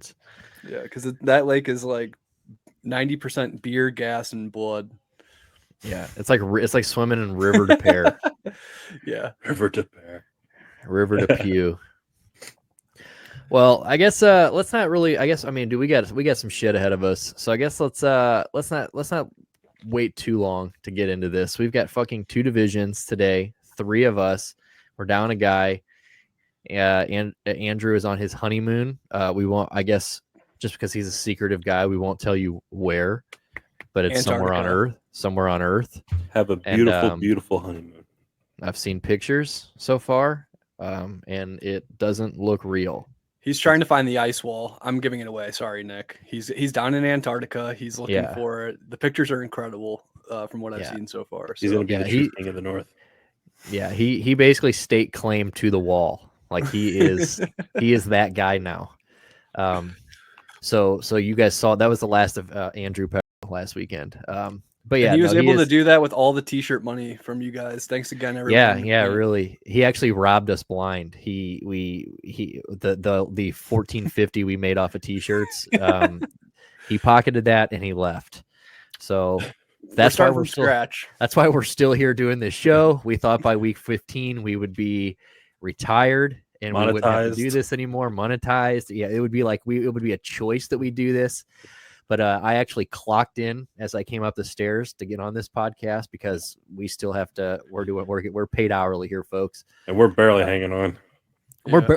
words. Yeah, because that lake is like 90% beer, gas, and blood. Yeah, it's like swimming in River de Pear. Yeah, River de Pear. River de Pew. Well, I guess let's not really. I guess I mean, we got some shit ahead of us. So I guess let's not wait too long to get into this. We've got fucking 2 divisions today. 3 of us. We're down a guy. And Andrew is on his honeymoon. We won't. I guess just because he's a secretive guy, we won't tell you where. But it's somewhere on Earth. Somewhere on Earth. Have a beautiful, beautiful honeymoon. I've seen pictures so far, and it doesn't look real. He's trying to find the ice wall. I'm giving it away. Sorry, Nick. He's down in Antarctica. He's looking for it. The pictures are incredible from what I've seen so far. So. He's going to be the true king of the North. Yeah, he basically state claimed to the wall. Like he is that guy now. So you guys saw that was the last of Andrew last weekend. But yeah, and he was able to do that with all the t-shirt money from you guys. Thanks again, everyone. Yeah, really. He actually robbed us blind. The 1450 we made off of t-shirts. He pocketed that and he left. So that's why we're still scratch. That's why we're still here doing this show. We thought by week 15 we would be retired and we wouldn't have to do this anymore. Monetized. Yeah, it would be like it would be a choice that we do this. But I actually clocked in as I came up the stairs to get on this podcast because we still have to. We're paid hourly here, folks, and we're barely hanging on.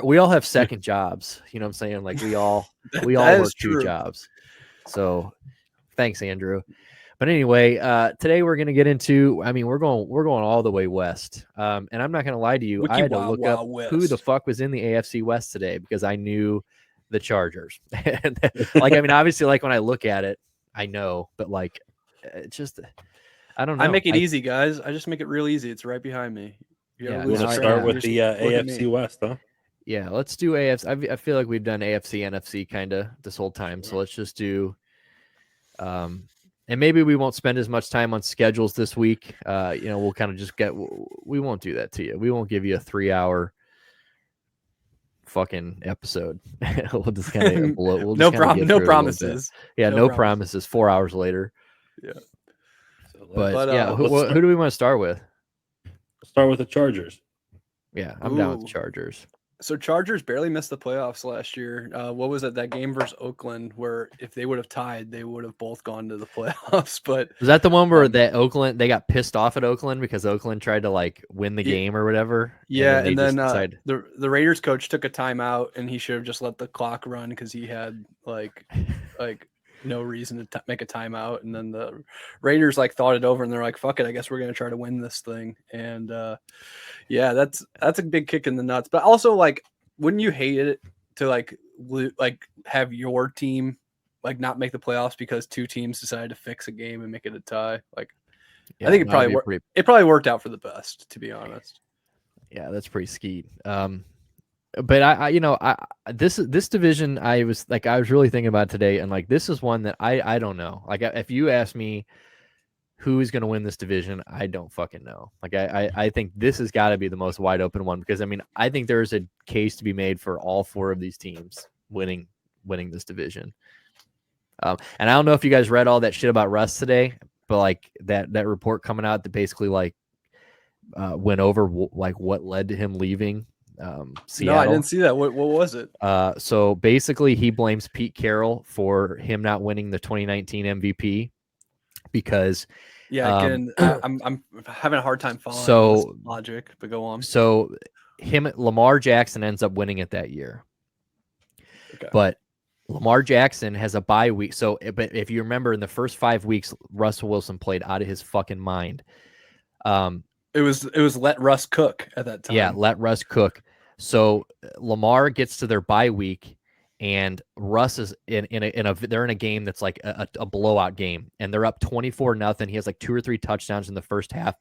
We all have second jobs. You know what I'm saying? Like we all work 2 jobs. So thanks, Andrew. But anyway, today we're going to get into. I mean, we're going all the way west. And I'm not going to lie to you. I had to look up who the fuck was in the AFC West today because I knew the Chargers. Like, I mean, obviously, like when I look at it, I know, but like, it's just, I don't know. I make it easy, guys. I just make it real easy. It's right behind me. You want to start with the AFC West, huh? Yeah, let's do AFC. I feel like we've done AFC, NFC kind of this whole time. So let's just do, and maybe we won't spend as much time on schedules this week. We'll kind of just we won't do that to you. We won't give you a 3-hour fucking episode. We'll just kind of no promises. Yeah, no promises. 4 hours later. Yeah. But who do we want to start with? Start with the Chargers. Yeah, I'm down with the Chargers. So Chargers barely missed the playoffs last year. What was it? That game versus Oakland, where if they would have tied, they would have both gone to the playoffs. But was that the one where they got pissed off at Oakland because Oakland tried to like win the game or whatever? Yeah, and then the Raiders coach took a timeout, and he should have just let the clock run because he had like no reason to make a timeout. And then the Raiders like thought it over, and they're like, "Fuck it, I guess we're gonna try to win this thing." And yeah, that's a big kick in the nuts. But also, like, wouldn't you hate it to like have your team like not make the playoffs because 2 teams decided to fix a game and make it a tie? Like, yeah, I think it probably worked out for the best, to be honest. Yeah, that's pretty skeet. But this division I was really thinking about today, and like this is one that I don't know. Like if you ask me who is going to win this division, I don't fucking know. Like I think this has got to be the most wide open one because I mean I think there's a case to be made for all 4 of these teams winning this division. And I don't know if you guys read all that shit about Russ today, but like that report coming out that basically like went over like what led to him leaving Seattle. No, I didn't see that. What was it? So basically he blames Pete Carroll for him not winning the 2019 MVP because I'm having a hard time following this logic, but go on. So Lamar Jackson ends up winning it that year. Okay. But Lamar Jackson has a bye week. So, but if you remember, in the first 5 weeks, Russell Wilson played out of his fucking mind. It was let Russ cook at that time. Yeah, let Russ cook. So Lamar gets to their bye week, and Russ is they're in a game that's like a blowout game, and they're up 24-0. He has like 2 or 3 touchdowns in the first half,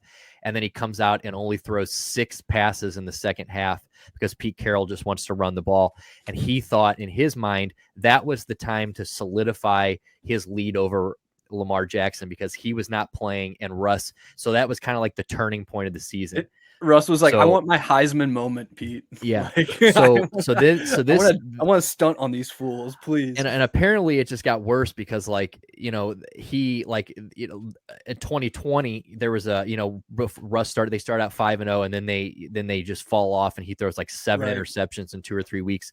and then he comes out and only throws 6 passes in the second half because Pete Carroll just wants to run the ball. And he thought in his mind that was the time to solidify his lead over Lamar Jackson because he was not playing and Russ. So that was kind of like the turning point of the season. Russ was like, I want my Heisman moment, Pete. Yeah. Like, so this I want to stunt on these fools, please. And apparently it just got worse because he in 2020 there was Russ they start out 5-0 and then they just fall off and he throws like 7 interceptions in 2 or 3 weeks.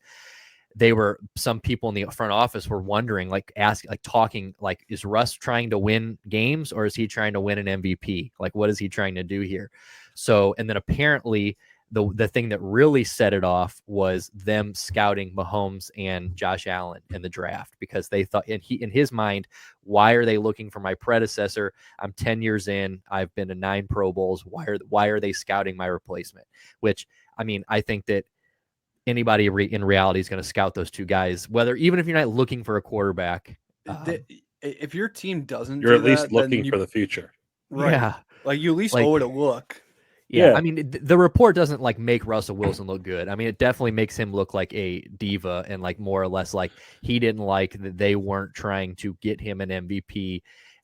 Some people in the front office were wondering, talking, is Russ trying to win games or is he trying to win an MVP? Like, what is he trying to do here? So, and then apparently the thing that really set it off was them scouting Mahomes and Josh Allen in the draft, because they thought, in his mind, why are they looking for my predecessor? I'm 10 years in. I've been to 9 Pro Bowls. Why are they scouting my replacement? Which, I mean, I think that anybody in reality is going to scout those 2 guys, even if you're not looking for a quarterback. If your team doesn't, you're at least looking for the future, right? Yeah, like you at least owe it a look. Yeah, I mean, the report doesn't make Russell Wilson look good. I mean, it definitely makes him look like a diva and more or less like he didn't like that they weren't trying to get him an MVP.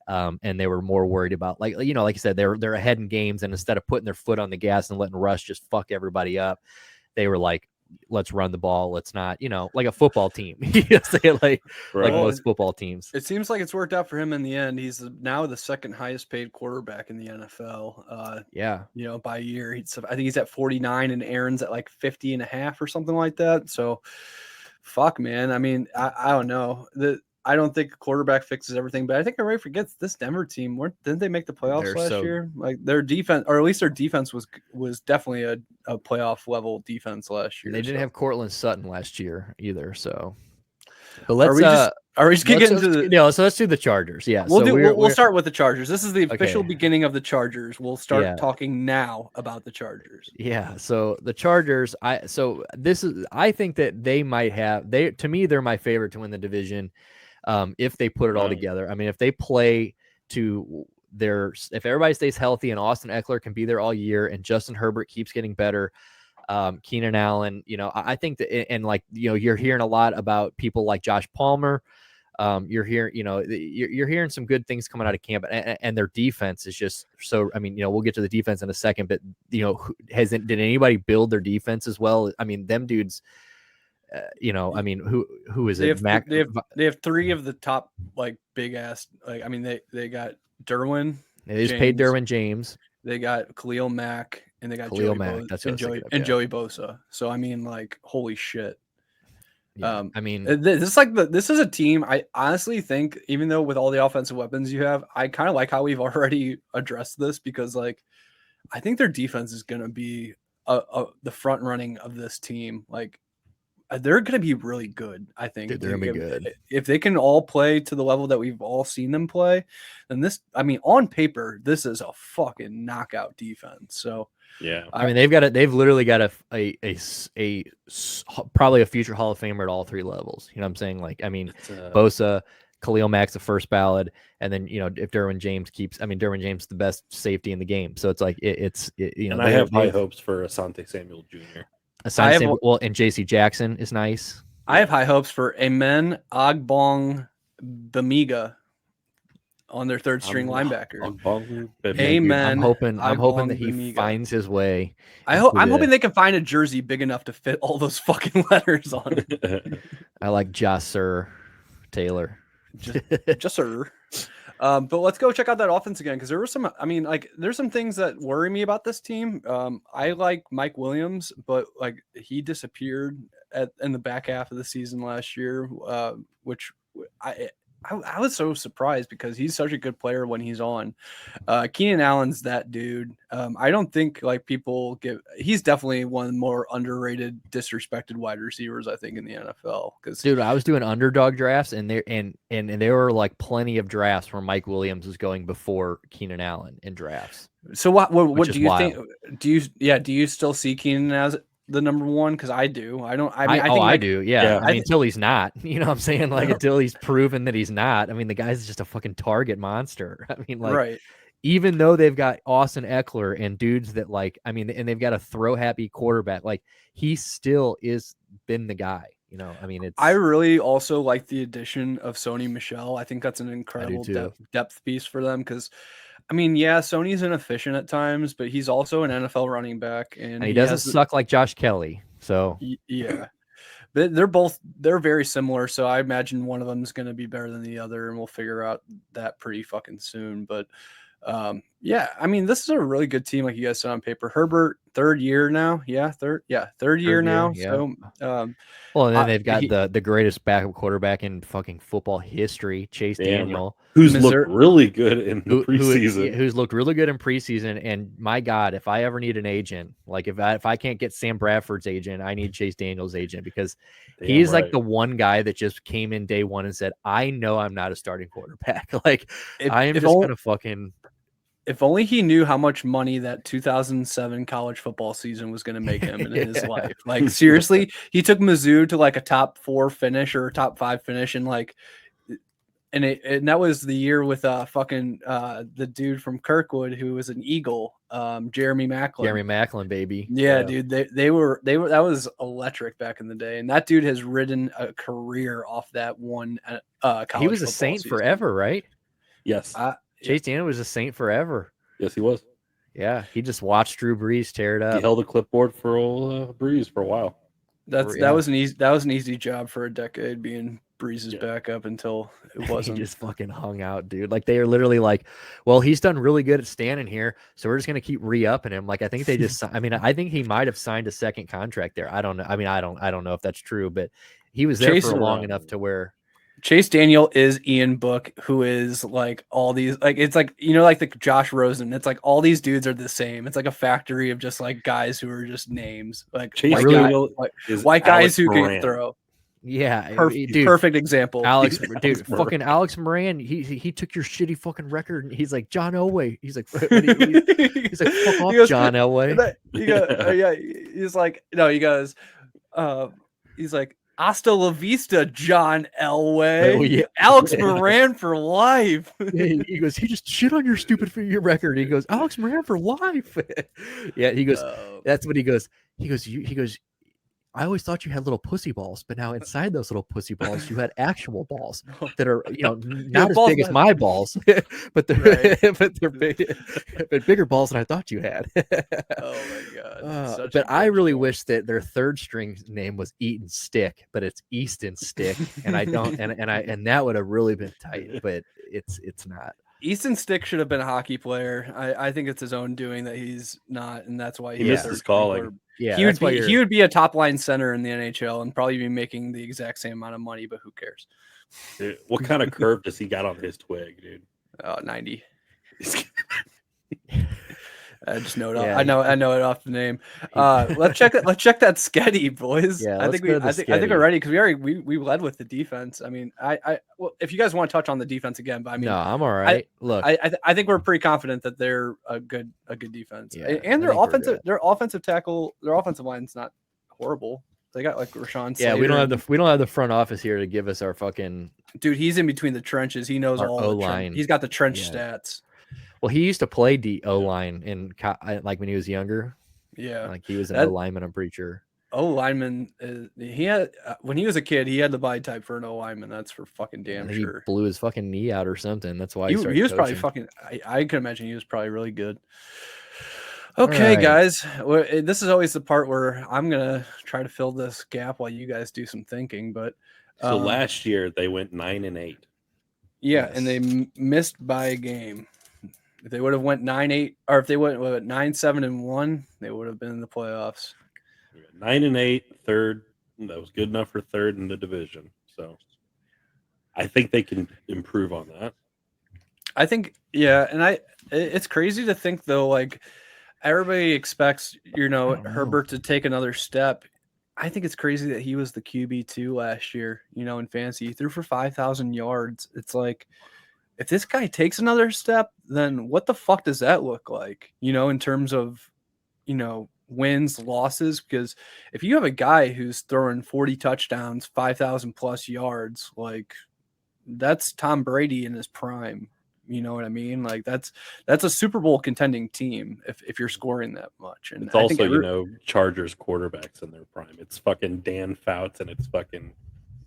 And they were more worried about, like you said, they're ahead in games, and instead of putting their foot on the gas and letting Russ just fuck everybody up, they were like, let's run the ball. Let's not, like a football team. Like most football teams. It seems like it's worked out for him in the end. He's now the second highest paid quarterback in the NFL. By year. I think he's at 49 and Aaron's at like 50 and a half or something like that. So fuck, man. I mean, I don't know. I don't think a quarterback fixes everything, but I think everybody forgets this Denver team. Didn't they make the playoffs last year? Like their defense, or at least their defense was definitely a playoff level defense last year. They didn't have Cortland Sutton last year either. So, but let's are we just getting into the? So let's do the Chargers. Yeah, we'll start with the Chargers. This is the official beginning of the Chargers. We'll start talking now about the Chargers. Yeah. So the Chargers. I think that they might have. To me, they're my favorite to win the division. If they put it all together. I mean, if they play to if everybody stays healthy and Austin Eckler can be there all year and Justin Herbert keeps getting better, Keenan Allen, I think that, and you're hearing a lot about people like Josh Palmer. You're hearing, you're hearing some good things coming out of camp, and their defense is just so. I mean, we'll get to the defense in a second, but did anybody build their defense as well? I mean, them dudes. I mean, who is it? They have 3 of the top big ass. I mean, they got Derwin. They just paid Derwin James. They got Khalil Mack, and they got Khalil Mack. That's Joey Bosa. So I mean, holy shit. Yeah. I mean, this is a team. I honestly think, even though with all the offensive weapons you have, I kind of like how we've already addressed this, because I think their defense is going to be the front running of this team. They're going to be really good, I think. Dude, they're going to be good. If they can all play to the level that we've all seen them play, then on paper, this is a fucking knockout defense. So, yeah. I mean, they've literally got a probably a future Hall of Famer at all 3 levels. You know what I'm saying? Bosa, Khalil Mack's the first ballot, and then if Derwin James Derwin James is the best safety in the game. So it's and I have high hopes for Asante Samuel Jr. And J.C. Jackson is nice. I have high hopes for Amen Ogbong Bamiga on their third string linebacker. Amen. I'm hoping that he finds his way. I'm hoping they can find a jersey big enough to fit all those fucking letters on it. I like Jasser Taylor. Jasser. But let's go check out that offense again, because there were some. I mean, there's some things that worry me about this team. I like Mike Williams, but he disappeared in the back half of the season last year, which I was so surprised, because he's such a good player when he's on. Keenan Allen's that dude. I don't think people give. He's definitely one of the more underrated, disrespected wide receivers, I think, in the NFL. Because dude, I was doing underdog drafts, and there were plenty of drafts where Mike Williams was going before Keenan Allen in drafts. So what do you think? Do you still see Keenan as the number 1? Because I do. I don't. I do. Yeah. I mean, until he's not. You know what I'm saying? Until he's proven that he's not. I mean, the guy's just a fucking target monster. I mean, right. Even though they've got Austin Eckler and dudes that and they've got a throw happy quarterback, he still is been the guy. I mean, I really also like the addition of Sony Michel. I think that's an incredible depth piece for them, because I mean, yeah, Sony's inefficient at times, but he's also an NFL running back, and he doesn't suck like Josh Kelly. So yeah, but they're very similar. So I imagine one of them is going to be better than the other, and we'll figure out that pretty fucking soon. But yeah, I mean, this is a really good team, like you guys said on paper. Herbert, third year now. Yeah, third year now. Yeah. So, well, and then they've got the greatest backup quarterback in fucking football history, Chase Daniel, who's looked really good in the preseason. Who's looked really good in preseason. And my God, if I ever need an agent, like if I can't get Sam Bradford's agent, I need Chase Daniel's agent, because he's like the one guy that just came in day one and said, I know I'm not a starting quarterback. Like I am just gonna fucking. If only he knew how much money that 2007 college football season was going to make him in his life. Like, seriously, he took Mizzou to like a top 4 finish or a top 5 finish. And like, and that was the year with the dude from Kirkwood who was an Eagle, Jeremy Maclin. Jeremy Maclin, baby. Yeah, dude. They were that was electric back in the day. And that dude has ridden a career off that one college. He was a Saint forever, right? Yes. Chase Daniel was a Saint forever. Yes, he was. Yeah, he just watched Drew Brees tear it up. He held a clipboard for old Brees for a while. That was an easy job for a decade, being Breeze's backup until it wasn't. He just fucking hung out, dude. Like, they are literally like, well, he's done really good at standing here, so we're just gonna keep re-upping him. Like, I think they just, I mean, I think he might have signed a second contract there. I don't know. I mean, I don't know if that's true, but he was there for long enough to where. Chase Daniel is Ian Book, who is like all these, like, it's like, like the Josh Rosen. It's like all these dudes are the same. It's like a factory of just like guys who are just names, like Chase Daniel white guys who can throw. Yeah, dude, perfect example. Alex Moran. He took your shitty fucking record, and he's like John Elway. He's like, he's like, fuck off, John Elway. He's like, no, he goes, he's like, hasta la vista, John Elway. Oh, yeah. Alex Moran for life. He goes, he just shit on your stupid record. He goes, Alex Moran for life. Yeah, he goes, that's what he goes. He goes, I always thought you had little pussy balls, but now inside those little pussy balls, you had actual balls that are, not as big as my balls, but they're big, but bigger balls than I thought you had. Oh my God! But I really wish that their third string name was Eaton Stick, but it's Easton Stick, and I don't, and that would have really been tight, but it's not. Easton Stick should have been a hockey player. I think it's his own doing that he's not, and that's why he missed his calling. Yeah, he would be a top line center in the NHL and probably be making the exact same amount of money, but who cares? Dude, what kind of curve does he got on his twig, dude? 90. I just know it. I know it off the name. Let's check that Sketty, boys. Yeah, I think we're ready because we led with the defense. I mean, well, if you guys want to touch on the defense again, but I mean, no, I'm all right. Look, I think we're pretty confident that they're a good defense, and their offensive line's not horrible. They got like Rashawn Slater. Yeah, we don't have the front office here to give us our fucking dude. He's in between the trenches. He knows all O-line. He's got the trench stats. Well, he used to play O-line in like when he was younger. Yeah, like he was an O-lineman, I'm pretty sure. O-lineman, he had when he was a kid, he had the body type for an O-lineman. That's for fucking damn sure. He blew his fucking knee out or something. That's why he was coaching. Probably fucking. I can imagine he was probably really good. Okay, guys, this is always the part where I'm gonna try to fill this gap while you guys do some thinking. But so last year they went 9-8. Yeah, yes. And they missed by a game. If they would have went 9-8, or if they went 9-7-1, they would have been in the playoffs. 9-8, third. That was good enough for third in the division. So I think they can improve on that. I think, yeah, and it's crazy to think though, like everybody expects, Herbert to take another step. I think it's crazy that he was the QB2 last year, in fantasy. He threw for 5,000 yards. It's like, if this guy takes another step, then what the fuck does that look like, in terms of, wins, losses? Because if you have a guy who's throwing 40 touchdowns, 5,000 plus yards, like that's Tom Brady in his prime. You know what I mean? Like that's a Super Bowl contending team if you're scoring that much. And it's also, Chargers quarterbacks in their prime. It's fucking Dan Fouts and it's fucking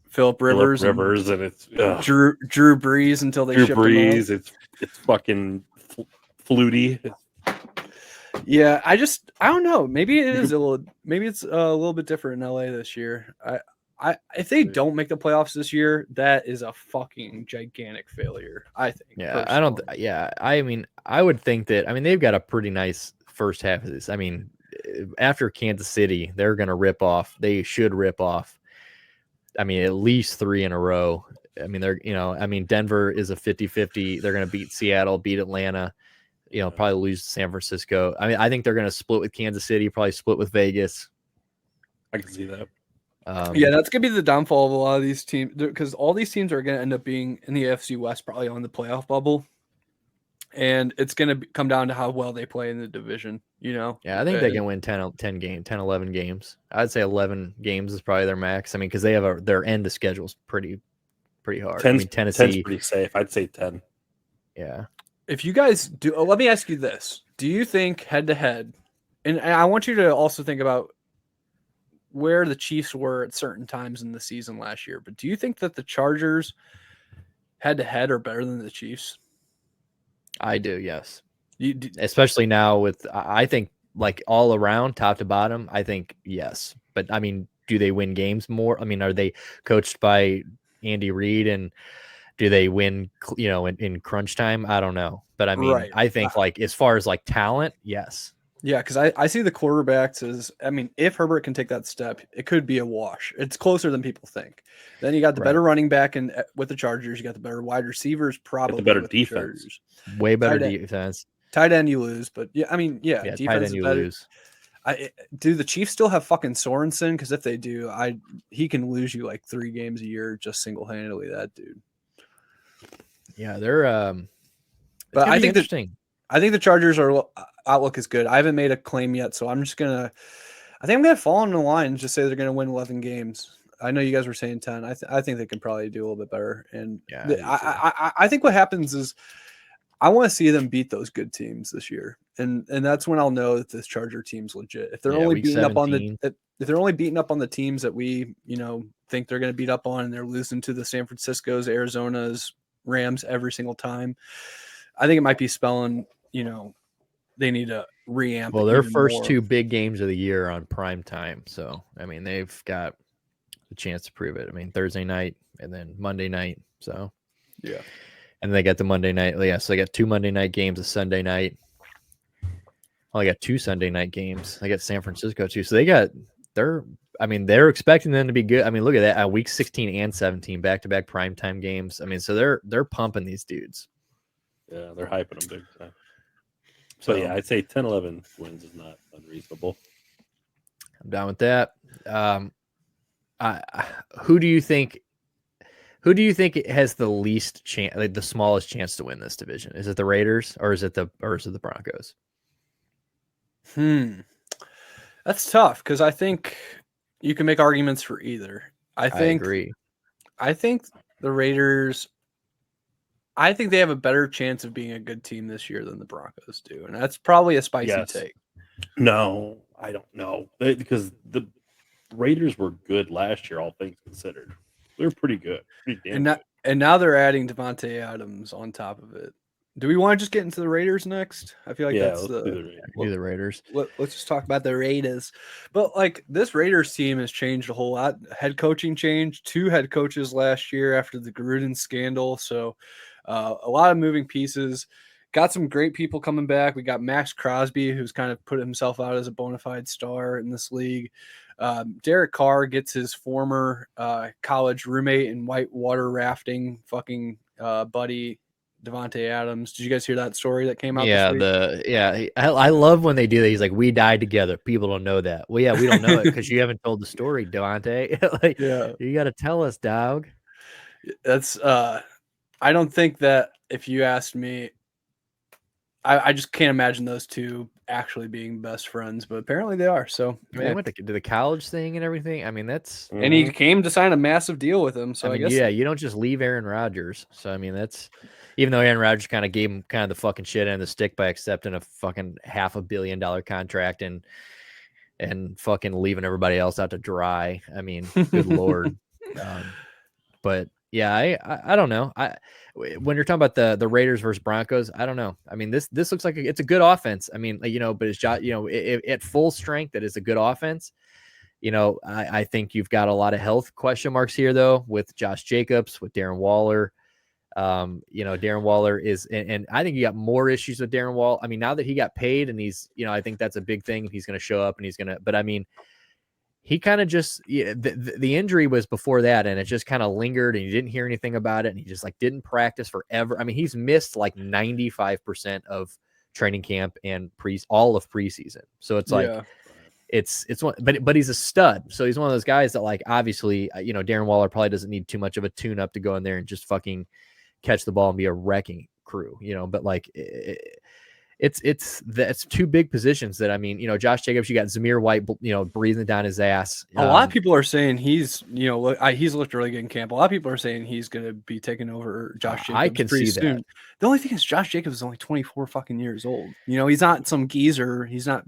Phillip Rivers and it's Drew Brees until they ship Brees. It's fucking fluty. Yeah, I don't know. Maybe it's a little bit different in LA this year. If they don't make the playoffs this year, that is a fucking gigantic failure, I think. Yeah, I don't. Yeah, I mean, I would think that. I mean, they've got a pretty nice first half of this. I mean, after Kansas City, they're going to rip off. They should rip off. I mean, at least 3 in a row. I mean, Denver is a 50-50. They're going to beat Seattle, beat Atlanta. Probably lose to San Francisco. I mean, I think they're going to split with Kansas City, probably split with Vegas. I can see that. Yeah, that's going to be the downfall of a lot of these teams, because all these teams are going to end up being in the AFC West, probably on the playoff bubble. And it's going to come down to how well they play in the division, Yeah, I think they can win 10, 11 games. I'd say 11 games is probably their max. I mean, because they have their end of schedule is pretty hard. I mean, Tennessee 10's pretty safe. I'd say 10. Yeah. If you guys do, let me ask you this. Do you think head-to-head, and I want you to also think about where the Chiefs were at certain times in the season last year, but do you think that the Chargers head-to-head are better than the Chiefs? I do, yes. Especially now with, I think, like all around, top to bottom, I think yes. But, I mean, do they win games more? I mean, are they coached by Andy Reid, and do they win, in crunch time? I don't know. But, I mean, I think, like, as far as, like, talent, yes. Yeah, because I see the quarterbacks as, I mean, if Herbert can take that step, it could be a wash. It's closer than people think. Then you got the better running back with the Chargers. You got the better wide receivers, probably the better defense. Way better defense. Tight end you lose, but yeah, I mean, defense tight end you lose. Do the Chiefs still have fucking Sorensen? Because if they do, he can lose you like 3 games a year just single handedly. That dude. Yeah, they're. But I think I think the Chargers outlook is good. I haven't made a claim yet, so I'm just gonna. I think I'm gonna fall in the line and just say they're gonna win 11 games. I know you guys were saying 10. I think they can probably do a little bit better. And I think what happens is I want to see them beat those good teams this year, and that's when I'll know that this Charger team's legit. If they're only beating up on the teams that we think they're going to beat up on, and they're losing to the San Francisco's, Arizona's, Rams every single time, I think it might be spelling they need to reamp. Well, their first 2 big games of the year are on prime time, so I mean they've got a chance to prove it. I mean Thursday night and then Monday night, so yeah. And they got the Monday night. Yeah, so they got 2 Monday night games, a Sunday night. Well, I got 2 Sunday night games. I got San Francisco too. So they're expecting them to be good. I mean, look at that. Week 16 and 17, back-to-back primetime games. I mean, so they're pumping these dudes. Yeah, they're hyping them big time. So yeah, I'd say 10-11 wins is not unreasonable. I'm down with that. Who do you think has the least chance, like the smallest chance to win this division? Is it the Raiders or is it the Broncos? That's tough because I think you can make arguments for either. I agree. I think the Raiders, I think they have a better chance of being a good team this year than the Broncos do. And that's probably a spicy take. No, I don't know. Because the Raiders were good last year, all things considered. They're pretty good. And now they're adding Devontae Adams on top of it. Do we want to just get into the Raiders next? I feel like that's the Raiders. Let's just talk about the Raiders. But like this Raiders team has changed a whole lot. Head coaching changed. 2 head coaches last year after the Gruden scandal. So a lot of moving pieces. Got some great people coming back. We got Max Crosby, who's kind of put himself out as a bona fide star in this league. Derek Carr gets his former college roommate and whitewater rafting fucking buddy Devontae Adams. Did you guys hear that story that came out this week? I love when they do that. He's like, we died together. People don't know that. Well, yeah, we don't know it because you haven't told the story, Devontae. You got to tell us, dog. That's I don't think that if you asked me, I just can't imagine those two actually being best friends, but apparently they are. So they went to the college thing and everything. I mean, that's and he came to sign a massive deal with him. So I guess you don't just leave Aaron Rodgers. So I mean, that's even though Aaron Rodgers kind of gave him kind of the fucking shit end of the stick by accepting a fucking $500 million contract and fucking leaving everybody else out to dry. I mean, good lord. But Yeah, I don't know. When you're talking about the Raiders versus Broncos, I don't know. I mean, this looks like it's a good offense. I mean, but it's at full strength, that is a good offense. I think you've got a lot of health question marks here, though, with Josh Jacobs, with Darren Waller. Darren Waller is, and I think you got more issues with Darren Waller. I mean, now that he got paid, and he's, I think that's a big thing. He's going to show up, and but I mean, he kind of just, the injury was before that, and it just kind of lingered, and you didn't hear anything about it, and he just didn't practice forever. I mean, he's missed 95% of training camp and all of preseason. So it's it's one, but he's a stud. So he's one of those guys that obviously, Darren Waller probably doesn't need too much of a tune up to go in there and just fucking catch the ball and be a wrecking crew, but it's two big positions that, I mean, Josh Jacobs, you got Zamir White, breathing down his ass. A lot of people are saying he's looked really good in camp. A lot of people are saying he's going to be taking over Josh Jacobs. I can pretty see soon. that. The only thing is Josh Jacobs is only 24 fucking years old. He's not some geezer. He's not,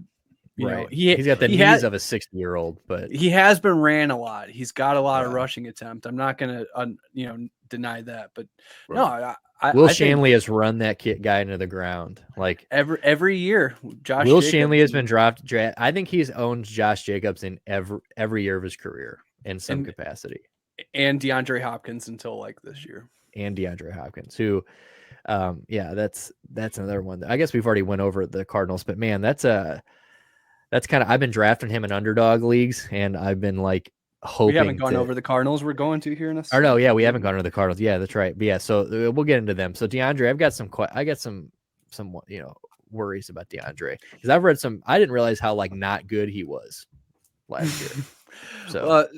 right. He's got the knees of a 60-year-old, but he has been ran a lot. He's got a lot of rushing attempt. I'm not going to, deny that, but no, Will Shanley has run that guy into the ground every year. Josh Will Jacobs, Shanley has been drafted. I think he's owned Josh Jacobs in every year of his career in some capacity. And DeAndre Hopkins until this year. And DeAndre Hopkins, who, that's another one. I guess we've already went over the Cardinals, but man, that's kind of, I've been drafting him in underdog leagues, and I've been hoping. We haven't gone over the Cardinals. We're going to here in a second. Or no, yeah, we haven't gone over the Cardinals. Yeah, that's right. But yeah, so we'll get into them. So DeAndre, I got some worries about DeAndre, because I've read some. I didn't realize how not good he was last year.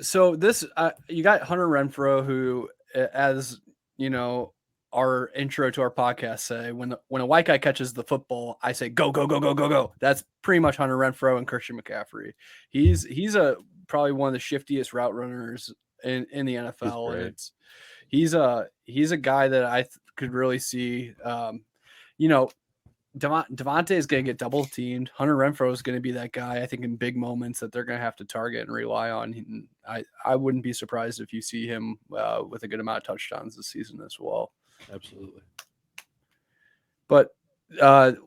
So this you got Hunter Renfrow, who, as our intro to our podcast say, when a white guy catches the football, I say go go go go go go. That's pretty much Hunter Renfrow and Christian McCaffrey. He's probably one of the shiftiest route runners in the NFL, and he's a guy that I could really see. Devontae is going to get double teamed. Hunter Renfrow is going to be that guy, I think, in big moments that they're going to have to target and rely on. I wouldn't be surprised if you see him with a good amount of touchdowns this season as well. Absolutely. But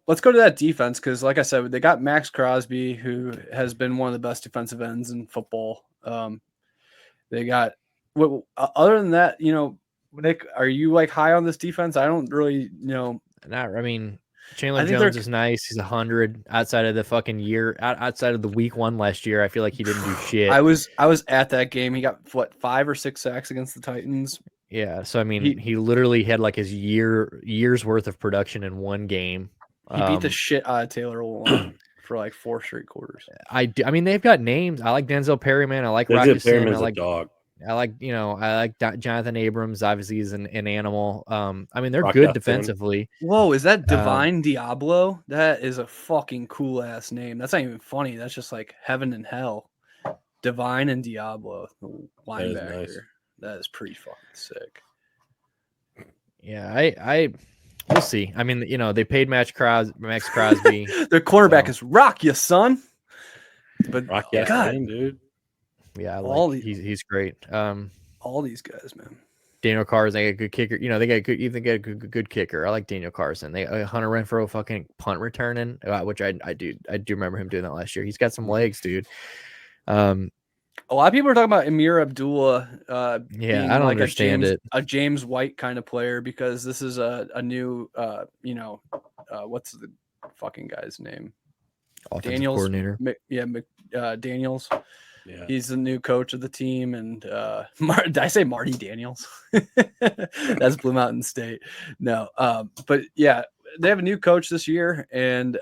let's go to that defense, because like I said, they got Max Crosby, who has been one of the best defensive ends in football. They got other than that, Nick, are you high on this defense? I don't really know. I mean, Chandler Jones is nice. He's 100 outside of the fucking year, outside of the week 1 last year. I feel like he didn't do shit. I was at that game. He got 5 or 6 sacks against the Titans. Yeah, so I mean, he literally had his year's worth of production in one game. He beat the shit out of Taylor Lewan for 4 straight quarters. I mean, they've got names. I like Denzel Perryman. I like Denzel Perryman's a dog. I like Jonathan Abrams. Obviously, he's an animal. I mean, they're Rock good Hudson. defensively. Whoa, is that Divine Diablo? That is a fucking cool ass name. That's not even funny. That's just heaven and hell. Divine and Diablo, the linebacker. That is nice. That is pretty fucking sick. Yeah, we'll see. I mean, they paid Max Crosby. Their cornerback is Rock, you son. But Rock, yeah, dude. Yeah, he's great. All these guys, man. Daniel Carson, they got a good kicker. They got a good kicker. I like Daniel Carson. They Hunter Renfrow fucking punt returning, which I do remember him doing that last year. He's got some legs, dude. A lot of people are talking about Amir Abdullah. I don't understand a James White kind of player, because this is a new, what's the fucking guy's name? Offensive Daniels coordinator. Daniels. Yeah. He's the new coach of the team. And did I say Marty Daniels? That's Blue Mountain State. No, but yeah, they have a new coach this year, and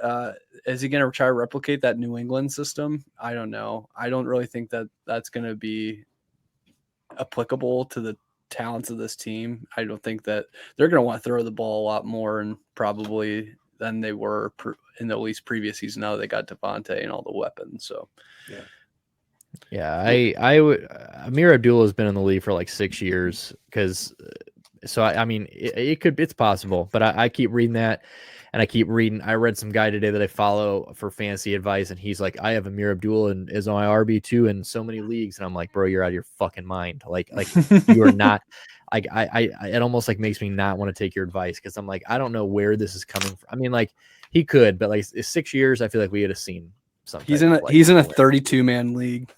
is he going to try to replicate that New England system? I don't know. I don't really think that that's going to be applicable to the talents of this team. I don't think that they're going to want to throw the ball a lot more, and probably than they were in the at least previous season. Now they got Devontae and all the weapons. So yeah, I would. Amir Abdullah has been in the league for 6 years, because So I mean, it's possible, but I keep reading that, and I read some guy today that I follow for fantasy advice, and he's like, I have Amir Abdul and is on my RB2 in so many leagues, and I'm like, bro, you're out of your fucking mind. Like you are not. Like it almost like makes me not want to take your advice, because I'm like, I don't know where this is coming from. I mean, like he could, but like 6 years, I feel like we would have seen something. He's in a 32-man league.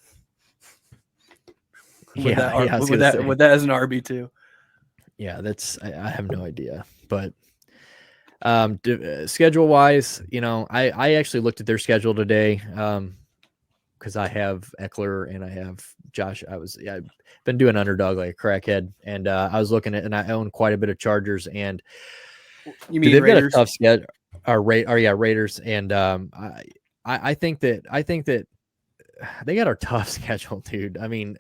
With that as an RB2. Yeah, I have no idea, but schedule wise, I actually looked at their schedule today, because I have Eckler and I have Josh. I've been doing underdog like a crackhead, and I was looking at, and I own quite a bit of Chargers, and they've Raiders? Got a tough schedule. Raiders, and I think that they got our tough schedule, dude. I mean,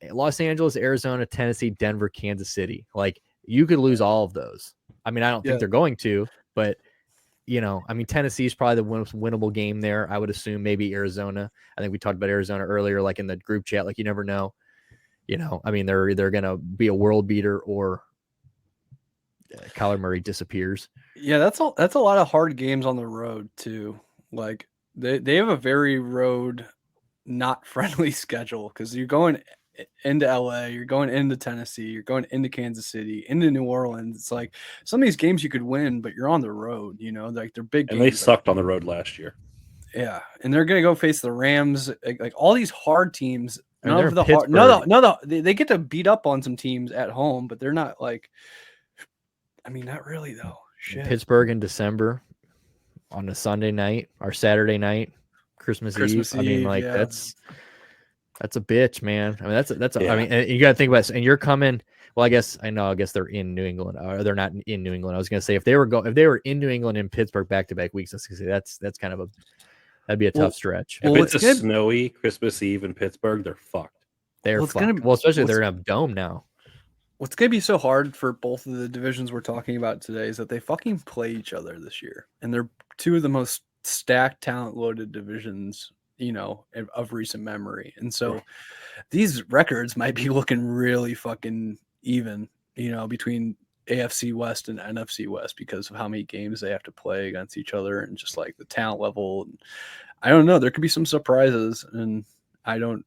Los Angeles, Arizona, Tennessee, Denver, Kansas City. Like, you could lose all of those. I mean, I don't think they're going to, but I mean, Tennessee is probably the most winnable game there. I would assume maybe Arizona. I think we talked about Arizona earlier, like in the group chat. Like, you never know. I mean, they're either going to be a world beater or Kyler Murray disappears. Yeah, that's a lot of hard games on the road too. Like they have a very road not friendly schedule, because you're going into LA, you're going into Tennessee, you're going into Kansas City, into New Orleans. It's like some of these games you could win, but you're on the road, like they're big games. And they sucked on the road last year. Yeah, and they're gonna go face the Rams, like all these hard teams. None of the hard. No, they get to beat up on some teams at home, but they're not like. I mean, not really though. Shit. Pittsburgh in December on a Sunday night or Saturday night, Christmas Eve. I mean, like that's a bitch, man. I mean, that's. I mean, and you got to think about it. And you're coming. Well, I guess they're in New England, or they're not in New England. I was gonna say if they were in New England and Pittsburgh back-to-back weeks, I was gonna say that's kind of that'd be a tough stretch. If it's a snowy Christmas Eve in Pittsburgh, they're fucked. They're fucked. Especially if they're in a dome now. What's going to be so hard for both of the divisions we're talking about today is that they fucking play each other this year. And they're two of the most stacked, talent-loaded divisions, of recent memory. And so these records might be looking really fucking even, between AFC West and NFC West, because of how many games they have to play against each other and just like the talent level. And I don't know. There could be some surprises, and I don't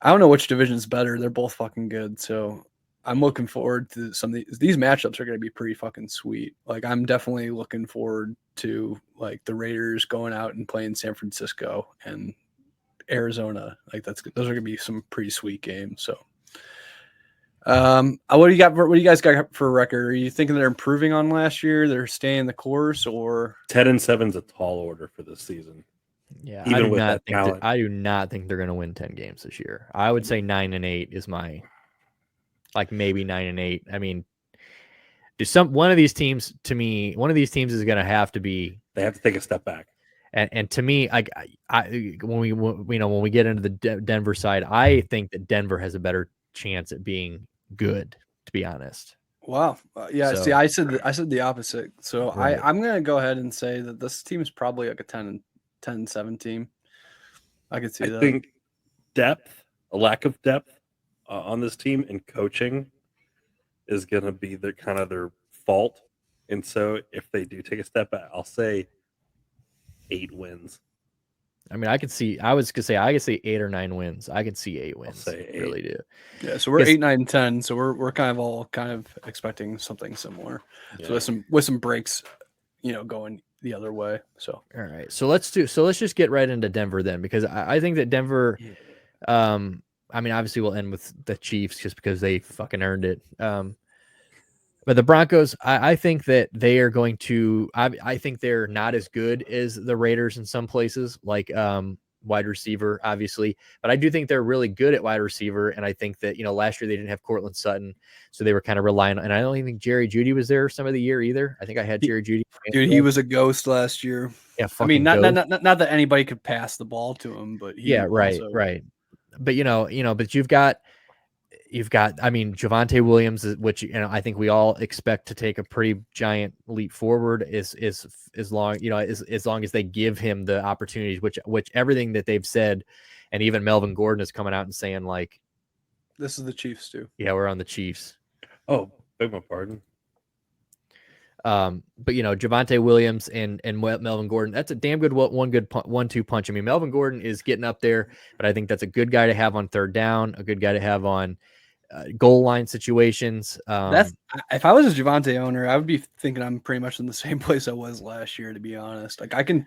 know which division's better. They're both fucking good. So I'm looking forward to some of these matchups are going to be pretty fucking sweet. Like, I'm definitely looking forward to like the Raiders going out and playing San Francisco and Arizona. Like those are going to be some pretty sweet games. So, what do you got? What do you guys got for a record? Are you thinking they're improving on last year? They're staying the course, or 10-7 is a tall order for this season. Yeah, I do not think they're going to win 10 games this year. I would say 9-8 is my. Like maybe 9-8. I mean, one of these teams is going to have to be. They have to take a step back. And to me, when we get into the Denver side, I think that Denver has a better chance at being good. To be honest. Wow. Yeah. So, see, I said the opposite. So right. I'm going to go ahead and say that this team is probably like a 10-7 team. I could see that. I think a lack of depth. On this team and coaching is going to be their fault. And so if they do take a step back, I'll say 8 wins. I mean, I could say 8 or 9 wins. I could see 8 wins. I'll say 8. Really do. Yeah. So we're 8, 9, 10. So we're kind of expecting something similar. Yeah. So with some breaks, going the other way. So, all right. So let's just get right into Denver then, because I think that Denver, I mean, obviously we'll end with the Chiefs just because they fucking earned it. But the Broncos, I think that they are going to. I think they're not as good as the Raiders in some places, like wide receiver, obviously. But I do think they're really good at wide receiver, and I think that last year they didn't have Cortland Sutton, so they were kind of relying on. And I don't even think Jerry Jeudy was there some of the year either. I think I had Jerry Jeudy. Dude, he was a ghost last year. Yeah, I mean, not that anybody could pass the ball to him, but right. But but you've got. I mean, Javonte Williams, which I think we all expect to take a pretty giant leap forward, is as long as they give him the opportunities, which everything that they've said, and even Melvin Gordon is coming out and saying like, this is the Chiefs too. Yeah, we're on the Chiefs. Oh, Beg my pardon. But Javonte Williams and Melvin Gordon, that's a damn good 1-2 punch. I mean, Melvin Gordon is getting up there, but I think that's a good guy to have on third down, a good guy to have on goal line situations. That's if I was a Javonte owner, I would be thinking I'm pretty much in the same place I was last year, to be honest. Like I can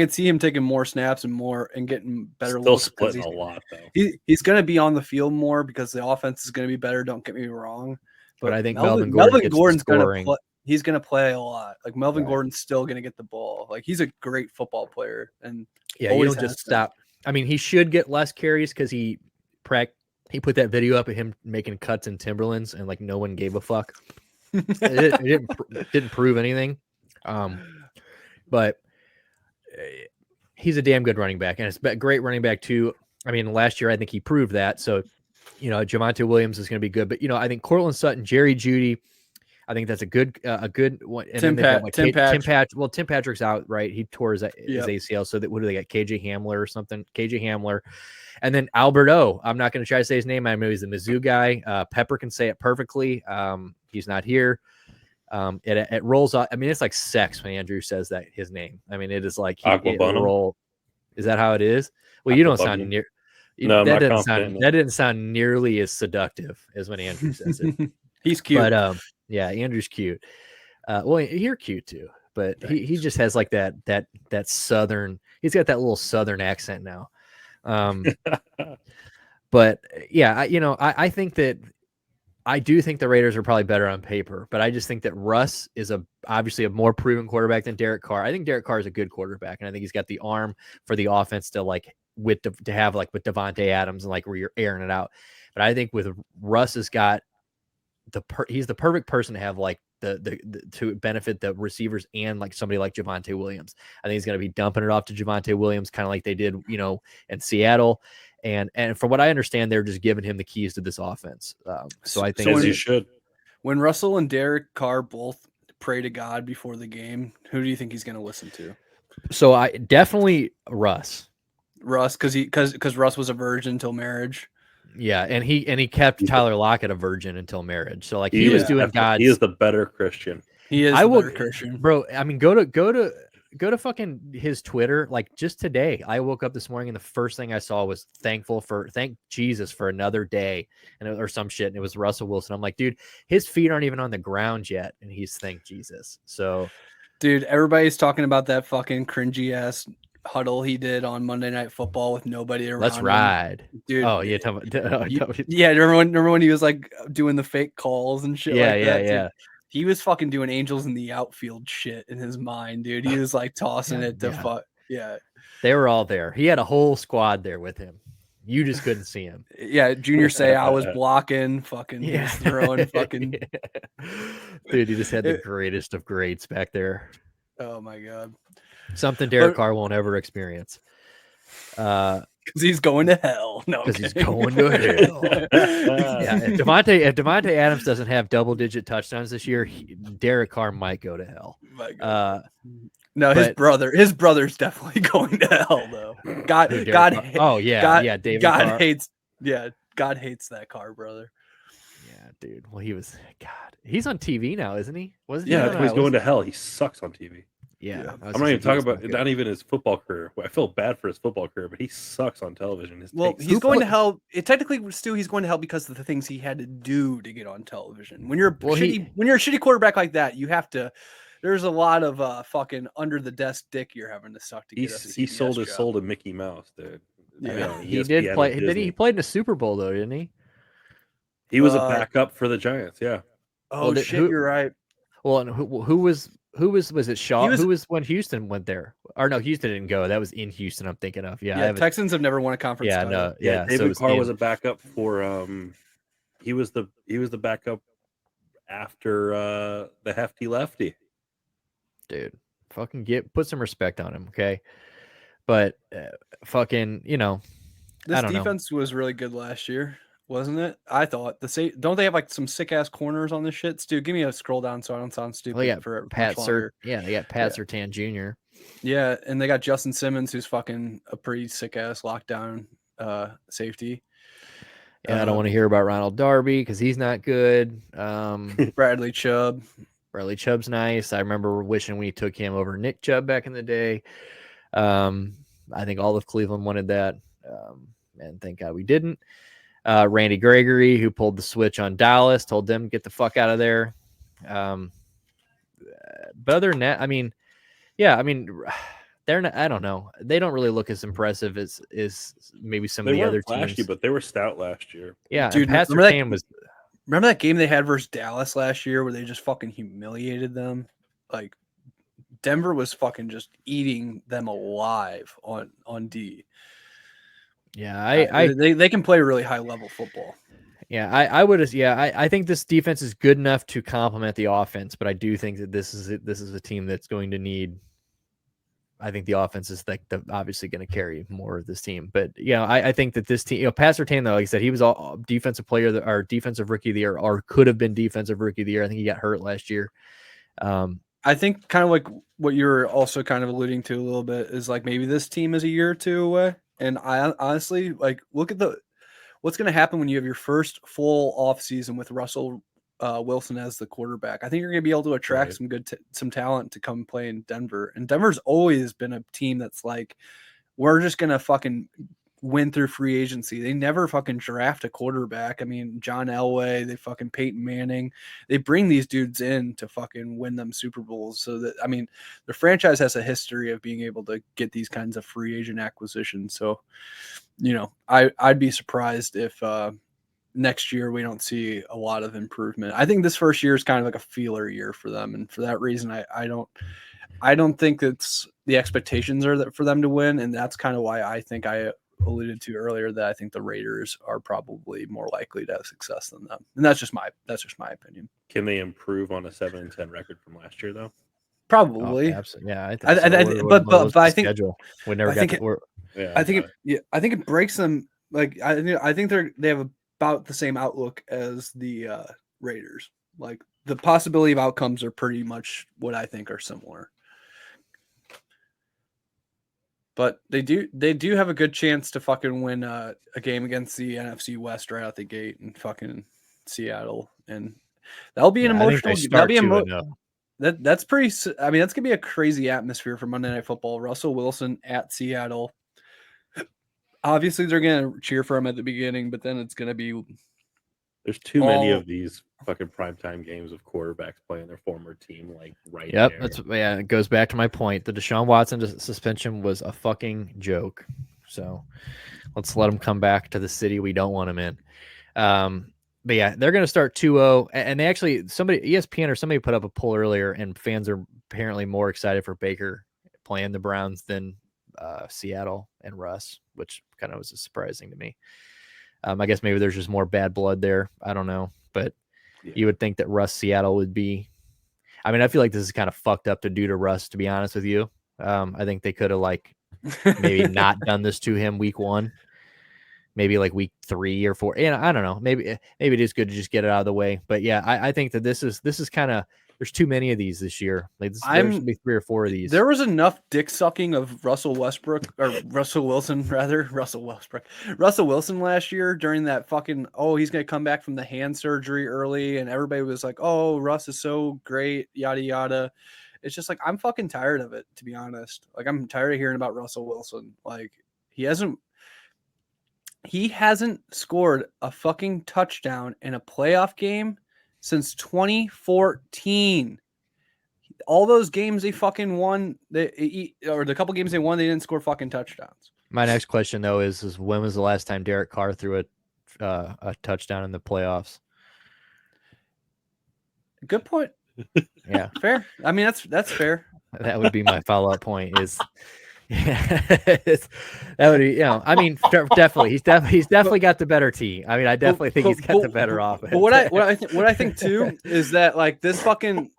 see him taking more snaps and getting better. Still splitting a lot though. He's going to be on the field more because the offense is going to be better. Don't get me wrong, but I think Melvin Gordon's going to play. He's going to play a lot. Like Melvin Gordon's still going to get the ball. Like he's a great football player, and you don't just stop. I mean, he should get less carries because he put that video up of him making cuts in Timberlands, and like no one gave a fuck. it didn't prove anything. But he's a damn good running back, and it's a great running back too. I mean, last year I think he proved that. So, Javonte Williams is going to be good, but I think Cortland Sutton, Jerry Jeudy, I think that's a good one. And Tim Patrick. Well, Tim Patrick's out, right? He tore his ACL. So what do they got? KJ Hamler or something? KJ Hamler. And then Albert O. I'm not going to try to say his name. I know he's the Mizzou guy. Pepper can say it perfectly. He's not here. It rolls out. I mean, it's like sex when Andrew says that his name. I mean, it is like roll. Is that how it is? Well, you don't sound near. No, that didn't sound nearly as seductive as when Andrew says it. He's cute. But yeah, Andrew's cute. Well, you're cute too. But he just has like that southern. He's got that little southern accent now. But yeah, I think that I do think the Raiders are probably better on paper, but I just think that Russ is obviously a more proven quarterback than Derek Carr. I think Derek Carr is a good quarterback, and I think he's got the arm for the offense to to have like with Devontae Adams and like where you're airing it out. But I think with Russ has got he's the perfect person to have like the to benefit the receivers and like somebody like Javonte Williams. I think he's going to be dumping it off to Javonte Williams, kind of like they did, in Seattle. And from what I understand, they're just giving him the keys to this offense. So I think as you should. When Russell and Derek Carr both pray to God before the game, who do you think he's going to listen to? So I definitely Russ, because Russ was a virgin until marriage. Yeah, and he kept Tyler Lockett a virgin until marriage. So like he was doing God's. He is the better Christian. He is the better Christian, bro. I mean, go to fucking his Twitter. Like just today, I woke up this morning and the first thing I saw was thank Jesus for another day, or some shit. And it was Russell Wilson. I'm like, dude, his feet aren't even on the ground yet, and he's thank Jesus. So, dude, everybody's talking about that fucking cringy ass huddle he did on Monday Night Football with nobody around. Let's ride, dude. Oh yeah, yeah. Remember when he was like doing the fake calls and shit? Yeah, like that, yeah. Dude. He was fucking doing angels in the outfield shit in his mind, dude. He was like tossing it to fuck. Yeah, they were all there. He had a whole squad there with him. You just couldn't see him. Yeah, Junior say I was blocking, fucking throwing, fucking. Dude, he just had the greatest of greats back there. Oh my god. Something Derek Carr won't ever experience. Because he's going to hell. No, because he's going to hell. Yeah, if Devontae Adams doesn't have double-digit touchdowns this year, Derek Carr might go to hell. No, his brother's definitely going to hell though. God David God Carr. hates that Carr brother. Yeah, dude. Well, he's on TV now, isn't he? Wasn't he? Yeah, he's going to hell. He sucks on TV. Yeah, I'm not even talking about not even his football career. I feel bad for his football career, but he sucks on television. He's going to hell. Technically, Stu, he's going to hell because of the things he had to do to get on television. When you're a shitty quarterback like that, you have to. There's a lot of fucking under the desk dick you're having to suck to get. He sold his soul to Mickey Mouse, dude. Yeah, he did play. He played in a Super Bowl though, didn't he? He was a backup for the Giants. Yeah. Oh shit, you're right. Well, and who was it Shaw? Who was when Houston went there? Or no, Houston didn't go. That was in Houston. I'm thinking of. Yeah, Texans have never won a conference. Yeah, title. No, yeah. David Carr was a backup for. He was the backup after the hefty lefty. Dude, fucking put some respect on him, okay? But fucking, this defense was really good last year, wasn't it? I thought don't they have like some sick ass corners on this shit? Stu, give me a scroll down so I don't sound stupid. Well, for Pat they got Pat Surtain Jr. Yeah, and they got Justin Simmons, who's fucking a pretty sick ass lockdown safety. Yeah, I don't want to hear about Ronald Darby because he's not good. Bradley Chubb. Bradley Chubb's nice. I remember wishing we took him over Nick Chubb back in the day. I think all of Cleveland wanted that, and thank God we didn't. Randy Gregory, who pulled the switch on Dallas, told them get the fuck out of there. But other than that, I mean, they're not, I don't know. They don't really look as impressive as maybe some of the other flashy, teams. But they were stout last year. Yeah, dude. Remember that game they had versus Dallas last year where they just fucking humiliated them? Like Denver was fucking just eating them alive on D. Yeah, they can play really high level football. Yeah, I think this defense is good enough to complement the offense, but I do think that this is a team that's going to need. I think the offense is obviously going to carry more of this team, but I think that this team, Pat Surtain, though, like I said, he was all defensive player or defensive rookie of the year, or could have been defensive rookie of the year. I think he got hurt last year. I think kind of like what you're also kind of alluding to a little bit is like maybe this team is a year or two away. And I honestly like look at what's going to happen when you have your first full off season with Russell Wilson as the quarterback. I think you're going to be able to attract some talent to come play in Denver. And Denver's always been a team that's like, we're just going to fucking win through free agency. They never fucking draft a quarterback. I mean, John Elway, they fucking Peyton Manning, they bring these dudes in to fucking win them Super Bowls. So that, I mean, the franchise has a history of being able to get these kinds of free agent acquisitions. So, I'd be surprised if next year we don't see a lot of improvement. I think this first year is kind of like a feeler year for them. And for that reason, I don't think it's the expectations are for them to win. And that's kind of why I think I alluded to earlier that I think the Raiders are probably more likely to have success than them. And that's just my opinion. Can they improve on a 7-10 record from last year though? Probably. Oh, absolutely. Yeah, I think so. but I think schedule. We never got to. I think it breaks them. Like I think they have about the same outlook as the Raiders. Like the possibility of outcomes are pretty much what I think are similar. But they do have a good chance to fucking win a game against the NFC West right out the gate in fucking Seattle, and that'll be an emotional. That'll be that's pretty. I mean, that's gonna be a crazy atmosphere for Monday Night Football. Russell Wilson at Seattle. Obviously, they're gonna cheer for him at the beginning, but then it's gonna be. There's too many of these fucking primetime games of quarterbacks playing their former team, like right there. It goes back to my point. The Deshaun Watson suspension was a fucking joke. So let's let him come back to the city we don't want him in. But yeah, they're going to start 2-0. And they actually, ESPN or somebody put up a poll earlier, and fans are apparently more excited for Baker playing the Browns than Seattle and Russ, which kind of was surprising to me. I guess maybe there's just more bad blood there. I don't know. But you would think that Russ Seattle would be. I mean, I feel like this is kind of fucked up to do to Russ, to be honest with you. I think they could have maybe not done this to him week 1, maybe like week 3 or 4. And I don't know. Maybe it is good to just get it out of the way. But yeah, I think that this is kind of. There's too many of these this year. There should be 3 or 4 of these. There was enough dick sucking of Russell Wilson last year during that fucking, he's going to come back from the hand surgery early. And everybody was like, oh, Russ is so great, yada, yada. It's just like, I'm fucking tired of it, to be honest. Like, I'm tired of hearing about Russell Wilson. Like, he hasn't scored a fucking touchdown in a playoff game since 2014. All those games they fucking won, or the couple games they won, they didn't score fucking touchdowns. My next question though is when was the last time Derek Carr threw a touchdown in the playoffs? Good point. Yeah, fair. I mean, that's fair. That would be my follow-up point. That would be, I mean, definitely, he's definitely got the better team. I mean, I definitely think he's got the better offense. But what I think too is that like this fucking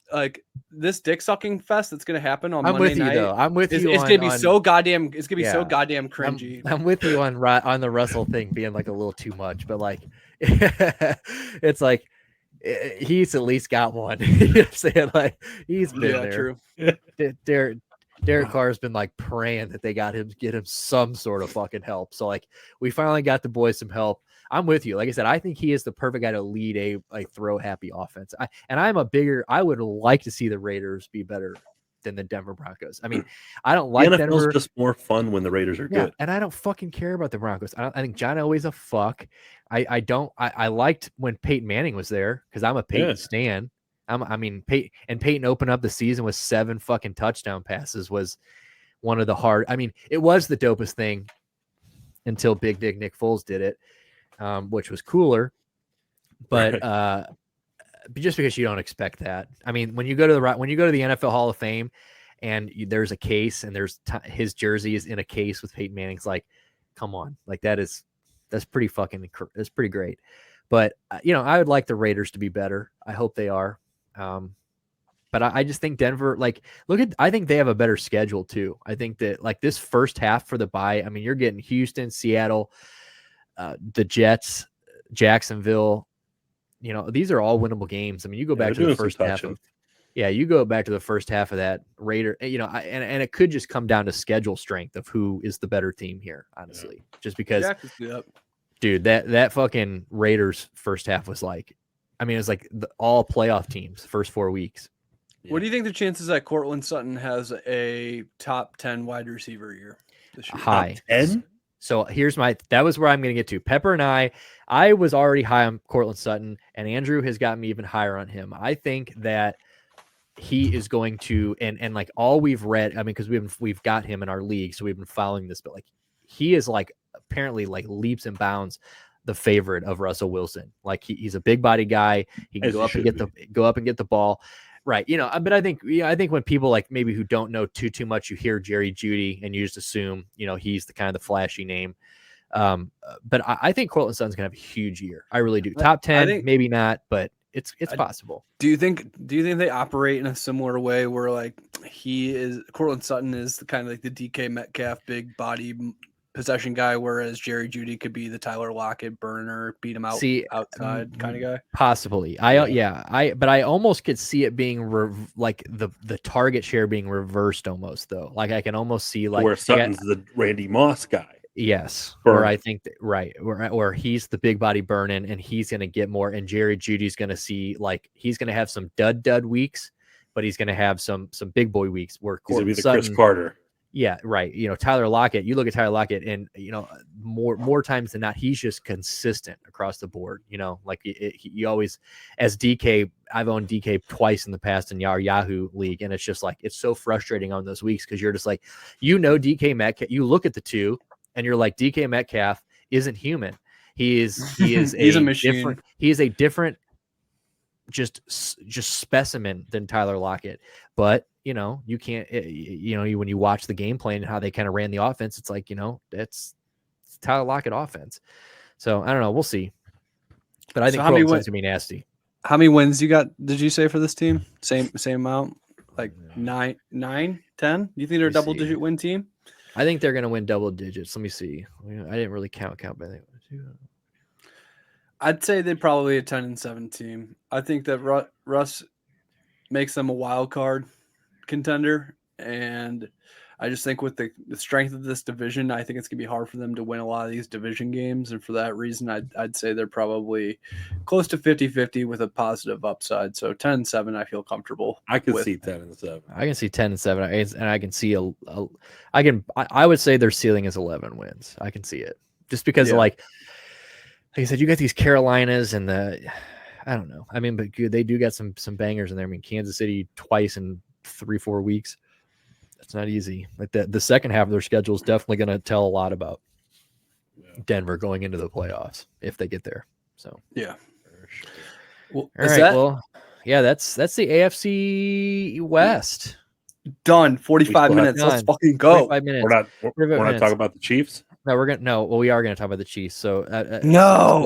this dick sucking fest that's gonna happen on Monday night. Though. I'm with you. It's gonna be so goddamn cringy. I'm with you on the Russell thing being like a little too much, but like it's like he's at least got one. You know what I'm saying? Like he's been there. True. Derek Carr's been like praying that they get him some sort of fucking help. So like we finally got the boys some help. I'm with you. Like I said, I think he is the perfect guy to lead a like throw happy offense. I would like to see the Raiders be better than the Denver Broncos. I mean, I don't like the NFL's Denver. Just more fun when the Raiders are good. And I don't fucking care about the Broncos. I think John Elway's a fuck. I liked when Peyton Manning was there because I'm a Peyton stan. Peyton opened up the season with 7 fucking touchdown passes was one of the hard. I mean, it was the dopest thing until Big Dick Nick Foles did it, which was cooler. But just because you don't expect that. I mean, when you go to the NFL Hall of Fame and there's a case and his jersey is in a case with Peyton Manning's, like, come on, like that's pretty great. But I would like the Raiders to be better. I hope they are. But I just think Denver, like, I think they have a better schedule too. I think that like this first half for the bye, I mean, you're getting Houston, Seattle, the Jets, Jacksonville. These are all winnable games. I mean, you go back to the first half of, you go back to the first half of that Raider, and it could just come down to schedule strength of who is the better team here, honestly. Just because, dude, that fucking Raiders first half was like, I mean, it's like all playoff teams first 4 weeks. What do you think the chances that Courtland Sutton has a top 10 wide receiver year this year? High. Top 10? So that was where I'm going to get to. Pepper and I was already high on Courtland Sutton, and Andrew has got me even higher on him. I think that he is going to, and like all we've read, I mean, because we've got him in our league, so we've been following this, but like he is like apparently like leaps and bounds the favorite of Russell Wilson. Like he's a big body guy. He can go up and get the ball. Right. But I think when people like maybe who don't know too much, you hear Jerry Jeudy and you just assume, he's the kind of the flashy name. But I think Courtland Sutton's going to have a huge year. I really do. Top 10, maybe not, but it's possible. Do you think they operate in a similar way where like Courtland Sutton is the kind of like the DK Metcalf, big body possession guy, whereas Jerry Jeudy could be the Tyler Lockett burner, beat him out outside kind of guy? Possibly. But I almost could see it being like the target share being reversed almost though. Like I can almost see like where Sutton's the Randy Moss guy. Yes. Where I think that, where he's the big body burning and he's going to get more, and Jerry Judy's going to see like he's going to have some dud weeks, but he's going to have some big boy weeks where he's going to be the Chris Carter. Yeah, right. Tyler Lockett, you look at Tyler Lockett and, more times than not, he's just consistent across the board. Like you always, as DK, I've owned DK twice in the past in our Yahoo league. And it's just like, it's so frustrating on those weeks because you're just like, DK Metcalf, you look at the two and you're like, DK Metcalf isn't human. He is he's a machine. He is a different just specimen than Tyler Lockett. But, you can't, when you watch the game plan and how they kind of ran the offense, it's like, it's Tyler Lockett offense. So I don't know. We'll see. But I think Courtland's going to be nasty. How many wins you got, did you say, for this team? Same amount? Like 9, 10? Do you think they're a double-digit win team? I think they're going to win double digits. Let me see. I didn't really count, but I think I'd say they're probably a 10-7 team. I think that Russ makes them a wild card contender, and I just think with the strength of this division, I think it's gonna be hard for them to win a lot of these division games, and for that reason, I'd say they're probably close to 50-50 with a positive upside. So 10-7, I feel comfortable. I can see 10-7. I can see 10-7, and I can see I would say their ceiling is 11 wins. I can see it just because like I said, you got these Carolinas and I don't know. I mean, but they do got some bangers in there. I mean, Kansas City twice in 3-4 weeks. That's not easy. Like the second half of their schedule is definitely going to tell a lot about Denver going into the playoffs if they get there. So yeah. Well, that's the AFC West. Done. 45 minutes. Let's fucking go. 45 minutes. We're not talking about the Chiefs. No, we are gonna talk about the Chiefs. So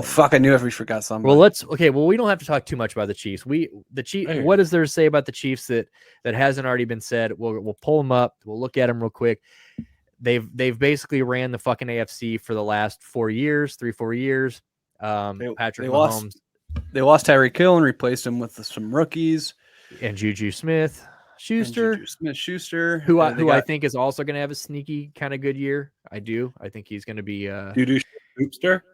fuck, I knew we forgot something. Well, we don't have to talk too much about the Chiefs. What is there to say about the Chiefs that hasn't already been said? We'll pull them up. We'll look at them real quick. They've basically ran the fucking AFC for the last 4 years. Patrick Mahomes. They lost Tyreek Hill and replaced him with some rookies and Juju Smith-Schuster, who I think is also going to have a sneaky kind of good year. I think he's going to be Juju Smith-Schuster.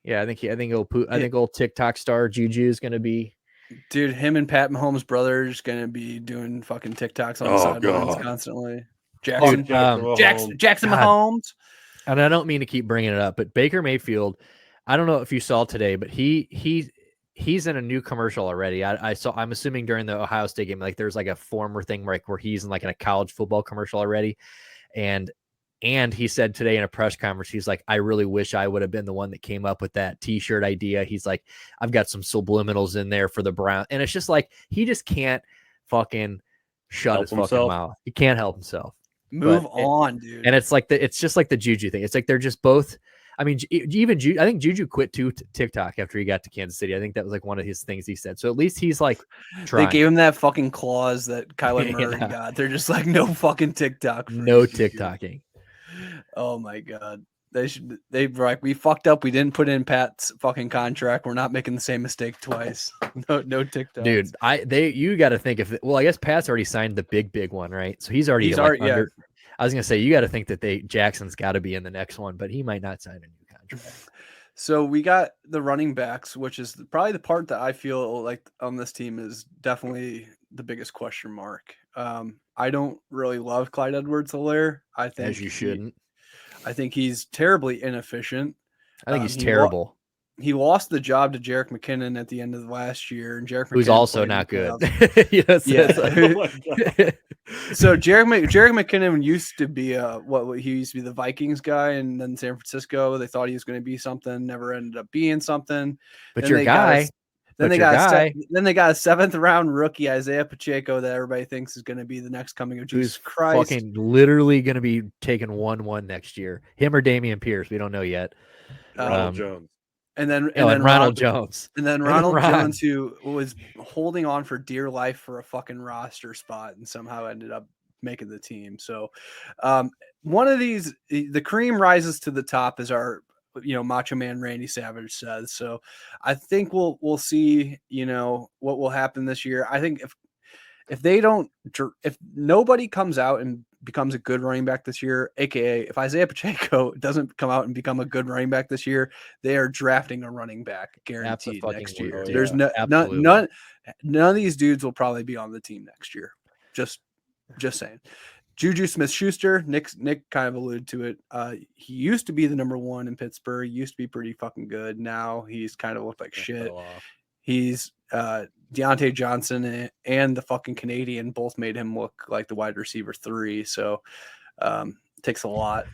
Yeah, I think old TikTok star Juju is going to be. Dude, him and Pat Mahomes' brother is going to be doing fucking TikToks on the sidelines constantly. Jackson Mahomes. And I don't mean to keep bringing it up, but Baker Mayfield, I don't know if you saw today, but he's in a new commercial already. I'm assuming during the Ohio State game, like there's like a former thing where he's in like in a college football commercial already. And he said today in a press conference, he's like, I really wish I would have been the one that came up with that t-shirt idea. He's like, I've got some subliminals in there for the Browns. And it's just like, he just can't fucking shut his fucking mouth. He can't help himself. Move on, dude. And it's just like the Juju thing. It's like they're just both. I mean, even I think Juju quit TikTok after he got to Kansas City. I think that was like one of his things he said. So at least he's like trying. They gave him that fucking clause that Kyler Murray got. They're just like, no fucking TikTok. No TikToking. Oh my God. They were like, we fucked up. We didn't put in Pat's fucking contract. We're not making the same mistake twice. No TikTok. Dude, you got to think I guess Pat's already signed the big one, right? So he's already under. Yeah. I was gonna say you got to think that Jackson's got to be in the next one, but he might not sign a new contract. So we got the running backs, which is probably the part that I feel like on this team is definitely the biggest question mark. I don't really love Clyde Edwards-Helaire. I think as you shouldn't. I think he's terribly inefficient. I think he's terrible. He lost the job to Jerick McKinnon at the end of last year, and Jerick McKinnon who's also not good. Yes. Yeah. So Jerick McKinnon used to be he used to be the Vikings guy, and then San Francisco. They thought he was going to be something, never ended up being something. But your guy. Then they got a 7th round rookie, Isaiah Pacheco, that everybody thinks is going to be the next coming of Jesus Christ. Fucking literally going to be taking 1-1 next year. Him or Damian Pierce, we don't know yet. Ronald Jones. And then Ronald Jones. And then Ronald Jones, who was holding on for dear life for a fucking roster spot and somehow ended up making the team. So one of these, the cream rises to the top, as our Macho Man Randy Savage says. So I think we'll see, what will happen this year. I think if nobody comes out and becomes a good running back this year, aka if Isaiah Pacheco doesn't come out and become a good running back this year, they are drafting a running back guaranteed next year. Dude. There's none of these dudes will probably be on the team next year. Just saying. Juju Smith-Schuster, Nick kind of alluded to it. He used to be the number 1 in Pittsburgh. He used to be pretty fucking good. Now he's kind of looked like shit. He's Deontay Johnson and the fucking Canadian both made him look like the wide receiver 3. So takes a lot.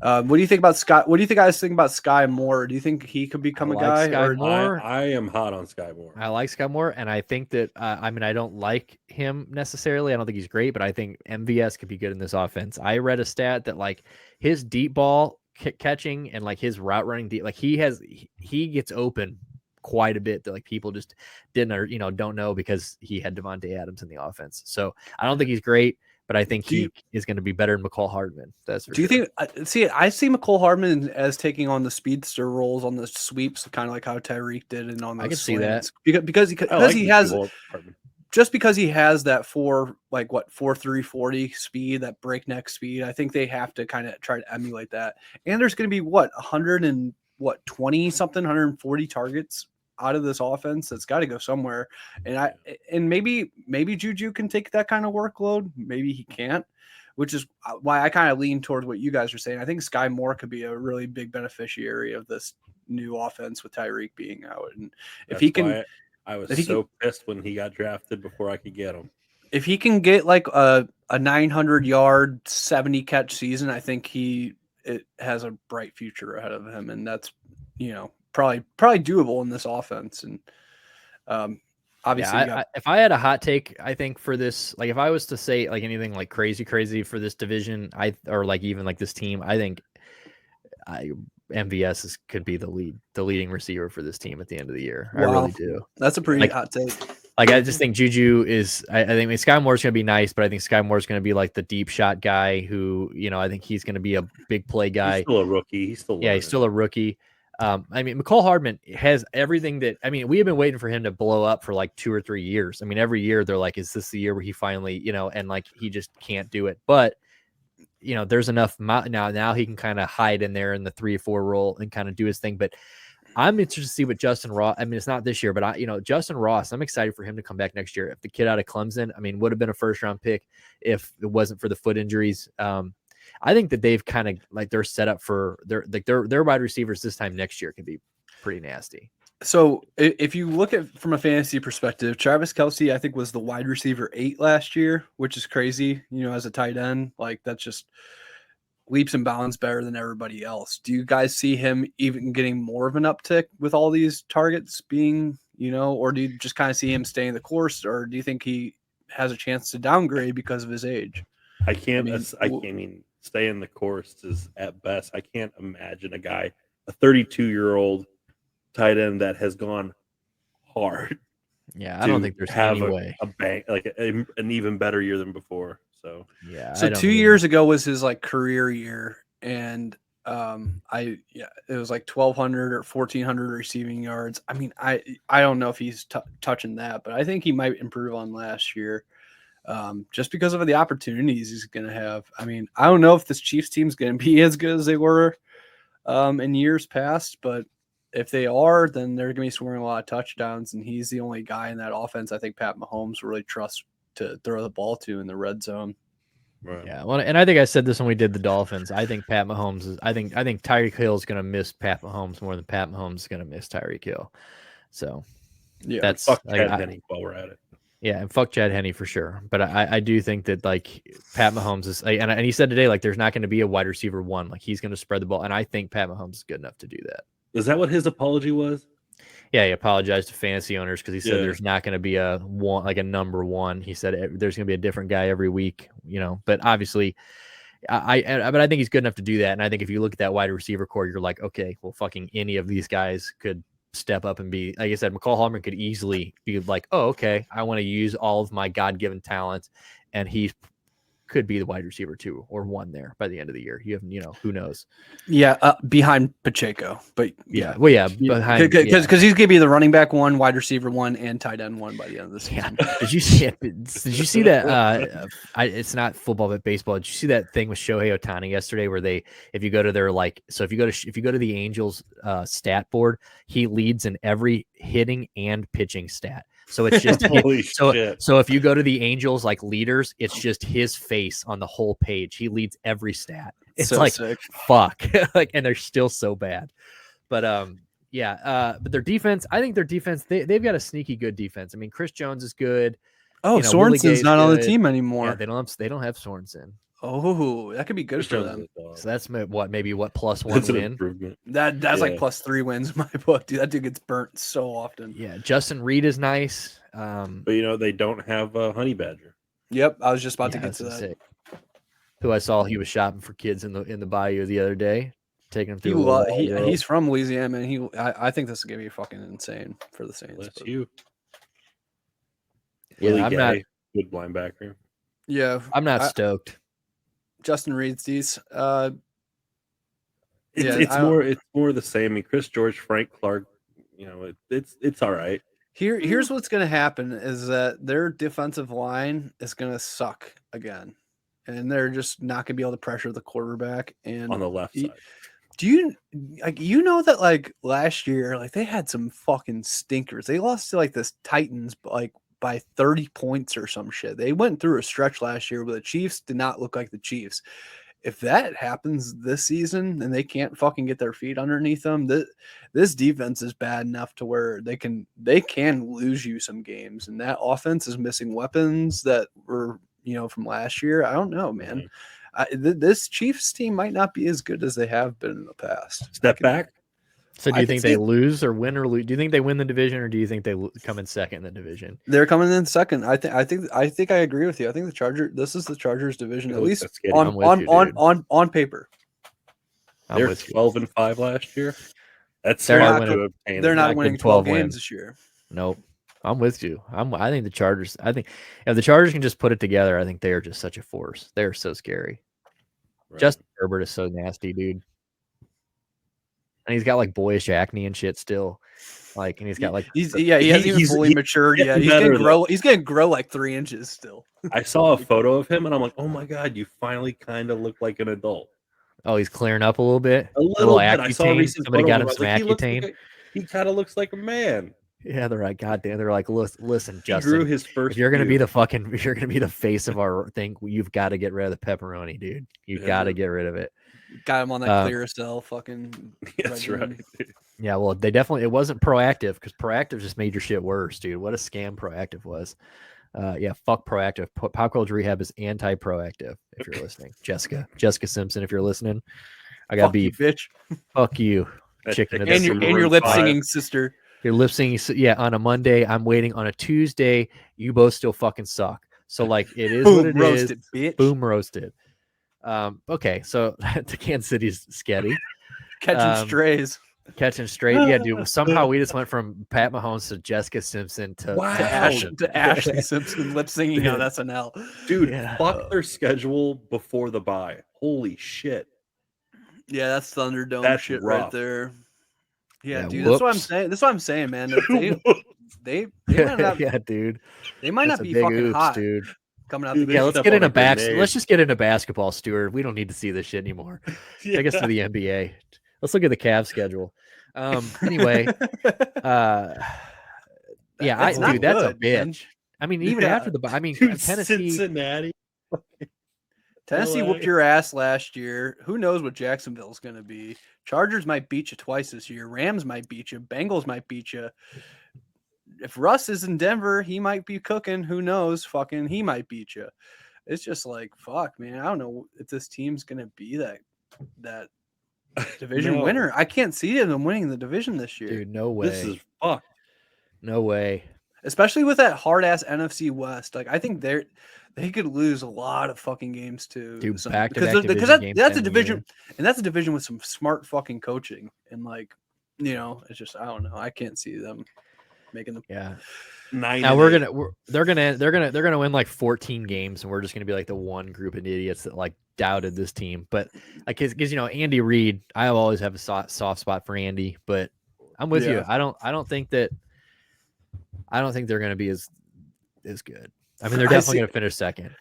What do you think about Sky? What do you guys think about Sky Moore? Do you think he could become a guy? I am hot on Sky Moore. I like Sky Moore, and I think that I don't like him necessarily. I don't think he's great, but I think MVS could be good in this offense. I read a stat that like his deep ball catching and like his route running deep, like he gets open quite a bit that like people just didn't or don't know because he had Devontae Adams in the offense. So I don't think he's great, but I think he is going to be better than McCall Hardman. That's for sure. You think? I see McCall Hardman as taking on the speedster roles on the sweeps, kind of like how Tyreek did, and on the. I can slants. see that because he has just because he has that 4.3 40 speed, that breakneck speed. I think they have to kind of try to emulate that. And there's going to be 140 targets out of this offense. That's got to go somewhere. And maybe Juju can take that kind of workload. Maybe he can't, which is why I kind of lean towards what you guys are saying. I think Sky Moore could be a really big beneficiary of this new offense with Tyreek being out. And if he can, I was pissed when he got drafted before I could get him. If he can get like a 900-yard, 70-catch season, I think it has a bright future ahead of him. And that's, probably doable in this offense. And obviously, if I had a hot take, I think for this, like if I was to say like anything like crazy for this division, or like even like this team, I think MVS could be the leading receiver for this team at the end of the year. Wow. I really do. That's a pretty hot take. Like I just think Juju is. I think Sky Moore's going to be nice, but I think Sky Moore's going to be like the deep shot guy who, I think he's going to be a big play guy. He's still a rookie. He's still a rookie. McCall Hardman has everything that, we have been waiting for him to blow up for like 2 or 3 years. Every year they're like, is this the year where he finally, and like, he just can't do it. But, there's enough now he can kind of hide in there in the 3 or 4 role and kind of do his thing. But I'm interested to see what Justin Ross. I mean, it's not this year, but Justin Ross. I'm excited for him to come back next year. If the kid out of Clemson, I mean, would have been a first-round pick if it wasn't for the foot injuries. I think that they've kind of like they're set up for their wide receivers this time next year can be pretty nasty. So if you look at from a fantasy perspective, Travis Kelce, I think was the wide receiver 8 last year, which is crazy. As a tight end, like that's just leaps and bounds better than everybody else. Do you guys see him even getting more of an uptick with all these targets being, or do you just kind of see him staying the course, or do you think he has a chance to downgrade because of his age? I mean, stay in the course is at best. I can't imagine a 32-year-old tight end that has gone hard. Yeah, I don't think there's any way a bank like an even better year than before. So yeah. So 2 years ago was his like career year, and it was like 1,200 or 1,400 receiving yards. I mean, I don't know if he's touching that, but I think he might improve on last year. Just because of the opportunities he's going to have. I mean, I don't know if this Chiefs team's going to be as good as they were in years past, but if they are, then they're going to be scoring a lot of touchdowns, and he's the only guy in that offense I think Pat Mahomes really trusts to throw the ball to in the red zone. Right. Yeah, well, and I think I said this when we did the Dolphins. I think Pat Mahomes is. I think Tyreek Hill is going to miss Pat Mahomes more than Pat Mahomes is going to miss Tyreek Hill. So yeah, that's fuck Chad Henne while we're at it. Yeah, and fuck Chad Henne for sure. But I do think that like Pat Mahomes is, and he said today like there's not going to be a wide receiver 1. Like he's going to spread the ball, and I think Pat Mahomes is good enough to do that. Is that what his apology was? Yeah, he apologized to fantasy owners because he said there's not going to be a number 1. He said there's going to be a different guy every week, But obviously, but I think he's good enough to do that. And I think if you look at that wide receiver core, you're like, okay, well, fucking any of these guys could step up and be, like I said, McCall Hallman could easily be like, oh, okay, I want to use all of my God-given talents, and he could be the wide receiver 2 or 1 there by the end of the year. You have, who knows? Yeah, behind Pacheco, but because he's gonna be the running back 1, wide receiver 1, and tight end 1 by the end of the season. Yeah. Did you see that? It's not football but baseball. Did you see that thing with Shohei Ohtani yesterday, where if you go to their if you go to the Angels stat board, he leads in every hitting and pitching stat. So it's just so if you go to the Angels like leaders, it's just his face on the whole page. He leads every stat. It's so like sick. Fuck, and they're still so bad. But but their defense, I think their defense, they've got a sneaky good defense. I mean, Chris Jones is good. Oh, Sorensen's not on the team anymore. Yeah, they don't have Sorensen. Oh, that could be good for them. So that's maybe +1 win. Improvement. That's like +3 wins in my book, dude. That dude gets burnt so often. Yeah, Justin Reed is nice. But they don't have a Honey Badger. Yep, I was just about to get to that. Sick. Who I saw he was shopping for kids in the bayou the other day, taking them through. He's from Louisiana, and I think this is gonna be fucking insane for the Saints. Bless you. Yeah, I'm not good linebacker. Yeah, I'm not stoked. Justin Reed's these. It's more the same. I mean, Chris George, Frank Clark, it's all right. Here's what's going to happen is that their defensive line is going to suck again, and they're just not going to be able to pressure the quarterback. And on the left side, do you know that like last year, like they had some fucking stinkers. They lost to like this Titans, like by 30 points or some shit. They went through a stretch last year where the Chiefs did not look like the Chiefs. If that happens this season and they can't fucking get their feet underneath them, this defense is bad enough to where they can lose you some games. And that offense is missing weapons that were, from last year. I don't know, man. This Chiefs team might not be as good as they have been in the past. Step back. So do you think they lose or win or lose? Do you think they win the division, or do you think they come in second in the division? They're coming in second. I think I agree with you. I think this is the Chargers division, at least on paper. They're 12-5 last year. They're not winning 12 games this year. Nope. I'm with you. I think the Chargers. I think if the Chargers can just put it together, I think they are just such a force. They are so scary. Right. Justin Herbert is so nasty, dude. And he's got like boyish acne and shit still. Like, and he's got like he hasn't even fully matured yet. He's gonna grow. He's gonna grow like 3 inches still. I saw a photo of him and I'm like, oh my god, you finally kind of look like an adult. Oh, he's clearing up a little bit. A little bit. I saw a recent Somebody photo got him some Accutane. He kind of looks like a man. Yeah, they're like, God damn, they're like, listen, He grew Justin, his first. if you're gonna be the face of our thing, you've got to get rid of the pepperoni, dude. You got to get rid of it. Got him on that Clearasil fucking. That's right. Yeah, well, it wasn't Proactive because Proactive just made your shit worse, dude. What a scam Proactive was. Yeah, fuck Proactive. Pop Culture Rehab is anti-proactive. If you're listening, Jessica Simpson, if you're listening, I got beef, you, bitch. Fuck you, chicken. And your lip singing sister. Your lip singing, yeah. On a Monday, I'm waiting. On a Tuesday, you both still fucking suck. So like, it is what it roasted, is. Bitch. Boom roasted. Okay, so to Kansas City's sketty. Catching strays. Catching straight. Yeah, dude. Somehow we just went from Pat Mahomes to Jessica Simpson to Ashley Simpson lip singing on SNL. Dude, fuck their schedule before the bye. Holy shit. Yeah, that's Thunderdome shit rough. right there. Yeah, dude. Whoops. That's what I'm saying, man. They might not, yeah, dude. They might not be fucking hot, dude. Coming out the yeah, let's get into let's just get into basketball, Stuart. We don't need to see this shit anymore. Take us to the NBA. Let's look at the Cavs schedule. Anyway, yeah, dude, that's a bitch. Man. I mean, even after the, I mean, dude, Tennessee, Cincinnati, Tennessee whooped your ass last year. Who knows what Jacksonville's going to be? Chargers might beat you twice this year. Rams might beat you. Bengals might beat you. If Russ is in Denver, he might be cooking. Who knows? Fucking, he might beat you. It's just like, fuck, man. I don't know if this team's going to be that division winner. I can't see them winning the division this year. Dude, no way. This is fucked. No way. Especially with that hard ass NFC West. Like, I think they could lose a lot of fucking games too. Dude, because that's a division, and that's a division with some smart fucking coaching. And like, it's just, I don't know. I can't see them making them. Yeah. 9 now they're gonna win like 14 games, and we're just gonna be like the one group of idiots that like doubted this team. But like, because Andy Reid, I always have a soft spot for Andy, but I'm with you. I don't think they're gonna be as good. I mean, they're definitely gonna finish second.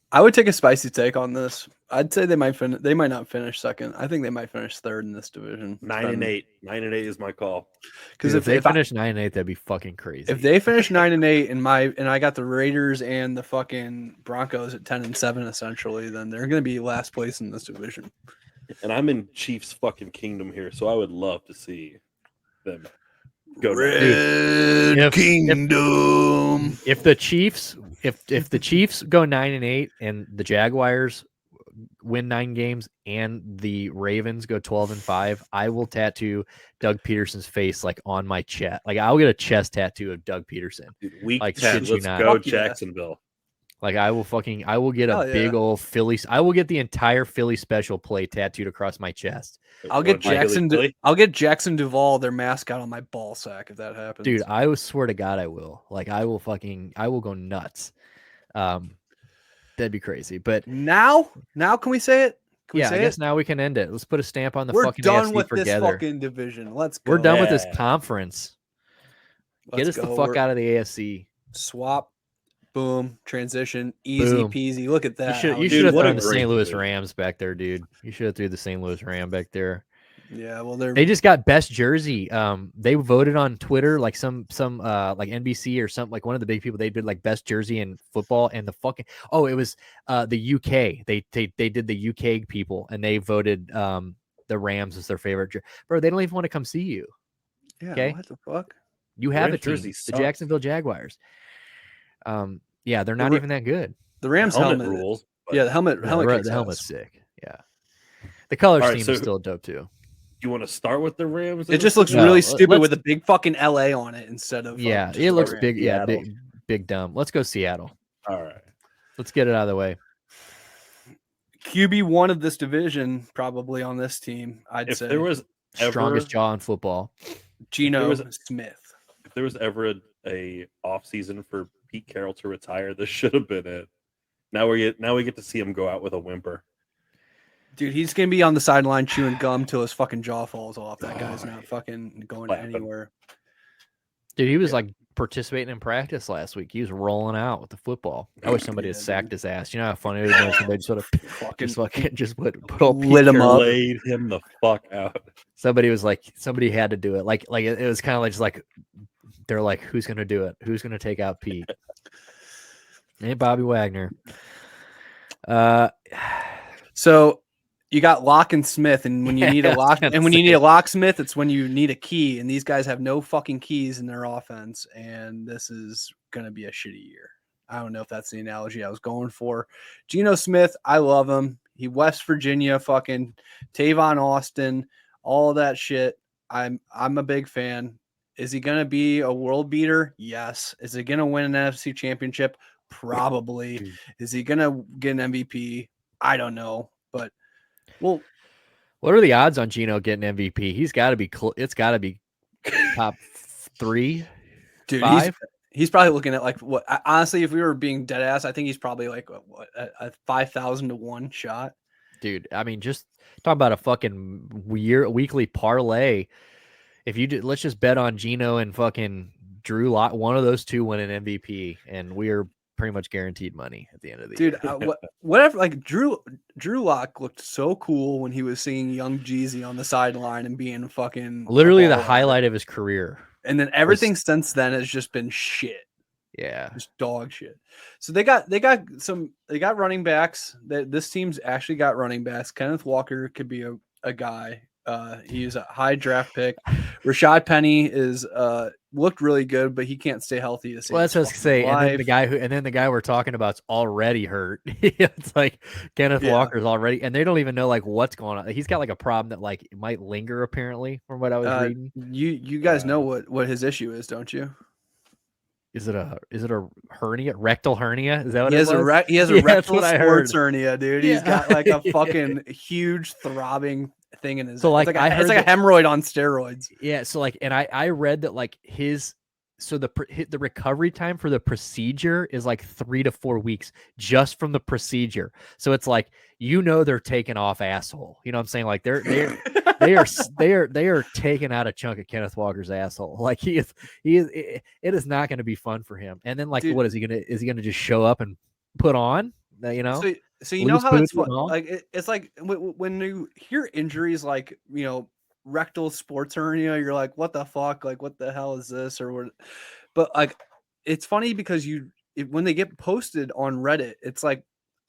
I would take a spicy take on this. I'd say they might not finish second. I think they might finish third in this division. 9-8. 9-8 is my call. Because if they finish 9-8, that'd be fucking crazy. If they finish 9-8 and I got the Raiders and the fucking Broncos at 10-7 essentially, then they're gonna be last place in this division. And I'm in Chiefs fucking kingdom here, so I would love to see them go Red Kingdom. If the Chiefs go 9-8 and the Jaguars win 9 games and the Ravens go 12-5, I will tattoo Doug Peterson's face like on my chest. Like, I'll get a chest tattoo of Doug Peterson. Week like, 10, let's go Jacksonville. Like, I will get a big old Philly. I will get the entire Philly special play tattooed across my chest. I'll get Jackson Duvall, their mascot, on my ball sack if that happens. Dude, I swear to God, I will. Like, I will go nuts. That'd be crazy. But now can we say it? I guess now we can end it. Let's put a stamp on the fucking AFC. We're done with together. this fucking division. Let's go. We're done with this conference. Get us the fuck out of the AFC. Swap. Boom. Transition. Easy peasy. Look at that. You should have thrown the St. Louis Rams back there, dude. You should have threw the St. Louis Ram back there. Yeah, well, they just got best jersey. They voted on Twitter, like some like NBC or something, like one of the big people. They did like best jersey in football, and it was the UK. They did the UK people, and they voted the Rams as their favorite. Bro, they don't even want to come see you. Yeah, okay? What the fuck? You have a team, the Jacksonville Jaguars. Yeah, they're not even that good. The Rams helmet rules. Yeah, the helmet's sick. Yeah, the color scheme is still dope too. You want to start with the Rams? It just looks really stupid with a big fucking LA on it instead of it looks big. Yeah, big dumb. Let's go Seattle. All right, let's get it out of the way. QB1 of this division probably on this team. I'd say there was strongest jaw in football. Geno Smith. If there was ever a off season for Pete Carroll to retire, this should have been it. Now we get to see him go out with a whimper. Dude, he's gonna be on the sideline chewing gum till his fucking jaw falls off. That guy's not fucking going anywhere. Dude, he was like participating in practice last week. He was rolling out with the football. I wish somebody had sacked his ass. You know how funny it would have been if somebody just put all lit him up, laid him the fuck out. Somebody had to do it. Like it was kind of like just like they're like, who's gonna do it? Who's gonna take out Pete? Ain't Bobby Wagner. So you got Lock and Smith, and when you need a lock, and when you need a locksmith, it's when you need a key. And these guys have no fucking keys in their offense, and this is gonna be a shitty year. I don't know if that's the analogy I was going for. Geno Smith, I love him. He West Virginia, fucking Tavon Austin, all that shit. I'm a big fan. Is he gonna be a world beater? Yes. Is he gonna win an NFC championship? Probably. Is he gonna get an MVP? I don't know, but well, what are the odds on Geno getting MVP? He's got to be. It's got to be top 3, dude. 5. He's probably looking at like what? Honestly, if we were being dead ass, I think he's probably like a 5,000 to 1 shot. Dude, I mean, just talk about a fucking weekly parlay. If you do, let's just bet on Geno and fucking Drew Lock, one of those two win an MVP, and we're pretty much guaranteed money at the end of the year. Dude, whatever. Like Drew Lock looked so cool when he was singing Young Jeezy on the sideline and being fucking literally the highlight of his career. And then everything since then has just been shit. Yeah, just dog shit. So they got running backs. This team's actually got running backs. Kenneth Walker could be a guy. He's a high draft pick. Rashad Penny is looked really good, but he can't stay healthy to save. Well, that's what I was gonna say. And then the guy we're talking about's already hurt. It's like Kenneth Walker's already, and they don't even know like what's going on. He's got like a problem that like might linger apparently, from what I was reading. You guys know what his issue is, don't you? Is it a hernia, rectal hernia? Is that what he has? He has a rectal sports hernia, dude. Yeah. He's got like a fucking huge throbbing thing in his. So like it's like a hemorrhoid on steroids. Yeah. So like, and I read that like the recovery time for the procedure is like 3 to 4 weeks just from the procedure. So it's like, they're taking off asshole. You know what I'm saying? Like they are taking out a chunk of Kenneth Walker's asshole. Like it is not going to be fun for him. And then like, dude, is he gonna just show up and put on? So you know how it's fun. Like it's like when you hear injuries like rectal sports hernia, you're like, what the fuck? Like, what the hell is this? Or what? But like, it's funny because when they get posted on Reddit, it's like,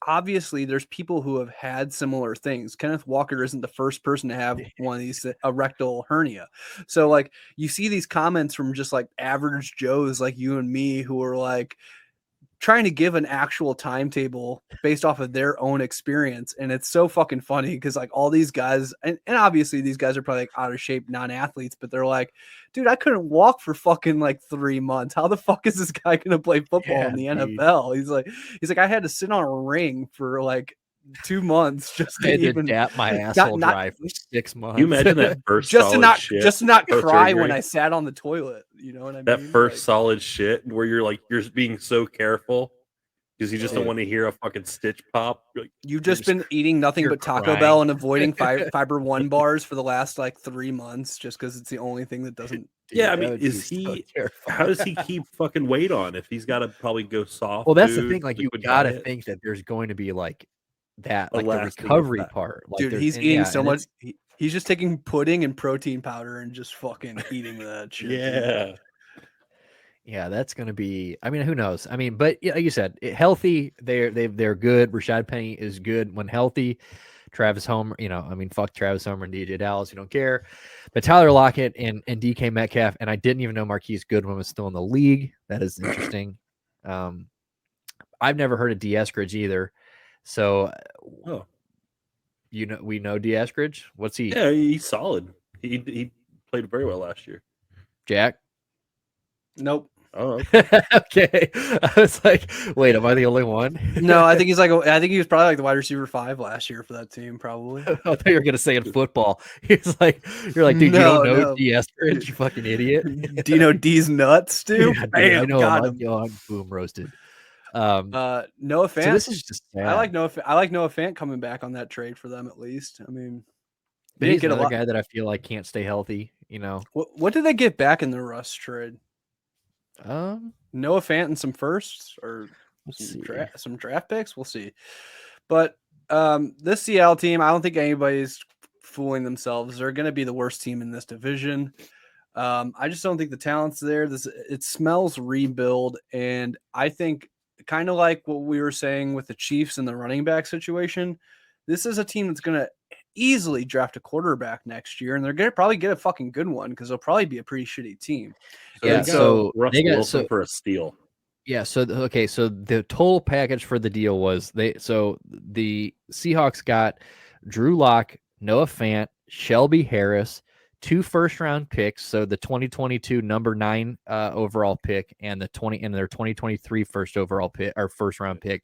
obviously there's people who have had similar things. Kenneth Walker isn't the first person to have one of these, a rectal hernia. So like, you see these comments from just like average Joes like you and me who are like trying to give an actual timetable based off of their own experience. And it's so fucking funny because like all these guys, and obviously these guys are probably like out of shape non-athletes, but they're like, dude, I couldn't walk for fucking like 3 months. How the fuck is this guy going to play football in the NFL? He's like, I had to sit on a ring for like 2 months just to even adapt my asshole dry for 6 months. You imagine that first just to not cry surgery. when I sat on the toilet. You know what I mean? That first solid shit where you're being so careful because you just don't want to hear a fucking stitch pop. You've just been eating nothing but Taco Bell and avoiding Fiber One bars for the last like 3 months just because it's the only thing that doesn't. Yeah, I mean, how does he keep fucking weight on if he's got to probably go soft? Well, that's the thing. Like, you gotta think that there's going to be like that, like the recovery part. Like, dude, he's eating so much. He's just taking pudding and protein powder and just fucking eating that shit. Yeah. Yeah, that's going to be, I mean, who knows? I mean, but like you said, healthy, they're good. Rashad Penny is good when healthy. Travis Homer, fuck Travis Homer and DJ Dallas, you don't care. But Tyler Lockett and DK Metcalf, and I didn't even know Marquise Goodwin was still in the league. That is interesting. I've never heard of D. Eskridge either. So, we know D. Eskridge. What's he? Yeah, he's solid. He played very well last year. Jack? Nope. Oh, okay. I was like, wait, am I the only one? No, I think he was probably like the wide receiver 5 last year for that team, probably. I thought you were gonna say in football. You're like, dude, you don't know D. Eskridge, you fucking idiot. Do you know D's nuts, dude? Yeah, bam, I know him. Boom, roasted. Noah Fant. So this is just sad. I like Noah Fant coming back on that trade for them at least. I mean, they didn't get another guy that I feel like can't stay healthy. What did they get back in the Russ trade? Noah Fant and some firsts or some draft picks. We'll see. But this Seattle team, I don't think anybody's fooling themselves. They're going to be the worst team in this division. I just don't think the talent's there. It smells rebuild, and I think kind of like what we were saying with the Chiefs and the running back situation, this is a team that's going to easily draft a quarterback next year, and they're going to probably get a fucking good one because they'll probably be a pretty shitty team. So Russell Wilson for a steal. Yeah. So the total package for the deal was the Seahawks got Drew Lock, Noah Fant, Shelby Harris, 2 first-round picks. So the 2022 number 9 overall pick and their 2023 first-round pick,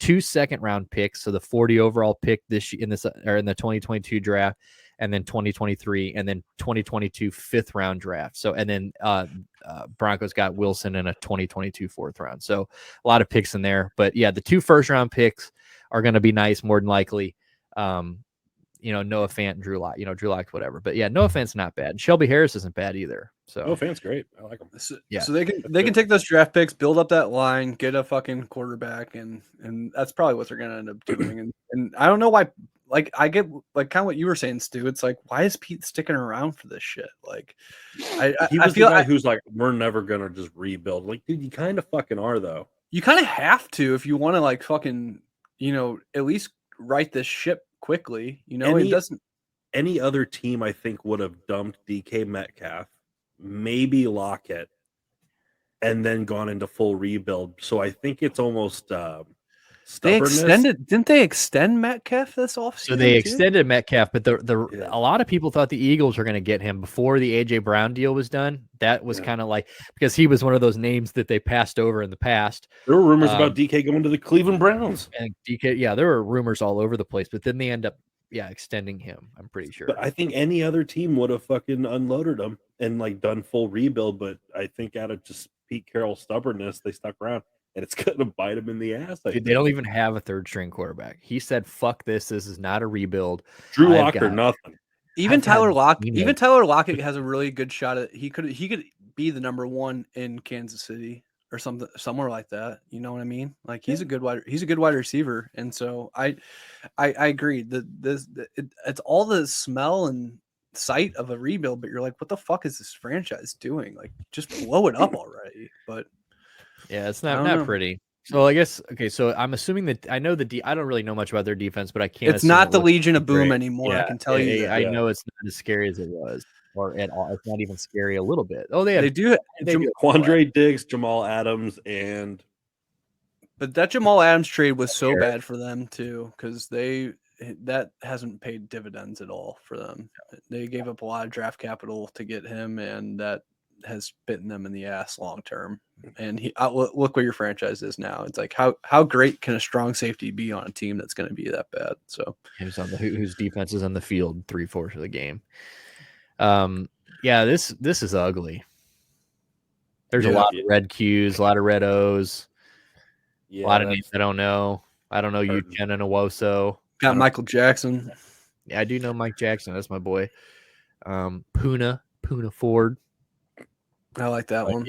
2 second-round picks. So the 40 overall pick in the 2022 draft, and then 2023, and then 2022 5th-round draft. So and then Broncos got Wilson in a 2022 4th round. So a lot of picks in there. But yeah, the 2 first-round picks are going to be nice more than likely. Noah Fant and Drew Lock. Drew Lock's whatever. But yeah, Noah Fant's not bad. Shelby Harris isn't bad either. So Noah Fant's great. I like him. So they can take those draft picks, build up that line, get a fucking quarterback, and that's probably what they're gonna end up doing. And I don't know why. Like I get like kind of what you were saying, Stu. It's like, why is Pete sticking around for this shit? Like, he was the guy who's like, we're never gonna just rebuild. Like, dude, you kind of fucking are though. You kind of have to if you want to like fucking at least right this ship quickly. It doesn't. Any other team, I think, would have dumped DK Metcalf, maybe Lockett, and then gone into full rebuild. So I think it's almost didn't they extend Metcalf this offseason? So they extended Metcalf, but a lot of people thought the Eagles were going to get him before the AJ Brown deal was done. That was kind of like, because he was one of those names that they passed over in the past. There were rumors about DK going to the Cleveland Browns. And DK, there were rumors all over the place, but then they end up extending him. I'm pretty sure. But I think any other team would have fucking unloaded him and like done full rebuild. But I think out of just Pete Carroll's stubbornness, they stuck around. And it's going to bite him in the ass. Dude, they don't even have a 3rd-string quarterback. He said, fuck this. This is not a rebuild. Drew Lock or nothing. Even Tyler Lockett has a really good shot at he could be the number 1 in Kansas City or somewhere like that. You know what I mean? Like he's a good wide receiver. And so I agree that it's all the smell and sight of a rebuild, but you're like, what the fuck is this franchise doing? Like just blow it up already. But yeah, it's not pretty. So I guess so I'm assuming that I know I don't really know much about their defense, but I can't. It's not the Legion of Boom anymore. Yeah, I can tell you. I know it's not as scary as it was, or at all. It's not even scary a little bit. Oh, they do. Quandre Diggs, Jamal Adams, but that Jamal Adams trade was so bad for them too, because that hasn't paid dividends at all for them. They gave up a lot of draft capital to get him, and that has bitten them in the ass long term. And look where your franchise is now. It's like how great can a strong safety be on a team that's going to be that bad? So whose defense is on the field 3/4 of the game. This is ugly. There's a lot of red Qs, a lot of red O's, a lot of names I don't know. I don't know Eugene and Owoso. Got Michael Jackson. Yeah, I do know Mike Jackson. That's my boy. Puna Ford. I like that one.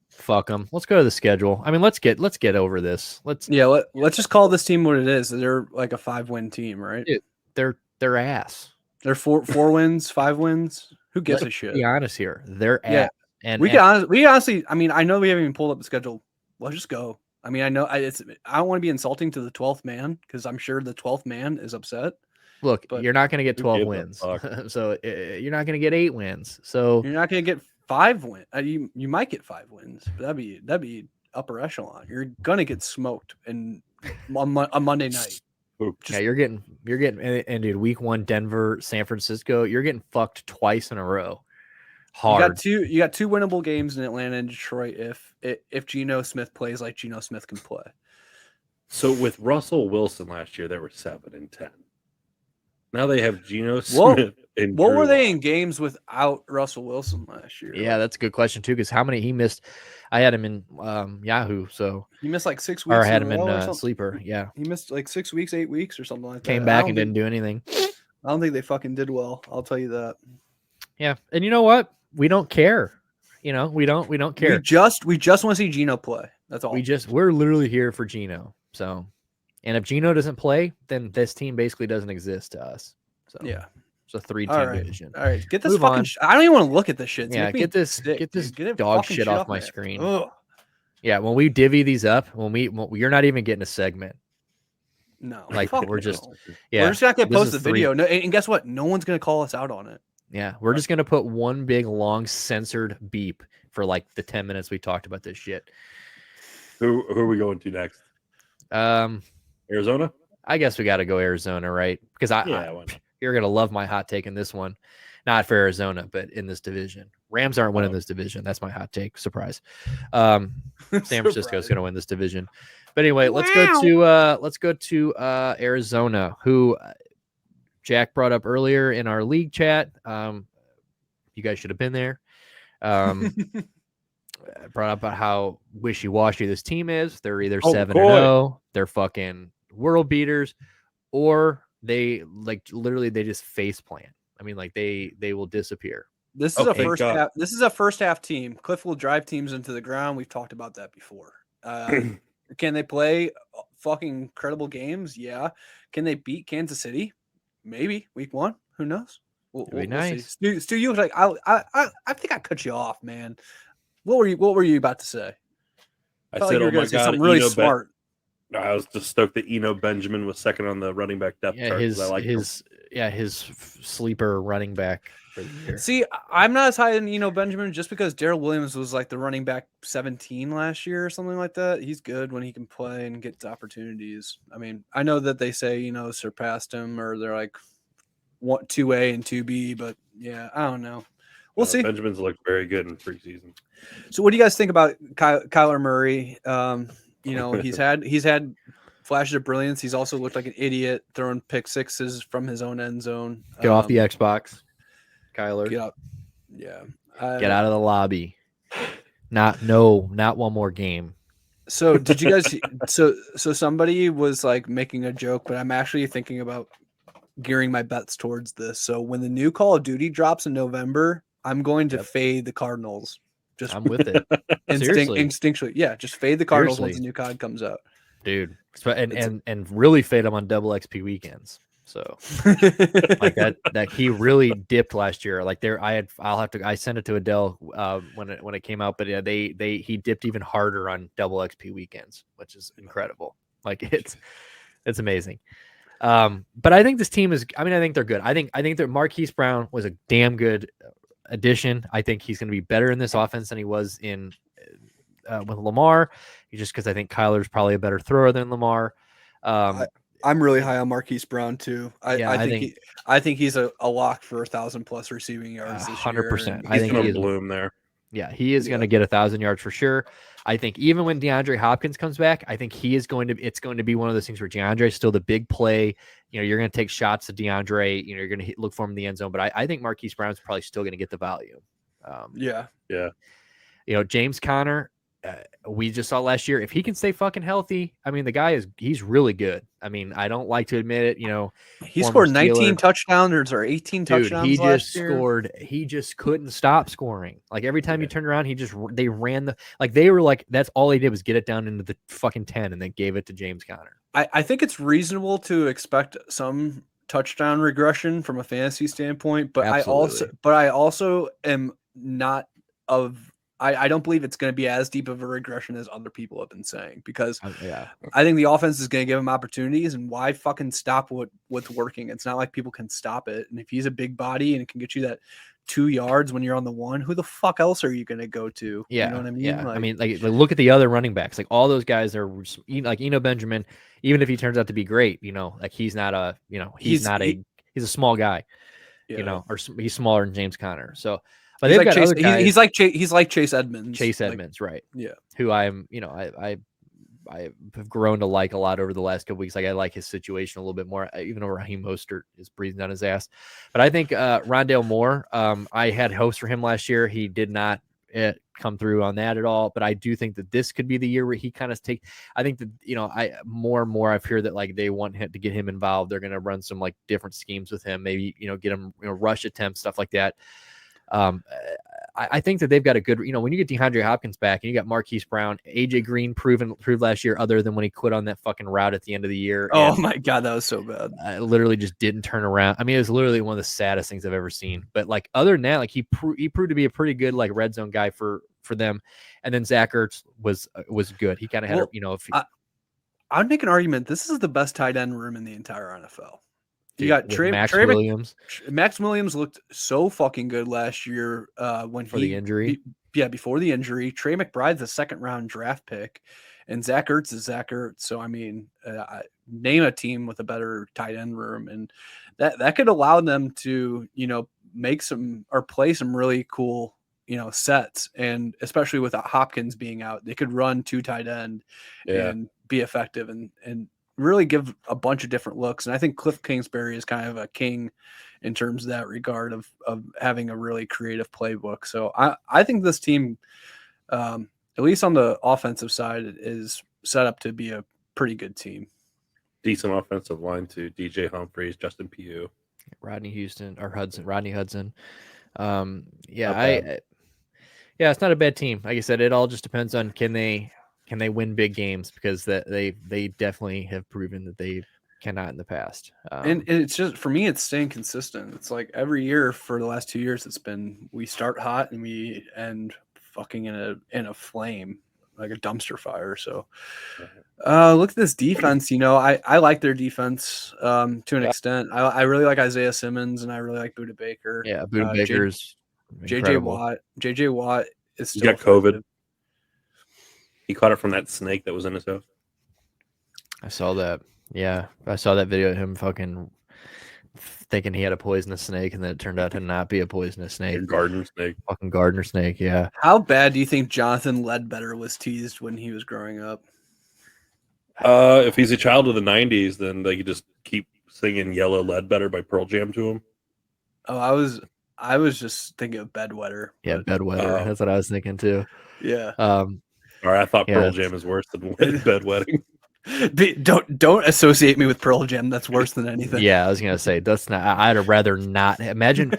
Fuck them. Let's go to the schedule. I mean, let's get over this. Let's just call this team what it is. They're like a 5-win team, right? Dude, they're ass. They're 4 wins, 5 wins. Who gives a shit? Be honest here. They're ass. And we honestly. I mean, I know we haven't even pulled up the schedule. Let's just go. I mean, I know I don't want to be insulting to the 12th man because I'm sure the 12th man is upset. Look, you're not going to get 12 wins. So you're not going to get 8 wins. So you're not going to get 5 wins. You might get 5 wins, but that'd be upper echelon. You're going to get smoked on Monday night. You're getting and dude, week 1 Denver, San Francisco, you're getting fucked twice in a row. Hard. You got 2 winnable games in Atlanta and Detroit if Geno Smith plays like Geno Smith can play. So with Russell Wilson last year, they were 7-10. Now they have Geno Smith. What were they in games without Russell Wilson last year? Yeah, that's a good question too. Because how many he missed? I had him in Yahoo, so he missed like 6 weeks. Or I had him in Sleeper. Yeah, he missed like 6 weeks, 8 weeks, or something like that. Came back and didn't do anything. I don't think they fucking did well. I'll tell you that. Yeah, and you know what? We don't care. You know, we don't care. We just want to see Geno play. That's all. We're literally here for Geno. So, and if Geno doesn't play, then this team basically doesn't exist to us. So yeah, it's a 3-team division. All right, get this Move fucking. on. I don't even want to look at this shit. Yeah, get this dog shit off my screen. Ugh. Yeah, when we divvy these up, you're not even getting a segment. No, like we're just no. Yeah, we're just not gonna post the 3. video. No, and guess what? No one's gonna call us out on it. Yeah, we're just gonna put one big long censored beep for like the 10 minutes we talked about this shit. Who are we going to next? Arizona? I guess we got to go Arizona, right? Because you're gonna love my hot take in this one. Not for Arizona, but in this division. Rams aren't winning this division. That's my hot take. Surprise. San Francisco is going to win this division. But anyway, let's go to Arizona, who Jack brought up earlier in our league chat. You guys should have been there. Brought up about how wishy-washy this team is. They're either 7-0, they're fucking world beaters, or they literally just face plant. I mean, like they will disappear. This is a first half. This is a first half team. Cliff will drive teams into the ground. We've talked about that before. Can they play fucking incredible games? Yeah. Can they beat Kansas City? Maybe week 1. Who knows? We'll nice. See. Stu, you look like I think I cut you off, man. What were you about to say? I said, you were oh my God, something really smart. I was just stoked that Eno Benjamin was second on the running back depth chart. His sleeper running back for the year. See, I'm not as high as Eno Benjamin just because Darrell Williams was like the running back 17 last year or something like that. He's good when he can play and gets opportunities. I mean, I know that they say, surpassed him or they're like 2A and 2B, but yeah, I don't know. We'll see. Benjamin's looked very good in preseason. So what do you guys think about Kyler Murray? He's had flashes of brilliance. He's also looked like an idiot throwing pick sixes from his own end zone. Get off the Xbox, Kyler. Get up. Yeah. Get out of the lobby. Not one more game. So did you guys? so somebody was like making a joke, but I'm actually thinking about gearing my bets towards this. So when the new Call of Duty drops in November, I'm going to fade the Cardinals. I'm with it. Instinctually. Yeah, just fade the Cardinals once the new COD comes out. Dude. And really fade them on double XP weekends. So like that he really dipped last year. Like I sent it to Adele when it came out, but yeah, he dipped even harder on double XP weekends, which is incredible. Like it's amazing. But I think this team is. I think they're good. I think that Marquise Brown was a damn good addition. I think he's going to be better in this offense than he was in with Lamar. Just because I think Kyler's probably a better thrower than Lamar. I'm really high on Marquise Brown too. I think he's a lock for 1,000+ receiving yards this 100%. year. I think he's bloom there. Yeah, he is going to get 1,000 yards for sure. I think even when DeAndre Hopkins comes back, I think it's going to be one of those things where DeAndre is still the big play. You're going to take shots at DeAndre. You're going to look for him in the end zone. But I think Marquise Brown's probably still going to get the value. Yeah. James Conner, we just saw last year. If he can stay fucking healthy, the guy he's really good. I don't like to admit it. He scored 19 touchdowns or 18 touchdowns. He just scored. He just couldn't stop scoring. Like every time you turned around, they ran they were like, that's all he did was get it down into the fucking 10 and then gave it to James Conner. I think it's reasonable to expect some touchdown regression from a fantasy standpoint, but absolutely. I also am not of. I don't believe it's going to be as deep of a regression as other people have been saying because I think the offense is going to give him opportunities, and why fucking stop what's working? It's not like people can stop it. And if he's a big body and it can get you that 2 yards when you're on the one, who the fuck else are you going to go to? Yeah. You know what I mean? Yeah. Look at the other running backs. Like all those guys are like Eno Benjamin, even if he turns out to be great, he's not a, he's a small guy, or he's smaller than James Conner. So, but he's like Chase Edmonds. Chase Edmonds, right? Yeah. Who I have grown to like a lot over the last couple weeks. Like I like his situation a little bit more, even though Raheem Mostert is breathing down his ass. But I think Rondale Moore. I had hopes for him last year. He did not come through on that at all. But I do think that this could be the year where he kind of I think that more and more I've heard that like they want him to get him involved. They're going to run some like different schemes with him. Maybe get him rush attempts, stuff like that. I think that they've got a good, when you get DeAndre Hopkins back and you got Marquise Brown, AJ Green proved last year, other than when he quit on that fucking route at the end of the year. Oh my God, that was so bad. Literally just didn't turn around. I mean, it was literally one of the saddest things I've ever seen. But like other than that, like he proved to be a pretty good like red zone guy for them. And then Zach Ertz was good. He kind of had, I'd make an argument. This is the best tight end room in the entire NFL. Dude, you got Max Williams. Max Williams looked so fucking good last year for the injury. Before the injury. Trey McBride's a 2nd-round draft pick, and Zach Ertz is Zach Ertz. So I mean, name a team with a better tight end room, and that could allow them to make some or play some really cool sets, and especially with Hopkins being out, they could run 2 tight end and be effective and really give a bunch of different looks. And I think Cliff Kingsbury is kind of a king in terms of that regard of having a really creative playbook. So I think this team, at least on the offensive side, is set up to be a pretty good team. Decent offensive line too. DJ Humphries, Justin Pugh, Rodney Hudson. It's not a bad team. Like I said, it all just depends on can they win big games, because they definitely have proven that they cannot in the past. And it's just, for me, it's staying consistent. It's like every year for the last 2 years, it's been, we start hot and we end fucking in a flame, like a dumpster fire. So look at this defense. I like their defense to an extent. I really like Isaiah Simmons, and I really like Budda Baker. Yeah, Budda Baker's JJ Watt is still got COVID. He caught it from that snake that was in his house. I saw that. Yeah, I saw that video of him fucking thinking he had a poisonous snake, and then it turned out to not be a poisonous snake. Gardener snake. Fucking gardener snake, yeah. How bad do you think Jonathan Ledbetter was teased when he was growing up? If he's a child of the 90s, then they could just keep singing Yellow Ledbetter by Pearl Jam to him. Oh, I was just thinking of Bedwetter. Yeah, Bedwetter. That's what I was thinking too. Yeah. All right, I thought Pearl Jam is worse than Bedwetting. Don't associate me with Pearl Jam. That's worse than anything. Yeah, I was gonna say that's not. I'd rather not. Imagine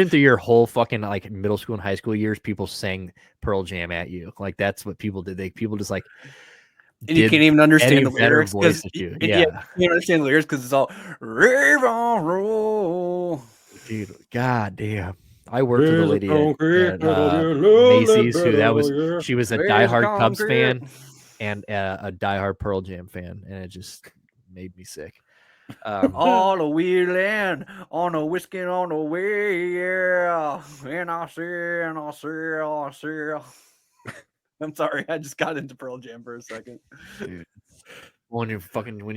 through your whole fucking like middle school and high school years, people sang Pearl Jam at you. Like that's what people did. People just like. And you can't even understand the lyrics because you can't understand the lyrics because it's all rave on roll. Dude, god damn. I worked with a lady at Macy's she was a diehard Cubs fan and a diehard Pearl Jam fan, and it just made me sick. All the wheeling on the whiskey on the way, yeah. And I see. I'm sorry, I just got into Pearl Jam for a second. Dude. When you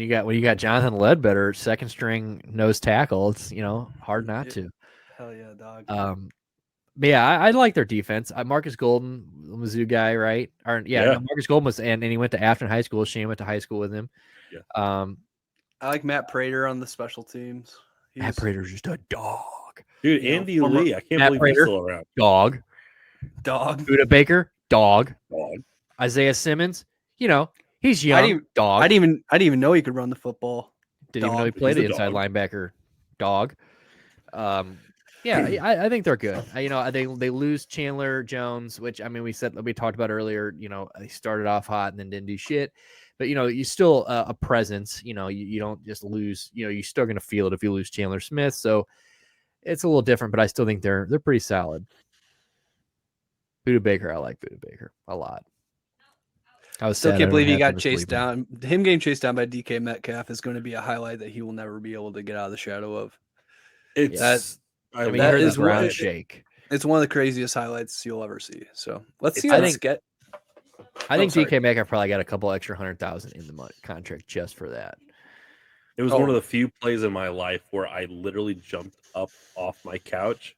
got Jonathan Ledbetter, 2nd string nose tackle, it's hard not to. Hell yeah, dog. But yeah, I like their defense. Marcus Golden, Mizzou guy, right? Marcus Golden was, and he went to Afton High School. Shane went to high school with him. Yeah. I like Matt Prater on the special teams. Matt Prater's just a dog. Dude, Andy Lee, I can't believe he's still around. Dog. Budda Baker, dog. Isaiah Simmons, he's young. Dog. I didn't even know he could run the football. Didn't even know he played the inside linebacker. Dog. I think they're good. They lose Chandler Jones, which we talked about earlier. They started off hot and then didn't do shit. But you still a presence. You don't just lose. You're still gonna feel it if you lose Chandler Smith. So it's a little different, but I still think they're pretty solid. Budda Baker, I like Budda Baker a lot. I still can't believe he got chased down. Him getting chased down by DK Metcalf is going to be a highlight that he will never be able to get out of the shadow of. That is ground shake. It's one of the craziest highlights you'll ever see. So let's see. I think DK Metcalf probably got a couple extra 100,000 in the contract just for that. It was one of the few plays in my life where I literally jumped up off my couch,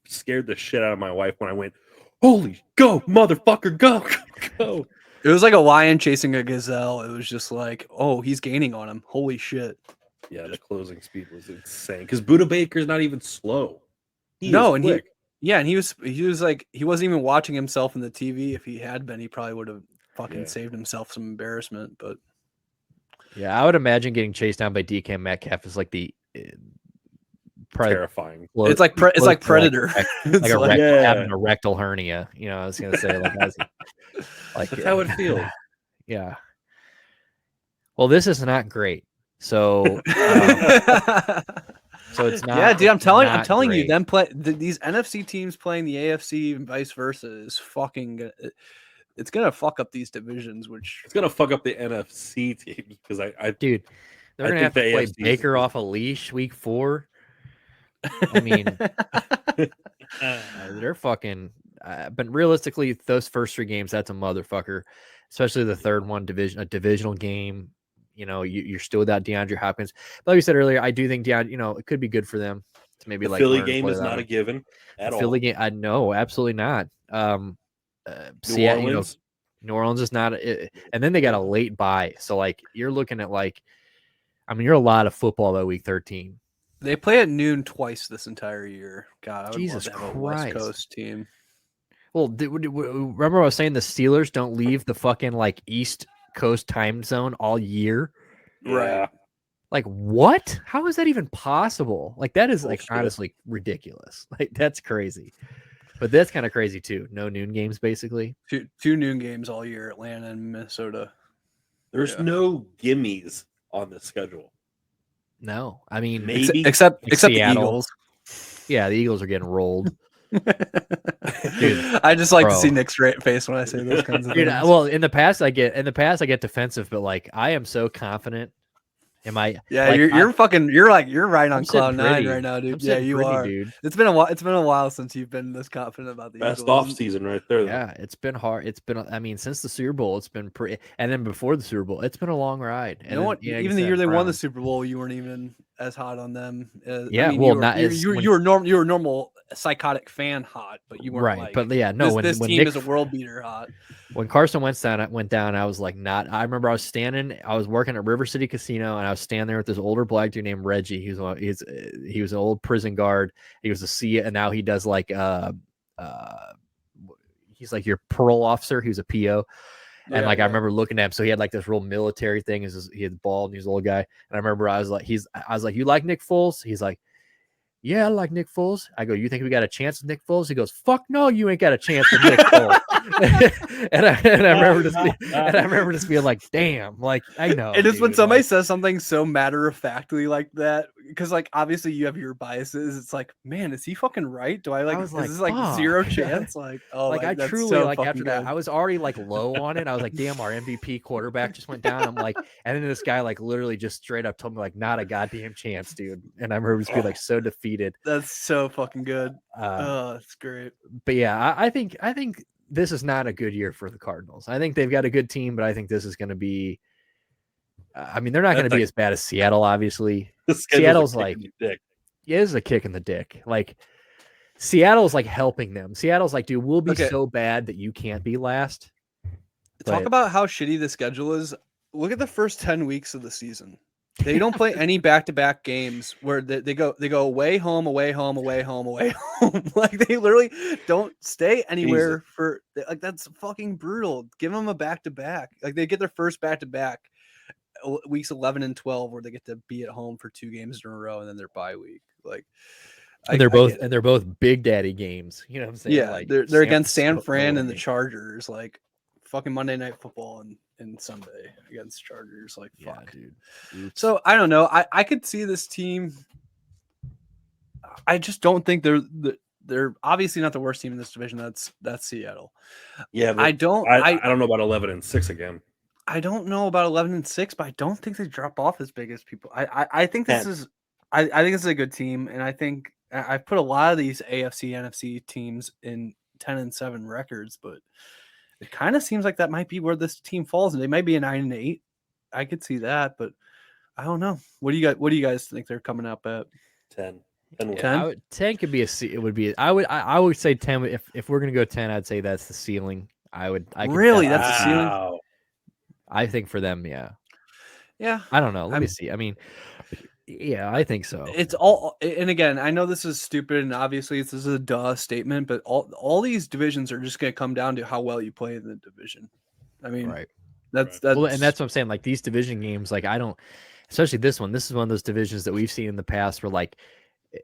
scared the shit out of my wife when I went, "Holy go, motherfucker, go!" It was like a lion chasing a gazelle. It was just like, oh, he's gaining on him. Holy shit. Yeah, the closing speed was insane because Budda Baker's not even slow. And he was like, he wasn't even watching himself in the TV. If he had been, he probably would have fucking saved himself some embarrassment. But yeah, I would imagine getting chased down by DK Metcalf is like the terrifying. It's like Predator. Having a rectal hernia. You know, I was gonna say that's how it feels. Yeah. Well, this is not great. So, so it's not. Yeah, dude, I'm telling great. you, these NFC teams playing the AFC and vice versa is fucking. It's gonna fuck up these divisions, which it's gonna fuck up the NFC teams because dude, they're gonna have to play Baker off a leash week 4. I mean, they're fucking. But realistically, those first 3 games, that's a motherfucker. Especially the third one, a divisional game. You know, you're still without DeAndre Hopkins. But like we said earlier, I do think it could be good for them to maybe the Philly game is not a given at all. Philly game, no, absolutely not. New Orleans. New Orleans is not, and then they got a late bye. So like you're looking at you're a lot of football by week 13. They play at noon twice this entire year. God, I would Jesus love to have Christ. a West Coast team. Well, remember I was saying the Steelers don't leave the fucking like East Coast time zone all year, right? Like what? How is that even possible? Like that is honestly ridiculous. Like that's crazy. But that's kind of crazy too. No noon games, basically. Two noon games all year, Atlanta and Minnesota. There's no gimmies on the schedule. No, I mean maybe except the Eagles. Yeah, the Eagles are getting rolled. Dude, I just like to see Nick's straight face when I say those kinds of things. Well, in the past I get defensive, but like I am so confident. Am I? Yeah, like, you're right on cloud 9 right now, dude. Yeah, you are. Dude. It's been a while since you've been this confident about the best Eagles. off season right there. Yeah, it's been hard. It's been, I mean, since the Super Bowl, it's been pretty, and then before the Super Bowl, it's been a long ride. And you know what? Even the year they won the Super Bowl, you weren't even as hot on them. Yeah, I mean, you were normal psychotic fan hot, but you weren't right. But yeah, no, this team is a world beater hot. When Carson went down, I was like, not. I remember I was working at River City Casino, and I was standing there with this older black dude named Reggie. He was an old prison guard. He was a C, and now he does like he's like your parole officer. He was a PO. And I remember looking at him. So he had like this real military thing. He had bald and he's an old guy. And I remember I was like, you like Nick Foles? He's like, yeah, I like Nick Foles. I go, you think we got a chance with Nick Foles? He goes, fuck no, you ain't got a chance with Nick Foles. and I remember just being like, damn, like I know. It is when somebody says something so matter of factly like that, because like obviously you have your biases. It's like, man, is he fucking right? Do I is this like zero chance? Like, oh, like I truly so like after that, I was already like low on it. I was like, damn, our MVP quarterback just went down. I'm like, and then this guy like literally just straight up told me like, not a goddamn chance, dude. And I remember just being like so defeated. That's so fucking good. That's great. But yeah, I think this is not a good year for the Cardinals. I think they've got a good team, but I think this is going to be. I mean, they're not going to be as bad as Seattle. Obviously, Seattle's like, it is a kick in the dick. Like Seattle's like helping them. Seattle's like, dude, we'll be so bad that you can't be last. Talk about how shitty the schedule is. Look at the first 10 weeks of the season. They don't play any back-to-back games where they go away, home, away, home, away, home, away, home. Like they literally don't stay anywhere for like that's fucking brutal. Give them a back-to-back. Like they get their first back-to-back weeks 11 and 12 where they get to be at home for 2 games in a row and then their bye week. Like they're both Big Daddy games. You know what I'm saying? Yeah, like they're against San Fran and the Chargers. Like fucking Monday Night Football and Sunday against Chargers. Like fuck, dude. Oops. So I don't know. I could see this team. I just don't think they're obviously not the worst team in this division. That's Seattle. Yeah, but I don't know about 11-6 again. I don't know about 11-6, but I don't think they drop off as big as people. I think this is I think this is a good team, and I think I've put a lot of these AFC NFC teams in 10-7 records, but it kind of seems like that might be where this team falls, and they might be a 9-8. I could see that, but I don't know. What do you guys think they're coming up at? 10. 10 could be it would be. I would say 10. If we're gonna go 10, I'd say that's the ceiling. That's the ceiling. I think for them, yeah. I don't know. Let me see. I mean, yeah, I think so. It's all, and again, I know this is stupid, and obviously this is a duh statement, but all these divisions are just going to come down to how well you play in the division. I mean, right. That's well, and that's what I'm saying. Like these division games, like I don't, especially this one. This is one of those divisions that we've seen in the past where like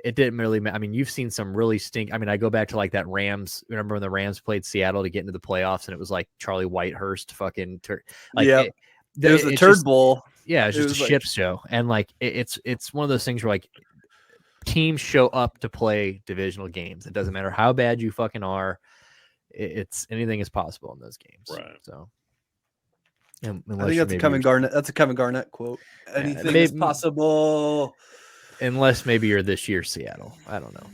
it didn't really. I mean, you've seen some really stink. I mean, I go back to like that Rams. Remember when the Rams played Seattle to get into the playoffs, and it was like Charlie Whitehurst fucking like it was the Turd Bowl. Yeah, it's just a shit show, and like it's one of those things where like teams show up to play divisional games. It doesn't matter how bad you fucking are. It's anything is possible in those games. Right. So. I think that's a Kevin Garnett. That's a Kevin Garnett quote. Anything is possible, unless maybe you're this year's Seattle. I don't know.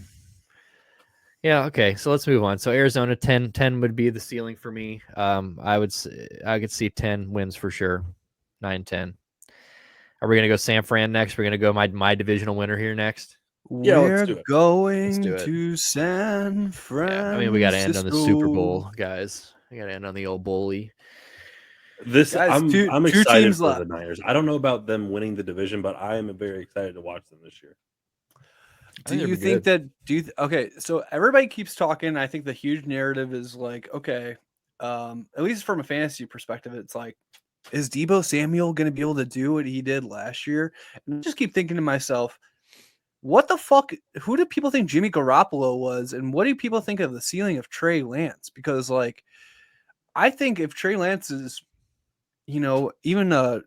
Yeah. Okay. So let's move on. So Arizona 10 would be the ceiling for me. I could see 10 wins for sure. 9-10. Are we gonna go San Fran next? We're gonna go my divisional winner here next. Yeah, we're going to San Fran. I mean, we got to end on the Super Bowl, guys. We got to end on the old bowly. I'm excited for the Niners. I don't know about them winning the division, but I am very excited to watch them this year. Do you think that? Okay, so everybody keeps talking. I think the huge narrative is like, okay, at least from a fantasy perspective, it's like, is Deebo Samuel going to be able to do what he did last year? And I just keep thinking to myself, what the fuck? Who do people think Jimmy Garoppolo was, and what do people think of the ceiling of Trey Lance? Because like, I think if Trey Lance is, even a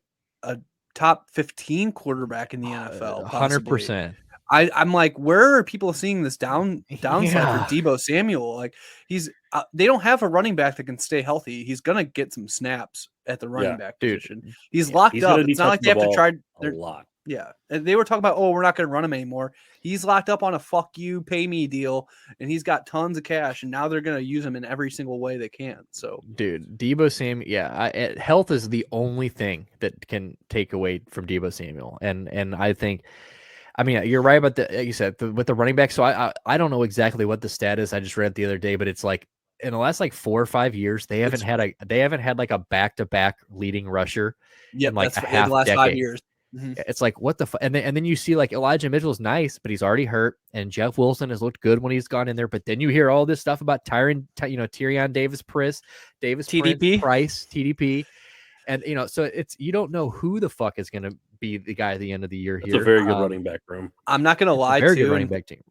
top 15 quarterback in the NFL, 100%. I'm like, where are people seeing this downside for Deebo Samuel? Like they don't have a running back that can stay healthy. He's gonna get some snaps at the running back position. He's locked up. It's not like they have to try a lot. Yeah, and they were talking about, we're not going to run him anymore. He's locked up on a fuck you, pay me deal, and he's got tons of cash, and now they're going to use him in every single way they can. So, dude, Deebo Samuel, health is the only thing that can take away from Deebo Samuel, and I think, I mean, you're right about like you said with the running back. So I don't know exactly what the stat is. I just read it the other day, but it's like in the last like 4 or 5 years, they haven't had like a back-to-back leading rusher in like a half the last decade. 5 years. Mm-hmm. It's like, what the fuck? And then you see like Elijah Mitchell's nice, but he's already hurt. And Jeff Wilson has looked good when he's gone in there. But then you hear all this stuff about Tyrion Davis-Price, TDP. And, so it's, you don't know who the fuck is going to be the guy at the end of the year here. It's a very good running back room. I'm not going to lie, very good running back team.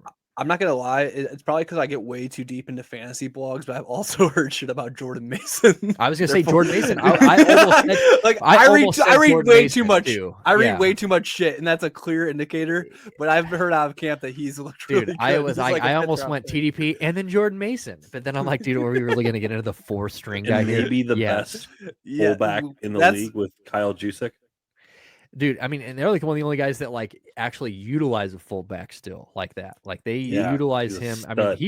I'm not going to lie. It's probably because I get way too deep into fantasy blogs, but I've also heard shit about Jordan Mason. I was going to say Jordan Mason. I read way too much. Too. I read way too much shit, and that's a clear indicator. But I've heard out of camp that he's looked really good. I almost went TDP and then Jordan Mason. But then I'm like, dude, are we really going to get into the 4th-string guy here? Maybe the best fullback in the league with Kyle Juszczyk. Dude, I mean, and they're like one of the only guys that like actually utilize a fullback still like that. Like they utilize him. I mean,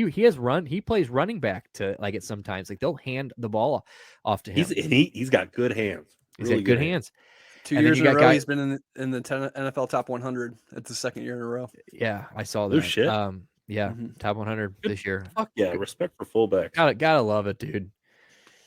he plays running back to like it sometimes. Like they'll hand the ball off to him. He's got good hands. He's got good hands. 2 years in a row, he's been in the NFL top 100. It's the 2nd year in a row. Yeah, I saw that. Oh shit. Top 100 this year. Fuck yeah, respect for fullbacks. Gotta love it, dude. And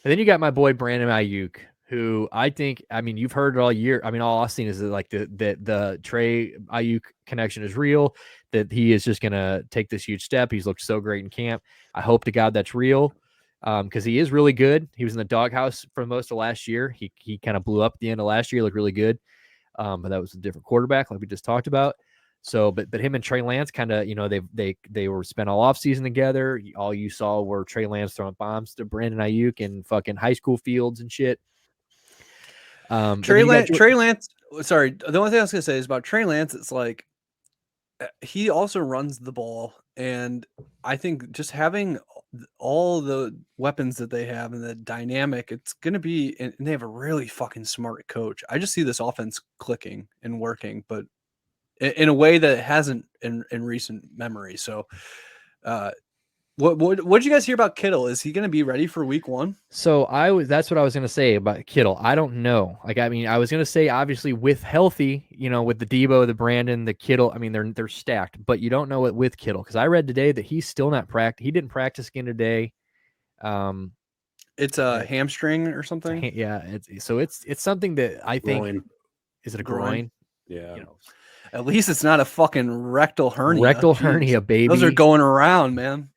then you got my boy Brandon Ayuk, who I think, I mean, you've heard it all year. I mean, all I've seen is that like the Trey Ayuk connection is real, that he is just going to take this huge step. He's looked so great in camp. I hope to God that's real because he is really good. He was in the doghouse for most of last year. He kind of blew up at the end of last year, looked really good. But that was a different quarterback like we just talked about. So, but him and Trey Lance kind of, they were spent all off season together. All you saw were Trey Lance throwing bombs to Brandon Ayuk in fucking high school fields and shit. Trey Lance. Sorry, the only thing I was gonna say is about Trey Lance. It's like he also runs the ball, and I think just having all the weapons that they have and the dynamic, it's gonna be. And they have a really fucking smart coach. I just see this offense clicking and working, but in a way that it hasn't in recent memory. So, What did you guys hear about Kittle? Is he going to be ready for week 1? So that's what I was going to say about Kittle. I don't know. Like, I mean, I was going to say, obviously with healthy, with the Deebo, the Brandon, the Kittle, I mean, they're stacked, but you don't know it with Kittle. Cause I read today that he's still not he didn't practice again today. It's a hamstring or something. It's something that I think, is it a groin? Yeah. At least it's not a fucking rectal hernia. Hernia, baby. Those are going around, man.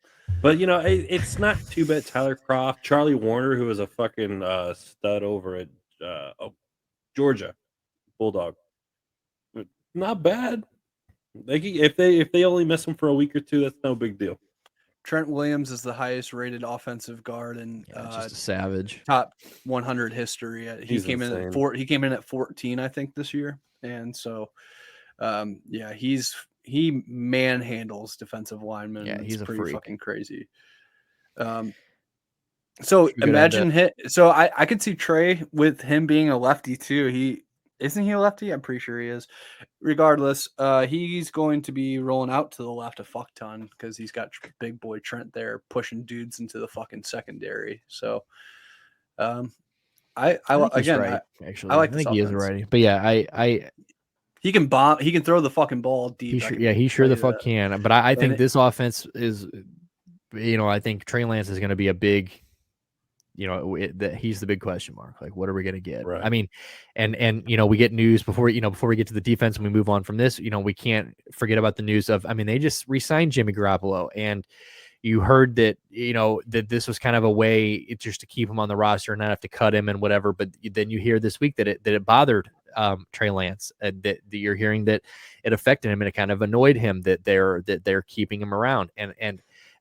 But, it's not too bad. Tyler Kroft, Charlie Warner, who was a fucking stud over at Georgia Bulldog. Not bad. If they only miss him for a week or two, that's no big deal. Trent Williams is the highest rated offensive guard in just a savage. top 100 history. He came in at He came in at 14, I think, this year, and so he manhandles defensive linemen. Yeah, he's pretty a freak. Fucking crazy. So imagine So I could see Trey with him being a lefty too. Isn't he a lefty? I'm pretty sure he is. Regardless, he's going to be rolling out to the left a fuck ton because he's got big boy Trent there pushing dudes into the fucking secondary. So, I like think he is right. But yeah, he can bomb. He can throw the fucking ball deep. He sure the fuck can. But I think this offense is, I think Trey Lance is going to be a big, he's the big question mark. Like, what are we going to get? Right. I mean, and we get news before we get to the defense and we move on from this. We can't forget about the news of. I mean, they just re-signed Jimmy Garoppolo, and you heard that that this was kind of a way just to keep him on the roster and not have to cut him and whatever. But then you hear this week that it bothered Trey Lance, that you're hearing that it affected him and it kind of annoyed him that they're keeping him around.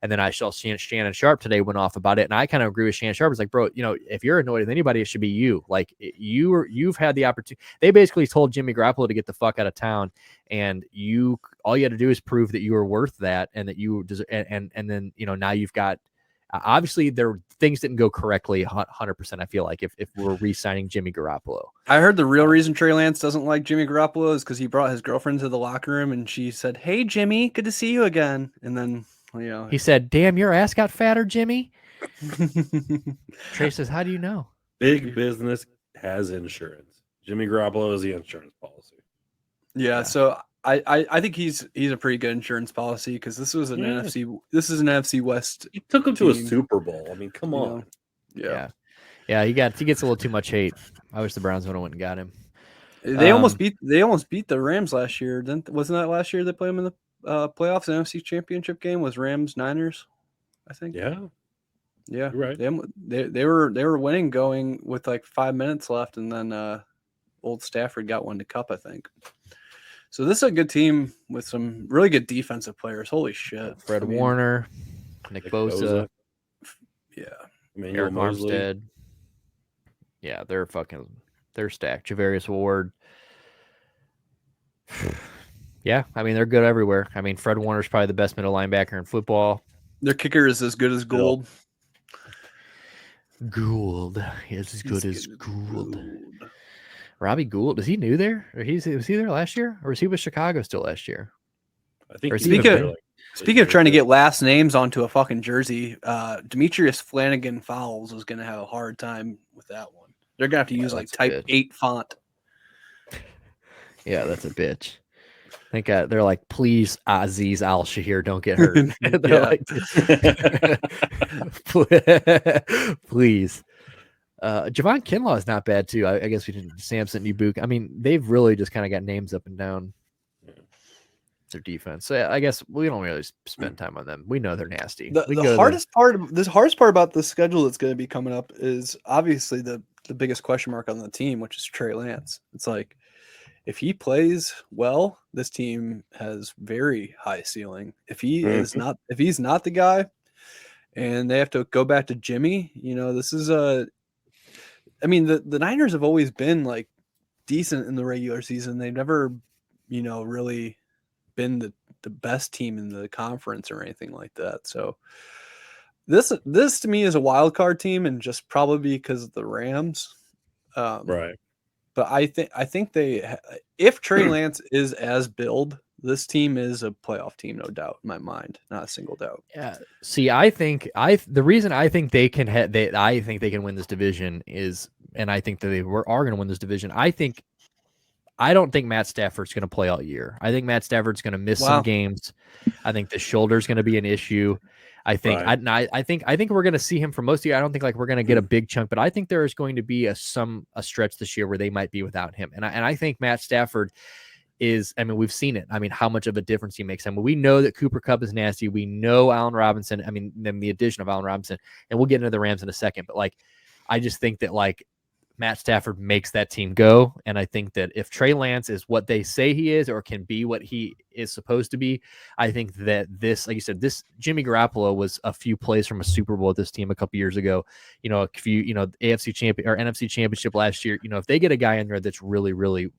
And then I saw Shannon Sharp today went off about it, and I kind of agree with Shannon Sharp. It's like, bro, if you're annoyed with anybody, it should be you. Like you've had the opportunity. They basically told Jimmy Garoppolo to get the fuck out of town, and all you had to do is prove that you were worth that, and that you deserve. And then now you've got. Obviously, things didn't go correctly 100%. I feel like if we're re-signing Jimmy Garoppolo. I heard the real reason Trey Lance doesn't like Jimmy Garoppolo is because he brought his girlfriend to the locker room and she said, "Hey, Jimmy, good to see you again." And then he said, "Damn, your ass got fatter, Jimmy." Trey says, "How do you know?" Big business has insurance. Jimmy Garoppolo is the insurance policy. Yeah. So I think he's a pretty good insurance policy because this was an NFC. This is an NFC West. He took him to a Super Bowl. I mean, come on. Yeah. He gets a little too much hate. I wish the Browns would have went and got him. They almost beat the Rams last year. Wasn't that last year they played them in the playoffs? The NFC Championship game was Rams Niners, I think. Yeah. You're right. They were winning going with like 5 minutes left, and then old Stafford got one to cup, I think. So this is a good team with some really good defensive players. Holy shit. Fred Warner, Nick Bosa. Yeah. Eric Armstead. Yeah, they're stacked. Javarius Ward. Yeah, I mean, they're good everywhere. I mean, Fred Warner's probably the best middle linebacker in football. Their kicker is as good as Gould. Gould. He's as good as Gould. Robbie Gould, is he new there? Or was he there last year? Or was he with Chicago still last year? I think. Speaking of trying to get last names onto a fucking jersey, Demetrius Flanagan Fowles is going to have a hard time with that one. They're going to have to use like type 8 font. Yeah, that's a bitch. I think they're like, please, Aziz Al-Shahir, don't get hurt. Please. Javon Kinlaw is not bad too. I guess we didn't. Samson, Nubuk. I mean, they've really just kind of got names up and down. Their defense. So yeah, I guess we don't really spend time on them. We know they're nasty. The hardest part about the schedule that's going to be coming up is obviously the biggest question mark on the team, which is Trey Lance. It's like, if he plays well, this team has very high ceiling. If he's not the guy, and they have to go back to Jimmy, this is I mean, the Niners have always been like decent in the regular season. They've never, really been the best team in the conference or anything like that. So this to me is a wild card team, and just probably because of the Rams. Right. But I think if Trey Lance is as billed, this team is a playoff team, no doubt in my mind, not a single doubt. Yeah. See, I think the reason I think they can I think they can win this division is, and I think that they are going to win this division. I don't think Matt Stafford's going to play all year. I think Matt Stafford's going to miss some games. I think the shoulder's going to be an issue. I think I think we're going to see him for most of the year. I don't think like we're going to get a big chunk, but I think there is going to be a stretch this year where they might be without him. And I think Matt Stafford is, I mean, we've seen it. I mean, how much of a difference he makes. I mean, we know that Cooper Kupp is nasty. We know Allen Robinson. I mean, then the addition of Allen Robinson, and we'll get into the Rams in a second, but like, I just think that like Matt Stafford makes that team go. And I think that if Trey Lance is what they say he is or can be what he is supposed to be, I think that this, like you said, this Jimmy Garoppolo was a few plays from a Super Bowl with this team a couple years ago. A few, AFC champion or NFC championship last year. If they get a guy in there that's really, really,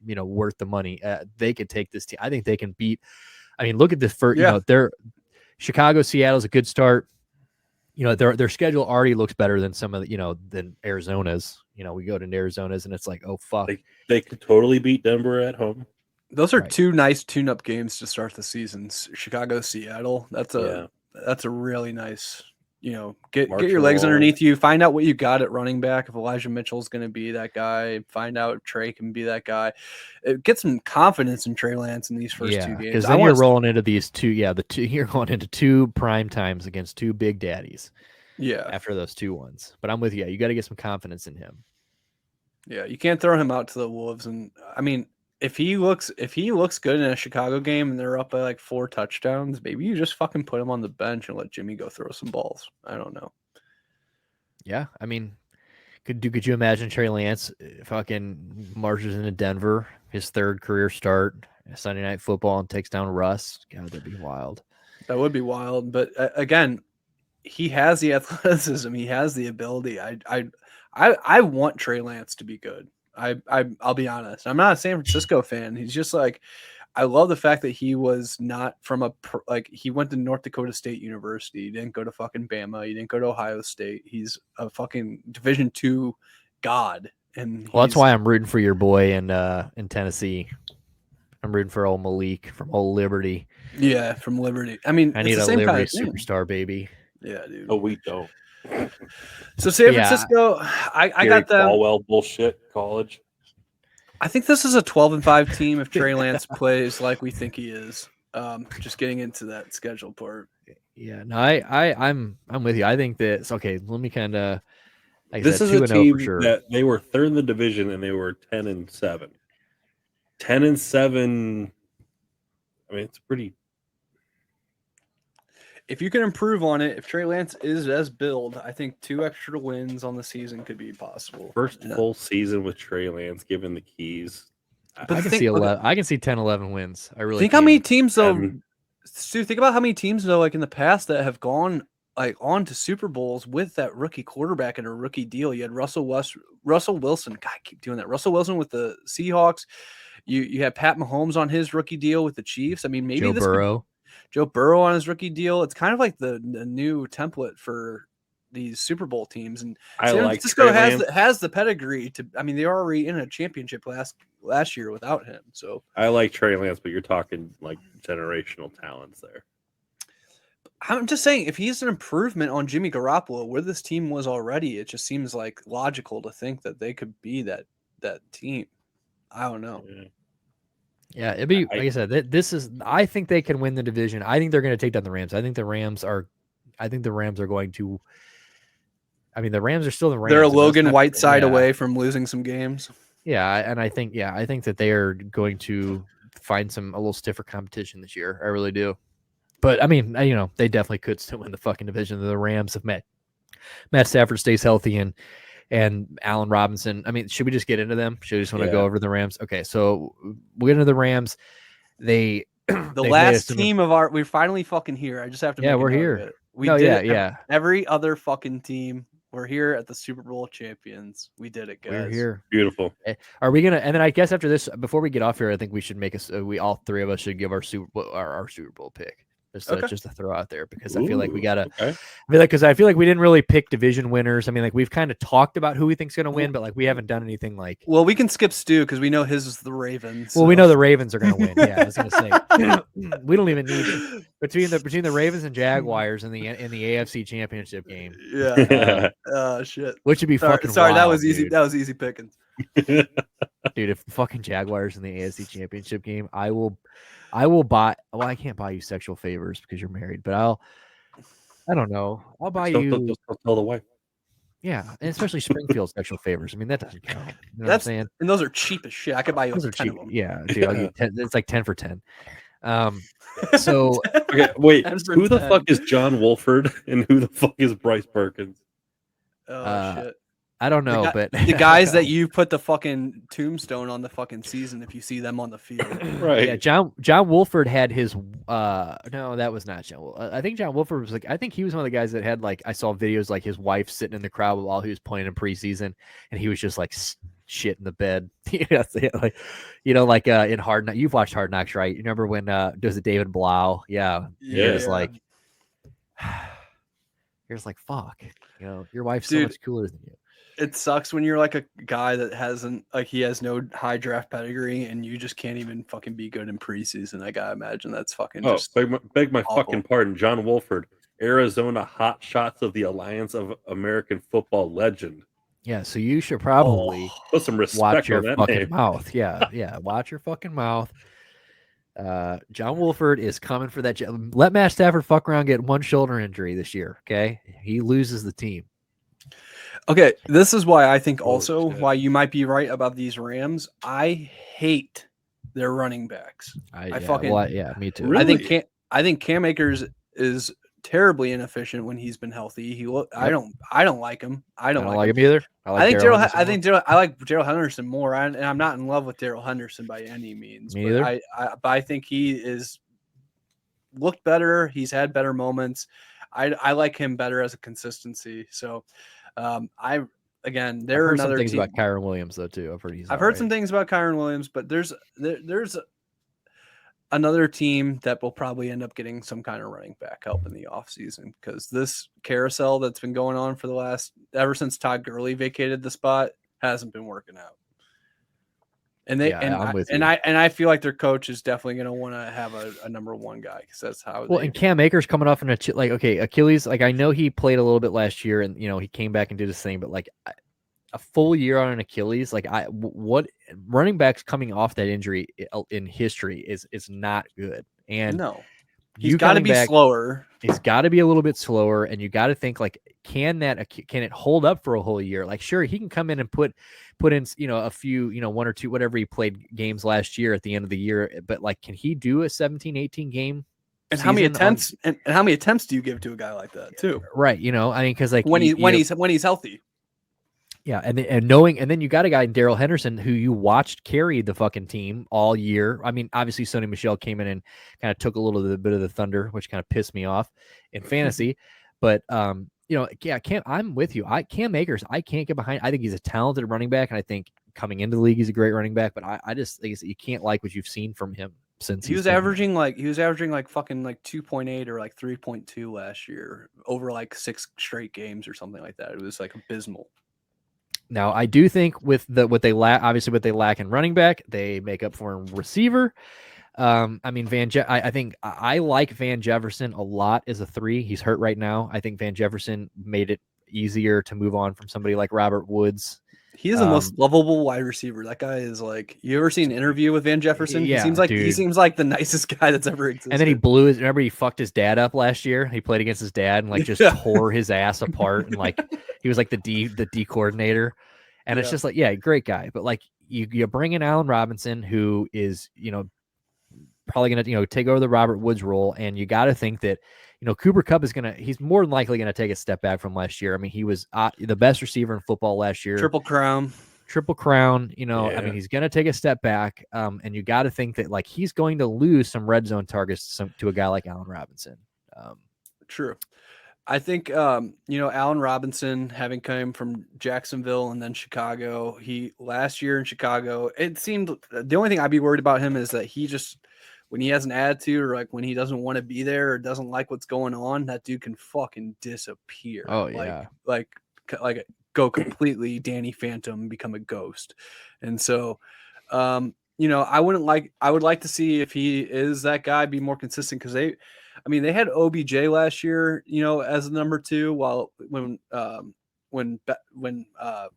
worth the money, they could take this team. I think they can beat. I mean, look at this first, they're Chicago, Seattle's a good start. Their schedule already looks better than some of the, than Arizona's. We go to Arizona's and it's like, oh fuck, they could totally beat Denver at home. Those are two nice tune-up games to start the season. Chicago, Seattle. That's a really nice. Get your legs underneath you. Find out what you got at running back. If Elijah Mitchell's going to be that guy, find out if Trey can be that guy. Get some confidence in Trey Lance in these first two games. Because then you're rolling into these two. Yeah, you're going into two prime times against two big daddies. Yeah, after those two ones. But I'm with you. You got to get some confidence in him. Yeah, you can't throw him out to the wolves. And I mean, if he looks good in a Chicago game and they're up by like 4 touchdowns, maybe you just fucking put him on the bench and let Jimmy go throw some balls. I don't know. Yeah, I mean, could you imagine Trey Lance fucking marches into Denver, his 3rd career start, Sunday Night Football, and takes down Russ? God, that'd be wild. That would be wild. But again, he has the athleticism. He has the ability. I want Trey Lance to be good. I'll be honest. I'm not a San Francisco fan. He's just like, I love the fact that he was not from he went to North Dakota State University. He didn't go to fucking Bama. He didn't go to Ohio State. He's a fucking Division II god. And that's why I'm rooting for your boy in Tennessee. I'm rooting for old Malik from old Liberty. Yeah, from Liberty. I mean, I need a Liberty superstar, baby. Yeah, dude. Oh, we don't. So San Francisco, I got them. Falwell bullshit college. I think this is a 12-5 team if Trey Lance plays like we think he is. Just getting into that schedule part. Yeah, no, I'm with you. I think that's okay. Let me kind of. This is a team that they were 3rd in the division and they were 10-7. 10-7. I mean, it's pretty. If you can improve on it, if Trey Lance is as billed, I think 2 extra wins on the season could be possible. First full season with Trey Lance given the keys. But I can see 11. I can see 10-11 wins. I really think how many teams though. Stu, think about how many teams though, like in the past, that have gone like on to Super Bowls with that rookie quarterback and a rookie deal. You had Russell Wilson. God, I keep doing that. Russell Wilson with the Seahawks. You had Pat Mahomes on his rookie deal with the Chiefs. I mean, maybe Joe Burrow on his rookie deal. It's kind of like the new template for these Super Bowl teams. And San Francisco has the pedigree to. I mean, they were already in a championship last year without him. So I like Trey Lance, but you're talking like generational talents there. I'm just saying, if he's an improvement on Jimmy Garoppolo, where this team was already, it just seems like logical to think that they could be that team. I don't know. Yeah, it'd be like I said. I think they can win the division. I think they're going to take down the Rams. I think the Rams are going to. I mean, the Rams are still the Rams. They're a Logan Whiteside away from losing some games. Yeah, and I think that they are going to find a little stiffer competition this year. I really do. But I mean, they definitely could still win the fucking division. The Rams have Matt Stafford stays healthy and Allen Robinson. I mean, should we just get into them? Should we just want to go over the Rams? Okay, so we'll get into the Rams. The last team of we're finally fucking here. I just have to. We're here. We did it. Every other fucking team. We're here at the Super Bowl champions. We did it, guys. We're here. Beautiful. Are we gonna? And then I guess after this, before we get off here, I think we should make we all 3 of us should give our Super Bowl pick. Just to throw out there because I feel like we gotta. Okay. I feel like we didn't really pick division winners. I mean, like we've kind of talked about who we think's gonna win, but like we haven't done anything like. Well, we can skip Stu because we know his is the Ravens. Well, we know the Ravens are gonna win. Yeah, I was gonna say we don't even need it. between the Ravens and Jaguars in the AFC Championship game. Yeah. Shit. Which would be fucking. Sorry, wild, that was easy. Dude. That was easy picking. Dude, if the fucking Jaguars in the AFC Championship game, I will buy. Well, I can't buy you sexual favors because you're married, but I don't know. I'll buy you. Don't tell the wife. Yeah, and especially Springfield sexual favors. I mean, that doesn't count. You know what I'm saying? And those are cheap as shit. I could buy you 10 of them. Yeah, dude, I'll get 10. It's like 10 for 10. So okay, wait. Who the fuck is John Wolford and who the fuck is Bryce Perkins? Oh shit. I don't know, but the guys that you put the fucking tombstone on the fucking season if you see them on the field. Right. Yeah, John Wolford had his no, that was not John. I think John Wolford was like, I think he was one of the guys that had like, I saw videos like his wife sitting in the crowd while he was playing in preseason, and he was just like shit in the bed. Like, like in Hard Knocks. You've watched Hard Knocks, right? You remember when does it David Blau? Yeah. He was like, here's like, fuck, your wife's so much cooler than you. It sucks when you're like a guy that he has no high draft pedigree and you just can't even fucking be good in preseason. I gotta imagine that's fucking beg my awful. fucking pardon. John Wolford, Arizona Hot Shots of the Alliance of American Football legend. Yeah, so you should probably put some respect watch your on that fucking name. mouth. Yeah, watch your fucking mouth. John Wolford is coming for that. Let Matt Stafford fuck around, get one shoulder injury this year. Okay, he loses the team. Okay, this is why I think why you might be right about these Rams. I hate their running backs. Me too. Really? I think Cam Akers is terribly inefficient when he's been healthy. I don't like him. I don't like him either. I like Darrell Henderson more, and I'm not in love with Darrell Henderson by any means. Me either. But I think he is looked better. He's had better moments. I like him better as a consistency. So. There I've are some things team. about Kyron Williams though too. I've heard some things about Kyron Williams, but there's another team that will probably end up getting some kind of running back help in the offseason because this carousel that's been going on for ever since Todd Gurley vacated the spot hasn't been working out. And I feel like their coach is definitely going to want to have a number one guy because that's how. And Cam Akers coming off Achilles. Like I know he played a little bit last year, and he came back and did his thing, but like a full year on an Achilles, like what running backs coming off that injury in history is not good. And no, he's got to be slower. He's got to be a little bit slower, and you got to think like, can it hold up for a whole year? Like, sure, he can come in and put in, a few, one or two, whatever he played games last year at the end of the year. But like, can he do a 17, 18 game? And how many attempts? And how many attempts do you give to a guy like that too? Right. I mean, because like when he's healthy. Yeah, and then you got a guy in Darrell Henderson who you watched carry the fucking team all year. I mean, obviously Sony Michel came in and kind of took a little bit of the thunder, which kind of pissed me off in fantasy. But I'm with you. Cam Akers, I can't get behind. I think he's a talented running back, and I think coming into the league he's a great running back. But I just think you can't like what you've seen from him since he was averaging like fucking like 2.8 or like 3.2 last year over like 6 straight games or something like that. It was like abysmal. Now, I do think with what they lack in running back, they make up for in receiver. I mean, I think I like Van Jefferson a lot as a 3. He's hurt right now. I think Van Jefferson made it easier to move on from somebody like Robert Woods. He is the most lovable wide receiver. That guy is like, you ever seen an interview with Van Jefferson? Yeah, he seems like the nicest guy that's ever existed. And then remember he fucked his dad up last year? He played against his dad and like just tore his ass apart. And like, he was like the D coordinator. And it's just like, great guy. But like you bring in Allen Robinson, who is, probably going to, take over the Robert Woods role. And you got to think that, Cooper Kupp he's more than likely going to take a step back from last year. I mean, he was the best receiver in football last year. Triple crown. I mean, he's going to take a step back. And you got to think that like, he's going to lose some red zone targets to a guy like Allen Robinson. True. I think, Allen Robinson, having come from Jacksonville and then Chicago, last year in Chicago, it seemed the only thing I'd be worried about him is that he just, when he has an attitude or like when he doesn't want to be there or doesn't like what's going on, that dude can fucking disappear. Oh yeah. Like go completely Danny Phantom, become a ghost. And so, I would like to see if he is that guy, be more consistent. Cause they had OBJ last year, as number 2 while when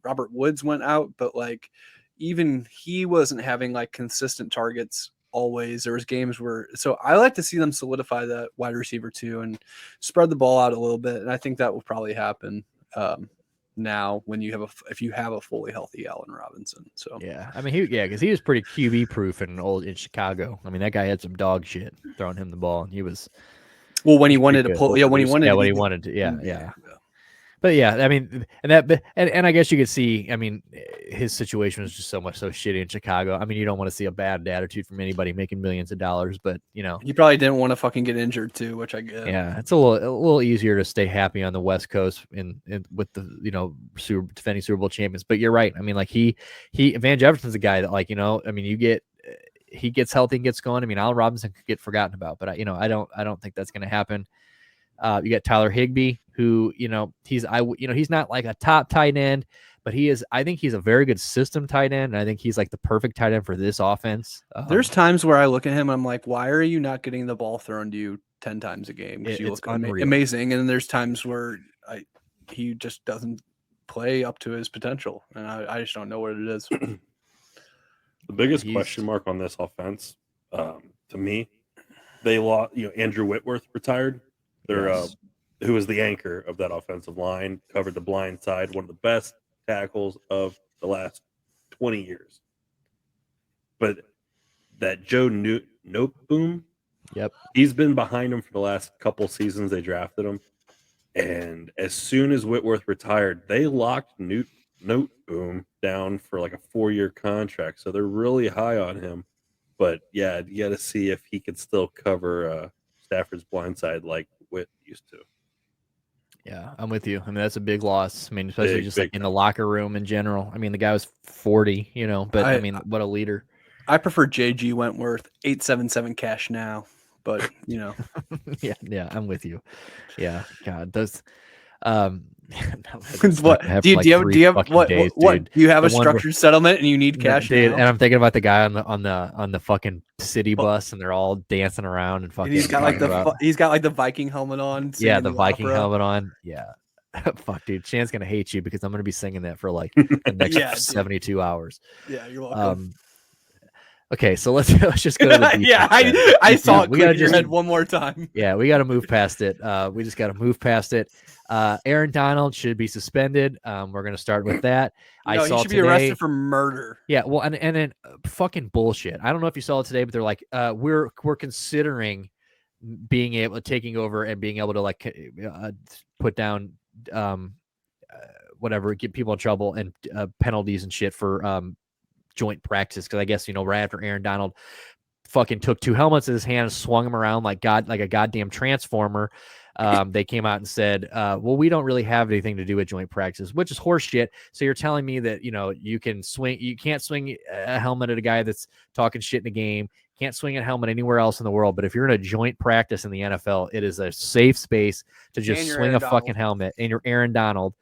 Robert Woods went out, but like even he wasn't having like consistent targets always. There was games so I like to see them solidify that wide receiver 2 and spread the ball out a little bit. And I think that will probably happen now when if you have a fully healthy Allen Robinson. So yeah, I mean, because he was pretty QB proof in Chicago. I mean, that guy had some dog shit throwing him the ball, and he was when he wanted to pull. Yeah, when he wanted. Yeah, when he wanted to. Yeah. But yeah, I mean, and I guess you could see, I mean, his situation was just so shitty in Chicago. I mean, you don't want to see a bad attitude from anybody making millions of dollars, but you know, he probably didn't want to fucking get injured too, which I get. yeah, it's a little easier to stay happy on the West Coast in with the defending Super Bowl champions. But you're right. I mean, like he Van Jefferson's a guy that, like, you know, I mean, he gets healthy and gets going. I mean, Allen Robinson could get forgotten about, but I don't think that's going to happen. You got Tyler Higbee, who, you know, he's not like a top tight end, but I think he's a very good system tight end. And I think he's like the perfect tight end for this offense. There's times where I look at him and I'm like, why are you not getting the ball thrown to you 10 times a game? Because you look amazing. And then there's times where he just doesn't play up to his potential. And I just don't know what it is. The biggest question mark on this offense, to me, they lost, Andrew Whitworth retired. Who was the anchor of that offensive line, covered the blind side, one of the best tackles of the last 20 years. But that Joe Noteboom, he's been behind him for the last couple seasons. They drafted him. And as soon as Whitworth retired, they locked Noteboom down for like a 4-year contract. So they're really high on him. But yeah, you got to see if he could still cover Stafford's blind side like Whit used to. Yeah, I'm with you. I mean, that's a big loss. I mean, especially like in the locker room in general. I mean, the guy was 40, but I mean, what a leader. I prefer JG Wentworth, 877 cash now, but yeah, I'm with you. Yeah, God, those. What do you have a structured settlement and you need cash dude, now? and I'm thinking about the guy on the fucking city bus, and they're all dancing around and fucking. He's got like the Viking helmet on. Yeah, the Viking helmet on. Yeah, fuck, dude. Shan's gonna hate you because I'm gonna be singing that for like the next 72 hours. Yeah, you're welcome. Okay, so let's just go to the defense. Yeah, I saw it. We gotta just head one more time. Yeah, we got to move past it. We just got to move past it. Aaron Donald should be suspended. We're gonna start with that. He should be arrested for murder. Yeah, well, and then fucking bullshit. I don't know if you saw it today, but they're like, we're considering taking over and being able to like put down whatever, get people in trouble and penalties and shit for joint practice, because I guess right after Aaron Donald fucking took 2 helmets in his hand and swung them around like a goddamn transformer, they came out and said, well, we don't really have anything to do with joint practice, which is horseshit. So you're telling me that you can't swing a helmet at a guy that's talking shit in the game, can't swing a helmet anywhere else in the world, but if you're in a joint practice in the NFL, it is a safe space to just swing a fucking helmet, and you're Aaron Donald.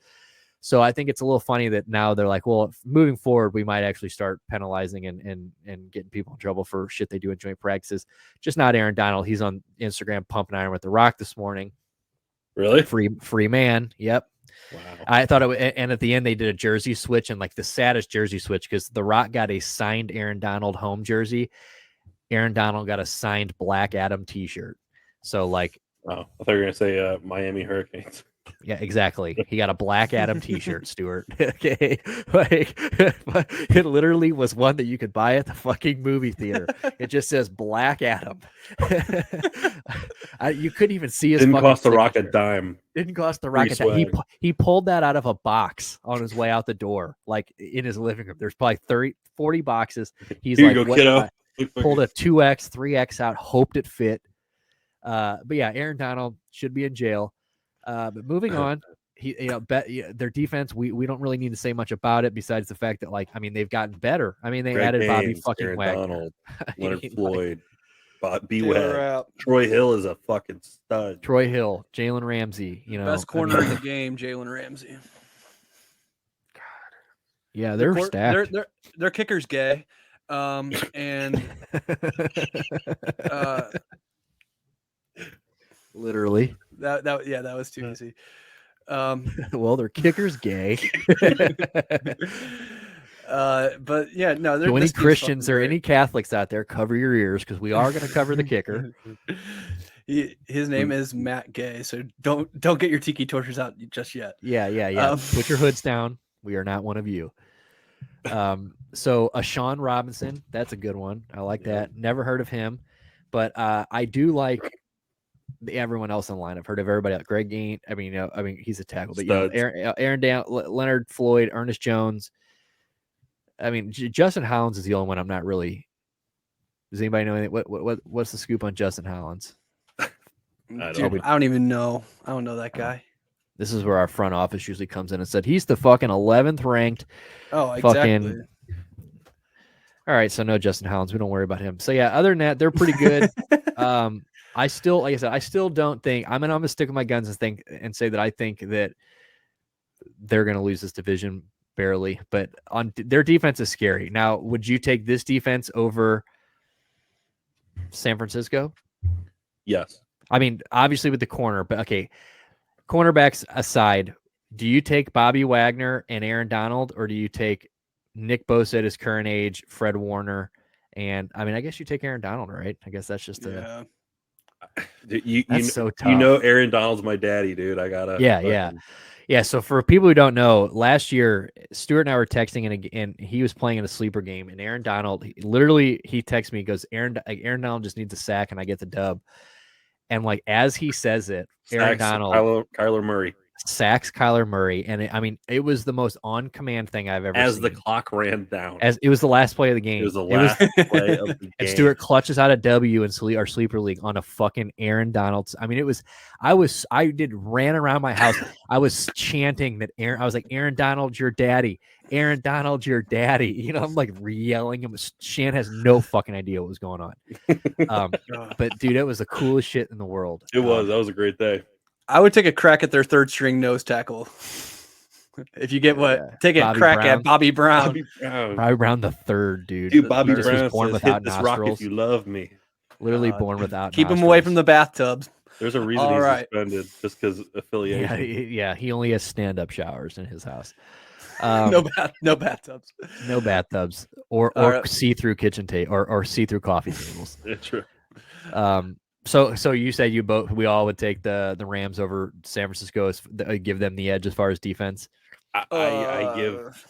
So I think it's a little funny that now they're like, well, moving forward, we might actually start penalizing and getting people in trouble for shit they do in joint practices. Just not Aaron Donald. He's on Instagram pumping iron with The Rock this morning. Really? Free man. Yep. Wow. I thought and at the end they did a jersey switch, and like the saddest jersey switch, because The Rock got a signed Aaron Donald home jersey. Aaron Donald got a signed Black Adam t-shirt. So like, oh, I thought you were going to say Miami Hurricanes. Yeah, exactly. He got a Black Adam t-shirt, Stuart. Okay. Like, it literally was one that you could buy at the fucking movie theater. It just says Black Adam. You couldn't even see his Didn't fucking cost The Rock a signature. dime. Didn't cost The Rock a dime. He pulled that out of a box on his way out the door, like in his living room. There's probably 40 boxes. He's Here like, you go, kiddo. Pulled a 2X, 3X out, hoped it fit. But yeah, Aaron Donald should be in jail. But moving on, their defense, we don't really need to say much about it besides the fact that, like, I mean, they've gotten better. I mean, they Greg added Haynes, Bobby fucking Aaron Wagner, Donald, Leonard Floyd, B. Webb, Troy Hill is a fucking stud. Troy Hill, Jalen Ramsey, best corner in the game, Jalen Ramsey. God, yeah, they're stacked. Their kicker's gay, and literally. That was too easy. Well, their kicker's gay. But yeah, no. So any Christians or any Catholics out there, cover your ears, because we are going to cover the kicker. His name is Matt Gay, so don't get your tiki torches out just yet. Yeah. Put your hoods down. We are not one of you. So Ashawn Robinson, that's a good one. I like that. Never heard of him, but I do like everyone else in the line. I've heard of everybody else. Greg Gain. I mean, he's a tackle, but Studs. Aaron Down, Leonard Floyd, Ernest Jones. I mean, Justin Hollins is the only one I'm not really. Does anybody know anything? What's the scoop on Justin Hollins? I don't even know. I don't know that guy. This is where our front office usually comes in and said he's the fucking 11th ranked. Oh, exactly. All right, so no Justin Hollins. We don't worry about him. So yeah, other than that, they're pretty good. I still, like I said, I still don't think I'm gonna stick with my guns and say that I think that they're gonna lose this division barely. But on their defense is scary. Now, would you take this defense over San Francisco? Yes. I mean, obviously with the corner, but okay. Cornerbacks aside, do you take Bobby Wagner and Aaron Donald, or do you take Nick Bosa at his current age, Fred Warner, and I mean, I guess you take Aaron Donald, right? I guess that's just Dude, so tough. You know, Aaron Donald's my daddy, dude. I gotta. Yeah. So for people who don't know, last year Stuart and I were texting, and he was playing in a sleeper game, and Aaron Donald, he texts me, he goes, Aaron Donald just needs a sack, and I get the dub. And like as he says it, Aaron Donald, Kyler Murray sacks Kyler Murray, and it was the most on command thing I've ever seen. As the clock ran down, as it was the last play of the game. It was the last play of the game. And Stuart clutches out a W in our sleeper league on a fucking Aaron Donald. I mean, I ran around my house. I was chanting that I was like, Aaron Donald, your daddy. Aaron Donald, your daddy. You know, I'm like yelling him. Shan has no fucking idea what was going on. But dude, it was the coolest shit in the world. It was. That was a great day. I would take a crack at their third string nose tackle. If you get take a crack at Bobby Brown. Bobby Brown the third, dude. Dude, Bobby just Brown was born says, without hit this nostrils. rock if you love me. Literally born without Keep nostrils. him away from the bathtubs. There's a reason he's suspended, just because affiliation. Yeah, he only has stand-up showers in his house. No bathtubs. No bathtubs. Or see-through kitchen or see-through coffee tables. Yeah, true. So you said we all would take the Rams over San Francisco, give them the edge as far as defense. I give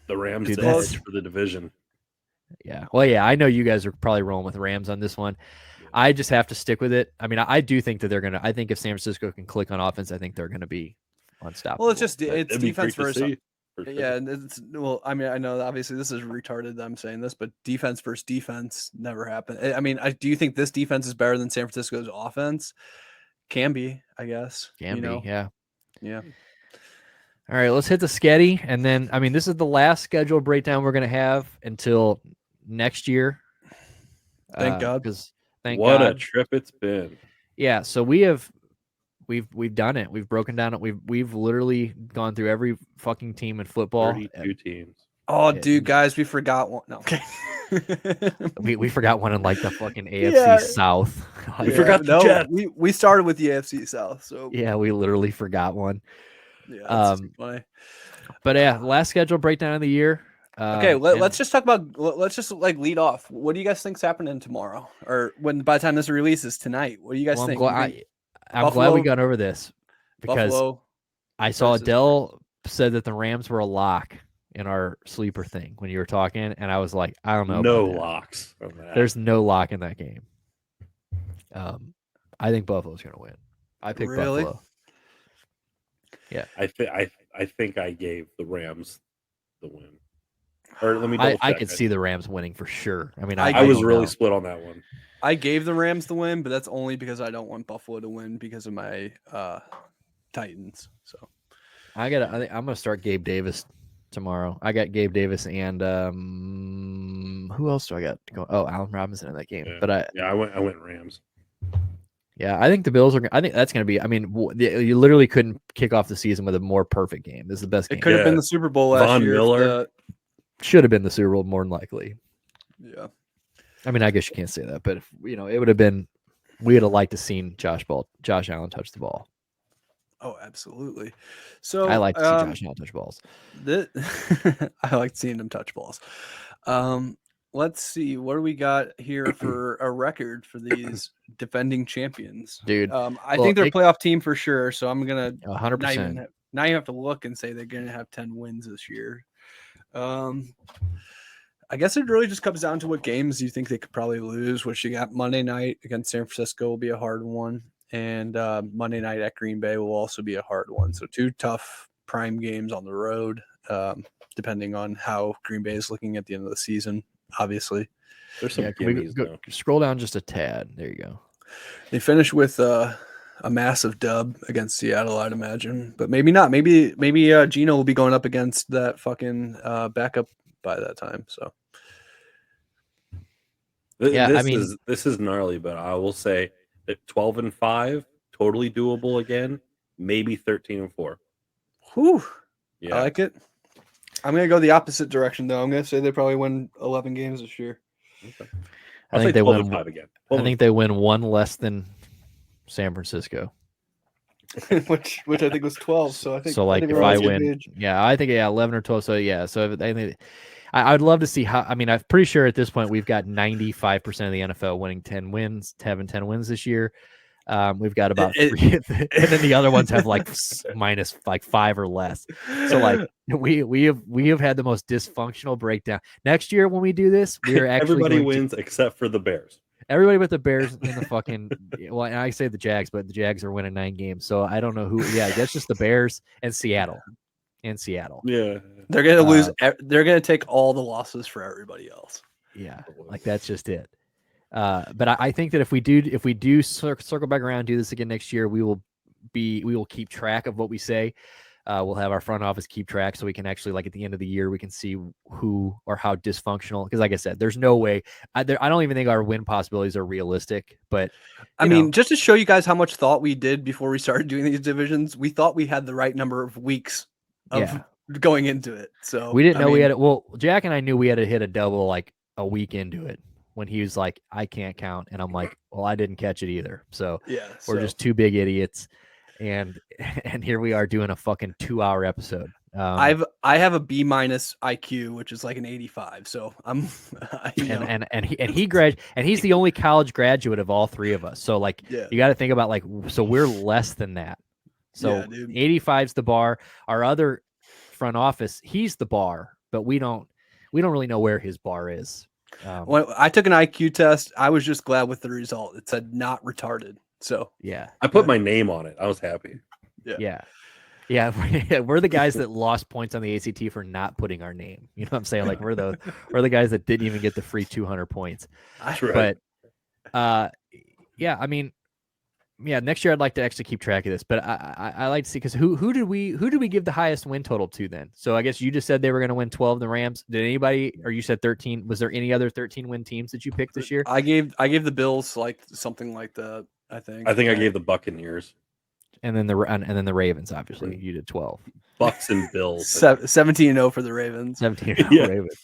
the Rams the edge for the division. Yeah. Well, yeah, I know you guys are probably rolling with Rams on this one. Yeah. I just have to stick with it. I mean, I do think that I think if San Francisco can click on offense, I think they're going to be unstoppable. Well, it's defense versus. Sure. Yeah, I mean, I know obviously this is retarded that I'm saying this, but defense versus defense never happened. I mean, do you think this defense is better than San Francisco's offense? Can be, I guess. Yeah. Yeah. All right, let's hit the sketty, and then I mean, this is the last scheduled breakdown we're going to have until next year. Thank God, because what a trip it's been. Yeah, so we've done it. We've broken down it. We've literally gone through every fucking team in football. 32 teams. Oh, dude, guys, we forgot one. No, okay. we forgot one in like the fucking AFC South. We forgot the Jets. We started with the AFC South, so yeah, we literally forgot one. Yeah, that's funny. But yeah, last schedule breakdown of the year. Okay, let's just talk about. Let's just like lead off. What do you guys think's happening tomorrow, or by the time this releases tonight? What do you guys think? I'm glad we got over this because Buffalo I saw Adele said that the Rams were a lock in our sleeper thing when you were talking, and I was like, I don't know. No locks on that. There's no lock in that game. I think Buffalo's going to win. I picked Buffalo. Yeah, I think I gave the Rams the win. Or let me. I could see the Rams winning for sure. I mean, I was really split on that one. I gave the Rams the win, but that's only because I don't want Buffalo to win because of my Titans. So I think I'm gonna start Gabe Davis tomorrow. I got Gabe Davis and who else do I got to go? Oh, Allen Robinson in that game. Yeah. But I went Rams. Yeah, I think the Bills are. I think that's going to be. I mean, you literally couldn't kick off the season with a more perfect game. This is the best game. It could have been the Super Bowl last year. Miller should have been the Super Bowl more than likely. Yeah. I mean, I guess you can't say that, but it would have been. We would have liked to seen Josh Allen touch the ball. Oh, absolutely. So I like to see Josh Allen touch balls. I like seeing him touch balls. Let's see. What do we got here for a record for these defending champions? Dude, I think they're a playoff team for sure. So I'm going to 100%. Now you have to look and say they're going to have 10 wins this year. I guess it really just comes down to what games you think they could probably lose, which you got Monday night against San Francisco will be a hard one. and Monday night at Green Bay will also be a hard one. So 2 tough prime games on the road, depending on how Green Bay is looking at the end of the season, obviously. There's some can we gimmies go, scroll down just a tad. There you go. They finish with a massive dub against Seattle, I'd imagine, but maybe not. Maybe Geno will be going up against that fucking backup by that time. So this is gnarly, but I will say that 12-5, totally doable again. Maybe 13-4. Whew. Yeah. I like it. I'm gonna go the opposite direction though. I'm gonna say they probably win 11 games this year. Okay. I think they win 5 again. I think they win one less than San Francisco. which I think was 12. So I think so. Like if I win, I think 11 or 12. So yeah, so I think I'd love to see how. I mean, I'm pretty sure at this point we've got 95% of the NFL winning 10 wins, having 10 wins this year. We've got about 3, and then the other ones have like minus like 5 or less. So like we have had the most dysfunctional breakdown. Next year when we do this, we are actually everybody wins except for the Bears. Everybody but the Bears in the fucking well, I say the Jags, but the Jags are winning 9 games. So I don't know who. Yeah, that's just the Bears and Seattle. Yeah, they're gonna lose. They're gonna take all the losses for everybody else. Yeah, like that's just it. But I think that if we do circle back around, do this again next year, we will keep track of what we say. We'll have our front office keep track so we can actually, like, at the end of the year, we can see who or how dysfunctional. Because, like I said, there's no way. I don't even think our win possibilities are realistic. But I mean, just to show you guys how much thought we did before we started doing these divisions, we thought we had the right number of weeks of going into it. So we didn't know we had it. Well, Jack and I knew we had to hit a double like a week into it when he was like, I can't count. And I'm like, well, I didn't catch it either. So we're just 2 big idiots. And here we are doing a fucking 2-hour episode. I have a B- IQ, which is like an 85. So I'm, and he's the only college graduate of all 3 of us. So like, you got to think about like, so we're less than that. So 85's the bar. Our other front office, he's the bar, but we don't really know where his bar is. When I took an IQ test, I was just glad with the result. It said not retarded. So yeah, I put my name on it. I was happy. Yeah. We're the guys that lost points on the ACT for not putting our name. You know what I'm saying? Like we're the guys that didn't even get the free 200 points. That's right. But I mean, next year I'd like to actually keep track of this. But I like to see, because who did we give the highest win total to then? So I guess you just said they were going to win 12, the Rams. Did anybody, or you said 13? Was there any other 13 win teams that you picked this year? I gave the Bills like something like that. I think I gave the Buccaneers. And then the Ravens, obviously. You did 12. Bucks and Bills. 17-0 for the Ravens. 17-0 Ravens.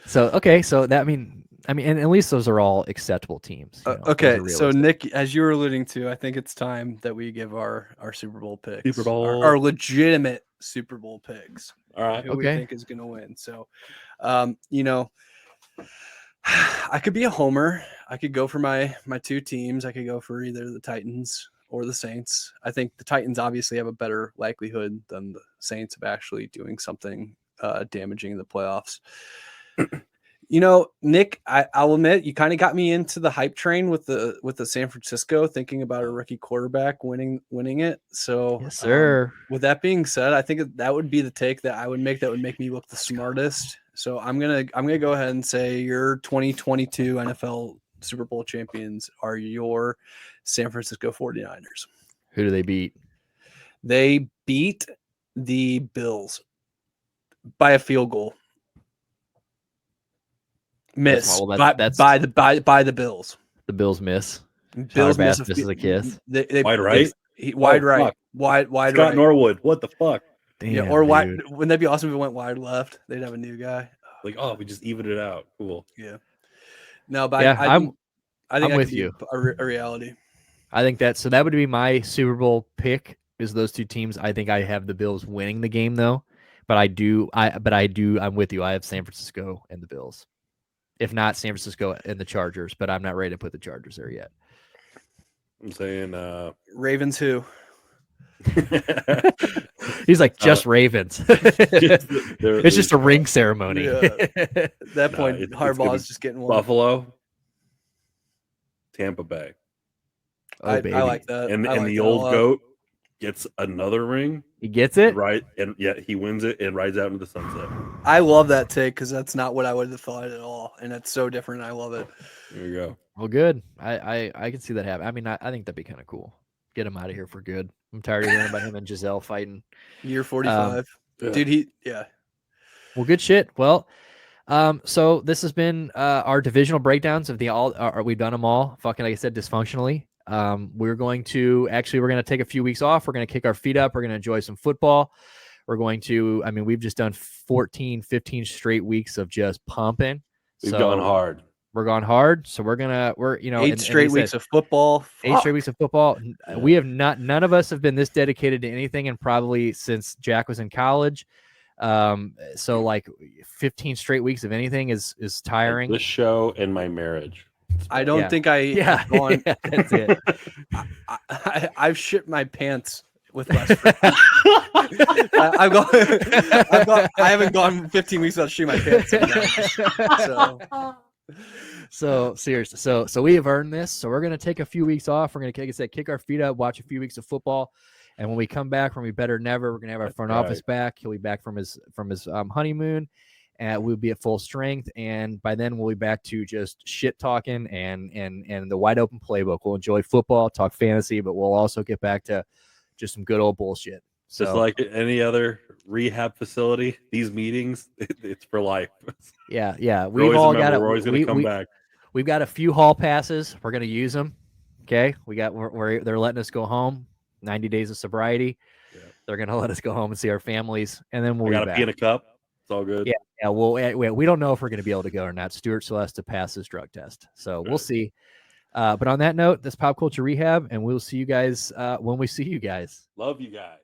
So okay, so that I mean, and at least those are all acceptable teams. Okay, so Nick, as you were alluding to, I think it's time that we give our Super Bowl picks. Our legitimate Super Bowl picks. All right. Who we think is going to win. So, I could be a homer. I could go for my 2 teams. I could go for either the Titans or the Saints. I think the Titans obviously have a better likelihood than the Saints of actually doing something damaging in the playoffs. Nick, I'll admit you kind of got me into the hype train with the San Francisco, thinking about a rookie quarterback winning it. So, yes, sir. With that being said, I think that would be the take that I would make. That would make me look the smartest. So I'm gonna go ahead and say your 2022 NFL Super Bowl champions are your San Francisco 49ers. Who do they beat? They beat the Bills by a field goal. Miss by the Bills. The Bills miss. Bills miss misses a kiss. Wide right. Wide right. Wide Scott right. Norwood. What the fuck? Damn, or wide. Wouldn't that be awesome if it went wide left? They'd have a new guy. Like, we just evened it out. Cool. Yeah. No, but I think I'm with you. A reality. I think that would be my Super Bowl pick, is those 2 teams. I think I have the Bills winning the game though, but I'm with you. I have San Francisco and the Bills. If not San Francisco and the Chargers, but I'm not ready to put the Chargers there yet. I'm saying Ravens who? He's like, just Ravens. It's just a ring ceremony. Yeah. At that point, Harbaugh is just getting one. Buffalo, Tampa Bay. Oh, baby. I like that. And I like the that a old lot. goat gets another ring. He gets it. Right, and he wins it and rides out into the sunset. I love that take because that's not what I would have thought at all, and it's so different. I love it. There you go. Well, good. I can see that happen. I mean, I think that'd be kind of cool. Get him out of here for good. I'm tired of hearing about him and Giselle fighting. Year 45, dude. Well, good shit. Well, so this has been our divisional breakdowns of the all. We've done them all. Fucking, like I said, dysfunctionally. We're going to take a few weeks off. We're going to kick our feet up. We're going to enjoy some football. We're going to, I mean, we've just done 14, 15 straight weeks of just pumping. We've gone hard. We're going hard. So we're 8 straight weeks of football. 8 straight weeks of football. Yeah. We have none of us have been this dedicated to anything, and probably since Jack was in college. So like 15 straight weeks of anything is tiring. This show and my marriage. I don't think I have gone. That's it. I've shit my pants with less. I haven't gone 15 weeks without shitting my pants. So seriously, so we have earned this. So we're gonna take a few weeks off. We're gonna, like I said, kick our feet up, watch a few weeks of football, and when we come back, we're gonna be better than ever. We're gonna have our front office back. He'll be back from his honeymoon, and we'll be at full strength. And by then, we'll be back to just shit talking and the wide open playbook. We'll enjoy football, talk fantasy, but we'll also get back to just some good old bullshit. So just like any other rehab facility, these meetings, it's for life. Yeah. We've all got it. We're always going to come back. We've got a few hall passes. We're going to use them. Okay. They're letting us go home. 90 days of sobriety. Yeah. They're going to let us go home and see our families. And then we'll got to pee in a cup. It's all good. Yeah. We don't know if we're going to be able to go or not. Stuart still has to pass his drug test. So we'll see. But on that note, this Pop Culture Rehab, and we'll see you guys when we see you guys. Love you guys.